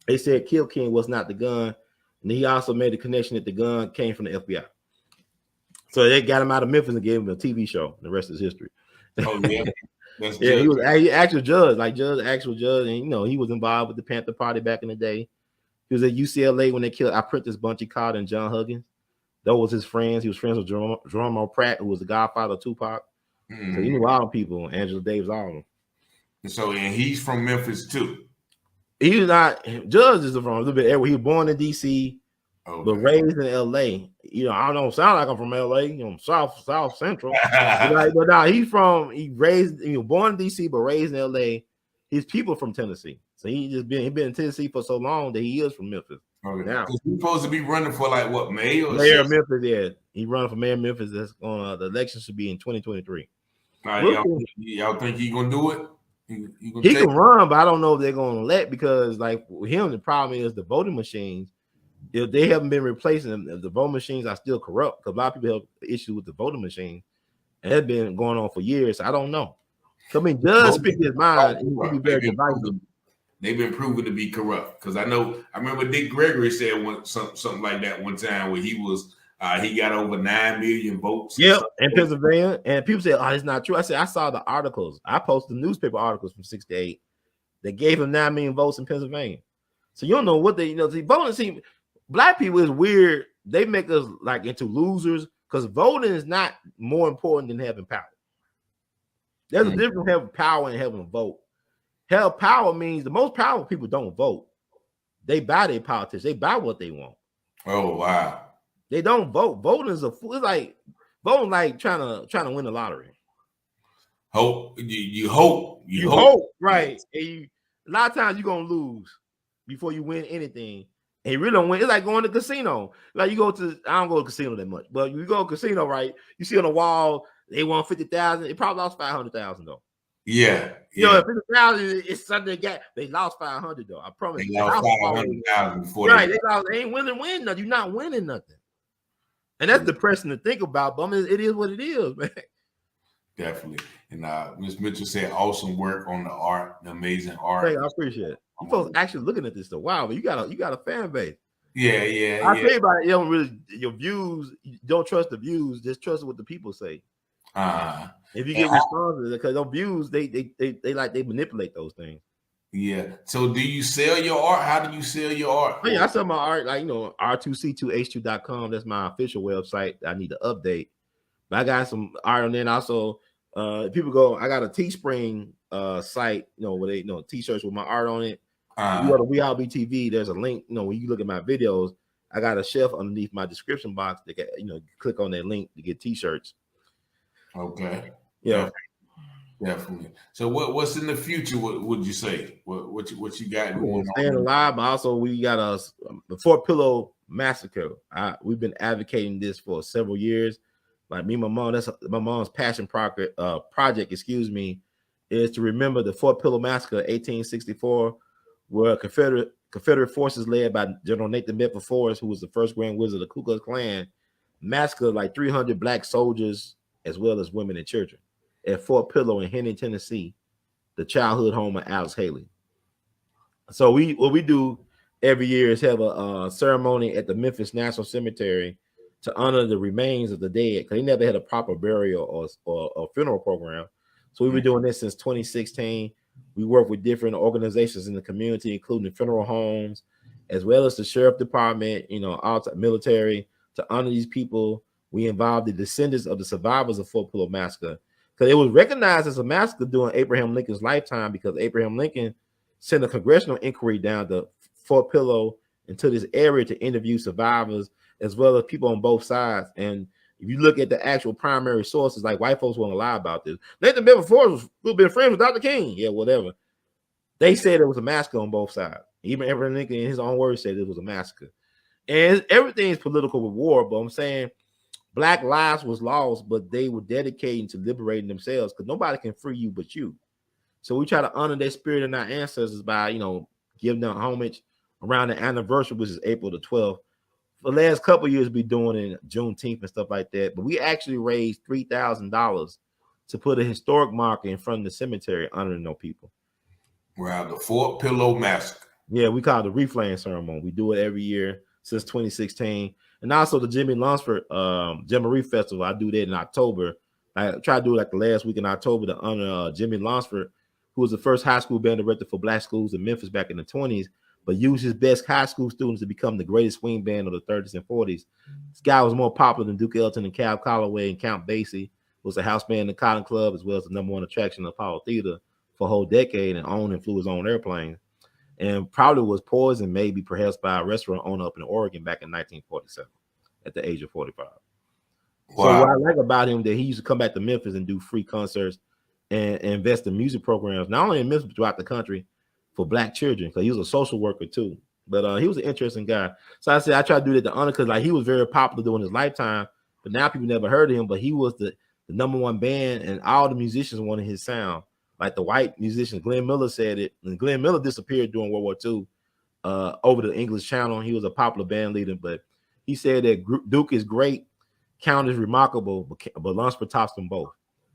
they said kill King was not the gun. And he also made the connection that the gun came from the FBI. So they got him out of Memphis and gave him a TV show. The rest is history. Oh, yeah. That's Yeah, he Judge. was actual judge, actual judge. And, he was involved with the Panther Party back in the day. He was at UCLA when they killed Prentice Bunchy Carter and John Huggins. Those was his friends. He was friends with Jerome Pratt, who was the godfather of Tupac. Mm-hmm. So he knew all the people, Angela Davis, all of them. And he's from Memphis too. He's not, Judge is from a little bit everywhere. He was born in DC, but raised in LA. I don't sound like I'm from LA, South Central. but no, he was born in DC, but raised in LA. His people from Tennessee. So he been in Tennessee for so long that he is from Memphis. Okay. Now he's supposed to be running for mayor of Memphis, yeah. He running for mayor of Memphis. That's going the election should be in 2023. Y'all think he's gonna do it? He can run, but I don't know if they're gonna elect because with him, the problem is the voting machines. If they haven't been replacing them, if the voting machines are still corrupt, because a lot of people have issues with the voting machine, and it's been going on for years. So I don't know. So, Judge speak his mind. And he be very divisive. They've been proven to be corrupt because I remember Dick Gregory said something like that one time where he got over 9 million votes. Yep, in Pennsylvania, and people say, "Oh, it's not true." I said, I saw the articles. I posted newspaper articles from 68 that gave him 9 million votes in Pennsylvania. So you don't know what they voting. See, black people is weird. They make us into losers because voting is not more important than having power. There's a difference between having power and having a vote. Have power means the most powerful people don't vote. They buy their politics. They buy what they want. Oh wow! They don't vote. Voting is it's like voting trying to win the lottery. You hope, right? And a lot of times you're gonna lose before you win anything. And you really don't win. It's like going to casino. I don't go to casino that much, but you go to casino, right? You see on the wall they won 50,000. They probably lost 500,000 though. Yeah. 50,000 is something they lost 500 though. I promise. They lost 500,000 before. Right, they ain't win nothing. You're not winning nothing, and that's depressing to think about. But it is what it is, man. Definitely. And Ms. Mitchell said, awesome work on the art, the amazing art. Hey, I appreciate it. You folks actually looking at this though. Wow, but you got a fan base. Yeah. I tell you about it. You don't really your views. You don't trust the views. Just trust what the people say. If you get responses, because those views, they manipulate those things. Yeah. So do you sell your art? How do you sell your art? Oh, yeah, I sell my art R2C2H2.com. That's my official website. I need to update. But I got some art on there. And also, people go, I got a Teespring site, where they t-shirts with my art on it. You go to WEALLBETV, there's a link, when you look at my videos, I got a shelf underneath my description box that click on that link to get t-shirts. Okay. Yeah. Definitely. So what's in the future? What would you say? What you got going on? Staying alive, but also we got the Fort Pillow massacre. We've been advocating this for several years. Like me and my mom, that's my mom's passion project, is to remember the Fort Pillow massacre, 1864, where Confederate forces led by General Nathan Bedford Forrest, who was the first Grand Wizard of the Ku Klux Klan, massacred like 300 black soldiers as well as women and children at Fort Pillow in Henry, Tennessee, the childhood home of Alice Haley. So what we do every year is have a ceremony at the Memphis National Cemetery to honor the remains of the dead, because they never had a proper burial or funeral program. So we've been doing this since 2016. We work with different organizations in the community, including funeral homes, as well as the sheriff department, all military, to honor these people. We involved the descendants of the survivors of Fort Pillow massacre, because it was recognized as a massacre during Abraham Lincoln's lifetime, because Abraham Lincoln sent a congressional inquiry down to Fort Pillow into this area to interview survivors as well as people on both sides. And if you look at the actual primary sources, like white folks won't lie about this. Nathan Bedford was been friends with Dr. King. Yeah, whatever. They said it was a massacre on both sides. Even Abraham Lincoln, in his own words, said it was a massacre. And everything is political with war, but I'm saying Black lives was lost, but they were dedicating to liberating themselves because nobody can free you but you. So we try to honor their spirit and our ancestors by, giving them homage around the anniversary, which is April the 12th. For the last couple of years, we doing it in Juneteenth and stuff like that. But we actually raised $3,000 to put a historic marker in front of the cemetery honoring those people. Wow, the Fort Pillow Massacre. Yeah, we call it the reflaying ceremony. We do it every year since 2016. And also the Jimmy Lunsford Jamboree Festival. I do that in October. I try to do it like the last week in October to honor Jimmy Lunsford, who was the first high school band director for Black schools in Memphis back in the 20s, but used his best high school students to become the greatest swing band of the 30s and 40s. This guy was more popular than Duke Ellington and Cab Calloway and Count Basie. Was a house band in the Cotton Club as well as the #1 attraction of Apollo Theater for a whole decade and owned and flew his own airplane. And probably was poisoned maybe perhaps by a restaurant owner up in Oregon back in 1947 at the age of 45. Wow. So what I like about him that he used to come back to Memphis and do free concerts and invest in music programs, not only in Memphis, but throughout the country for Black children, because he was a social worker too. But he was an interesting guy. So I said I try to do that to honor because like he was very popular during his lifetime, but now people never heard of him. But he was the #1 band, and all the musicians wanted his sound. Like the white musicians, Glenn Miller said it, and Glenn Miller disappeared during World War II over the English Channel. He was a popular band leader, but he said that Duke is great, Count is remarkable, but Lunsford tops them both.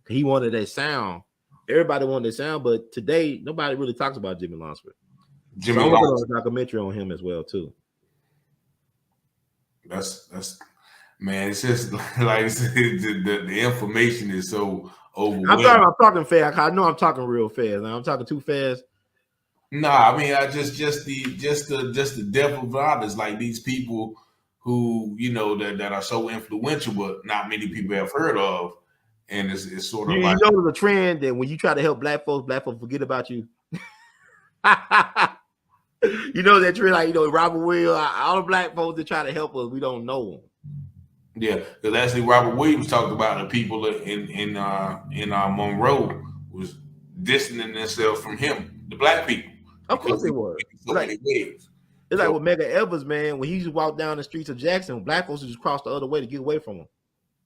He wanted that sound. Everybody wanted that sound, but today nobody really talks about Jimmy Lunsford. Jimmy so I'm Lunsford. working on a documentary on him as well too. That's man. It's just like the information is so overwhelming. I'm talking fast. I know I'm talking real fast. Now I'm talking too fast. Nah, I mean, I just the depth of knowledge, like these people who that are so influential, but not many people have heard of, and it's sort of like the trend that when you try to help black folks forget about you. That trend, like Robert Williams, all the black folks that try to help us, we don't know them. Yeah, because actually Robert Williams talked about the people in Monroe was distancing themselves from him, the black people. Of course they were. So many ways. It's like with Medgar Evers, man, when he used to walk down the streets of Jackson, black folks would just cross the other way to get away from him.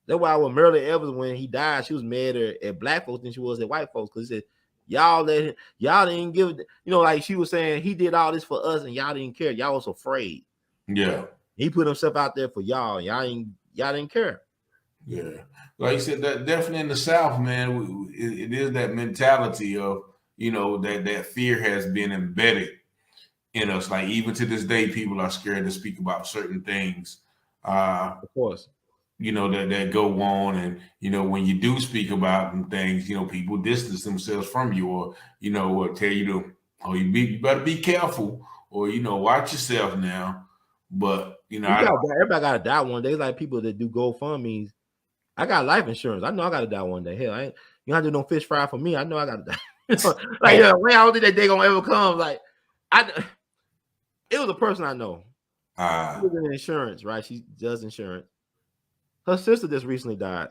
That's why when Marilyn Evers, when he died, she was madder at black folks than she was at white folks, because he said, y'all didn't give it, like she was saying, he did all this for us and y'all didn't care. Y'all was afraid. Yeah. He put himself out there for y'all. Y'all didn't care. Yeah. Like you said, that definitely in the South, man, it is that mentality of, that fear has been embedded in us. Like even to this day, people are scared to speak about certain things. Of course. That go on. And, when you do speak about things, people distance themselves from you or tell you you better be careful or, watch yourself now. But, everybody got to die one day. It's like people that do GoFundMes. I got life insurance. I know I got to die one day. Hell, you don't have to do no fish fry for me. I know I got to die. I don't think that day gonna ever come. Like, it was a person I know. She was in insurance, right? She does insurance. Her sister just recently died,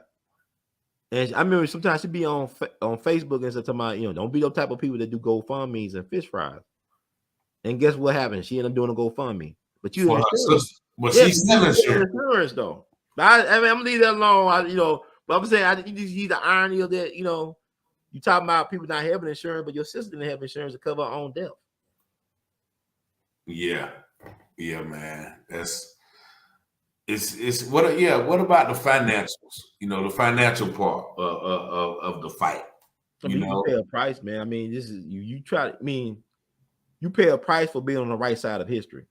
and I remember sometimes she'd be on Facebook and stuff talking about, don't be those type of people that do GoFundMes and fish fries. And guess what happened? She ended up doing a GoFundMe. But you she's still insurance though. But I'm gonna leave that alone. But I'm saying you see the irony of that. You talking about people not having insurance, but your sister didn't have insurance to cover her own death. Yeah, man. It's what about the financials? The financial part of the fight. You pay a price, man. I mean, this is you pay a price for being on the right side of history.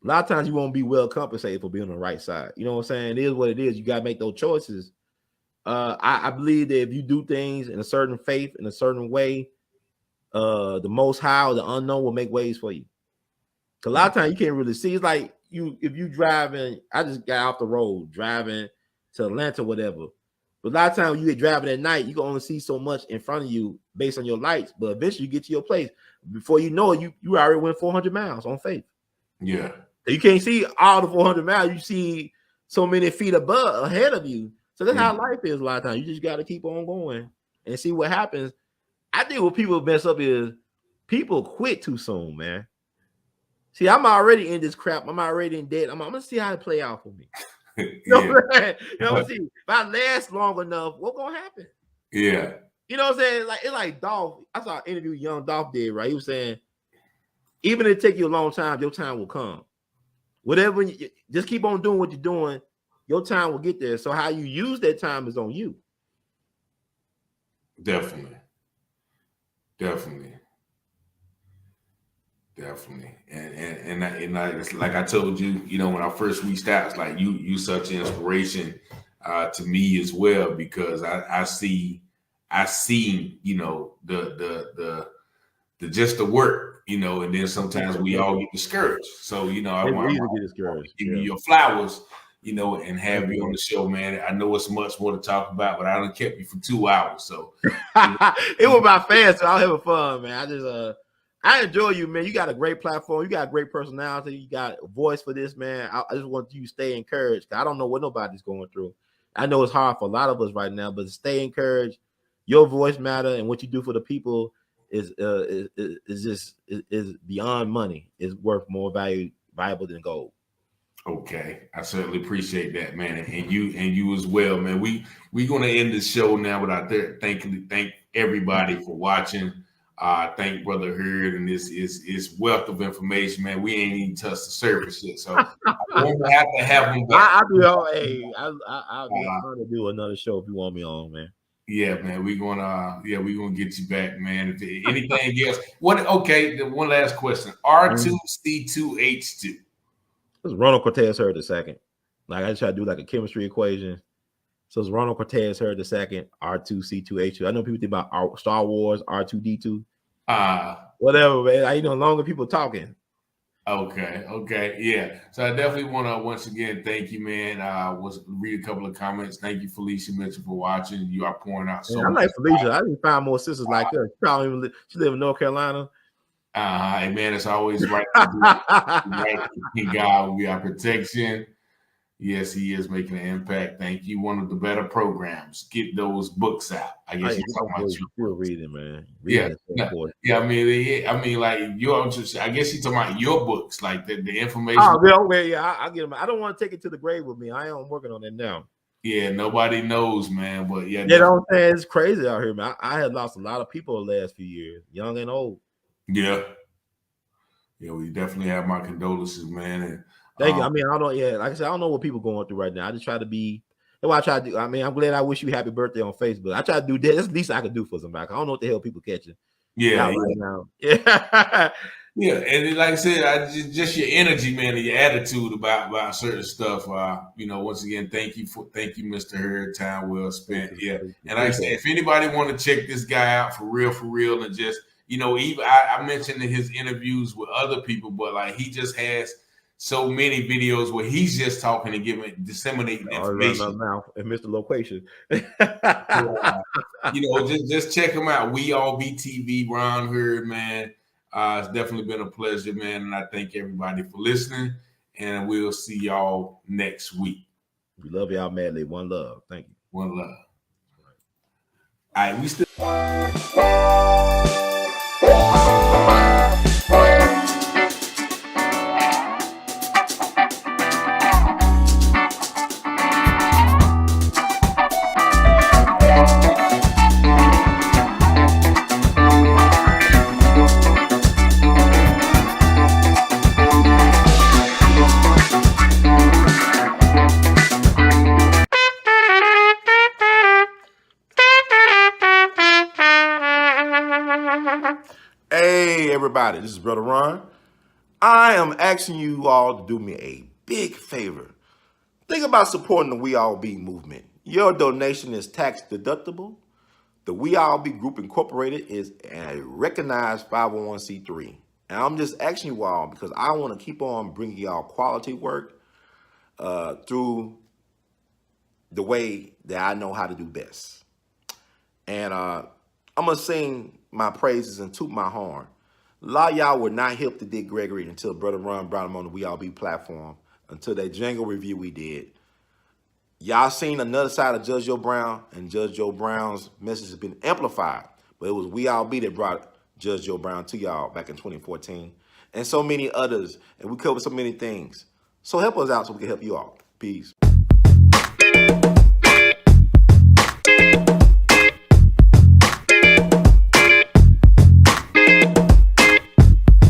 A lot of times you won't be well compensated for being on the right side. You know what I'm saying? It is what it is. You gotta make those choices. I believe that if you do things in a certain faith, in a certain way, the Most High or the unknown will make ways for you. Cause a lot of times you can't really see. It's like if you driving, I just got off the road driving to Atlanta, whatever. But a lot of times you get driving at night, you can only see so much in front of you based on your lights. But eventually you get to your place. Before you know it, you already went 400 miles on faith. Yeah. You can't see all the 400 miles. You see so many feet above ahead of you. So that's how life is a lot of times. You just got to keep on going and see what happens. I think what people mess up is people quit too soon, man. See, I'm already in this crap. I'm already in debt. I'm gonna see how it play out for me. You know, see, if I last long enough, what's gonna happen? Yeah. You know what I'm saying? Like it's like Dolph. I saw an interview young Dolph did, right? He was saying, even if it take you a long time, your time will come. Whatever, just keep on doing what you're doing, your time will get there. So how you use that time is on you. Definitely. And it's like I told you, you know, when I first reached out, it's like you such an inspiration to me as well, because I see, you know, the just the work, you know, and then sometimes we all get discouraged. So, you know, I want to give you your flowers, you know, and have you on the show, man. I know it's much more to talk about, but I done kept you for 2 hours. So it was my fans, so I was having fun, man. I enjoy you, man. You got a great platform. You got a great personality. You got a voice for this, man. I just want you to stay encouraged. I don't know what nobody's going through. I know it's hard for a lot of us right now, but stay encouraged. Your voice matter, and what you do for the people is beyond money. It's worth more valuable than gold. Okay, I certainly appreciate that, man, and you as well, man. We gonna end the show now without thank everybody for watching. Thank Brother Hurd, and this is wealth of information, man. We ain't even touched the surface yet, so I'm gonna have to have him back. I'll be trying to do another show if you want me on, man. Yeah, man, we gonna get you back, man. If anything else, okay, one last question: R2C2H2. It's Ronald Cortez Hurd II. Like I just try to do like a chemistry equation. So it's Ronald Cortez Hurd II, R2C2H2. I know people think about Star Wars, R2D2. Whatever, man. You know, longer people talking. Okay, yeah. So I definitely want to once again thank you, man. Read a couple of comments. Thank you, Felicia Mitchell, for watching. You are pouring out so much. I like Felicia. I didn't find more sisters like her. She live in North Carolina. Hey, man, it's always right. Right, God, we are protection. Yes, he is making an impact. Thank you. One of the better programs. Get those books out. I guess you're talking about you're reading, man. Yeah. I mean, like I guess you're talking about your books, like the information. I get them. I don't want to take it to the grave with me. I am working on it now. Yeah, nobody knows, man. But yeah, you know what I'm saying? It's crazy out here, man. I had lost a lot of people the last few years, young and old. Yeah, we definitely have my condolences, man. And thank you. I mean, I don't. Yeah, like I said, I don't know what people are going through right now. I just try to be. That's what I try to do. I mean, I'm glad I wish you happy birthday on Facebook. I try to do that. That's the least I could do for somebody. I don't know what the hell people catching. Yeah, right now. Yeah. Yeah, and like I said, just your energy, man, and your attitude about certain stuff. You know, once again, thank you, Mr. Hurd. Time well spent. Yeah, and like I said, if anybody want to check this guy out for real, and just even I mentioned in his interviews with other people, but like he just has so many videos where he's just talking and disseminating information. And Mr. Location. Just check him out. WEALLBETV, Ron Hurd, man. It's definitely been a pleasure, man, and I thank everybody for listening. And we'll see y'all next week. We love y'all madly. One love. Thank you. One love. All right, we still. Everybody, this is Brother Ron. I am asking you all to do me a big favor. Think about supporting the We All Be movement. Your donation is tax deductible. The We All Be Group Incorporated is a recognized 501c3. And I'm just asking you all because I want to keep on bringing y'all quality work through the way that that I know how to do best. And I'm going to sing my praises and toot my horn. A lot of y'all were not hip to Dick Gregory until Brother Ron brought him on the We All Be platform, until that jingle review we did. Y'all seen another side of Judge Joe Brown, and Judge Joe Brown's message has been amplified. But it was We All Be that brought Judge Joe Brown to y'all back in 2014. And so many others. And we covered so many things. So help us out so we can help you all. Peace.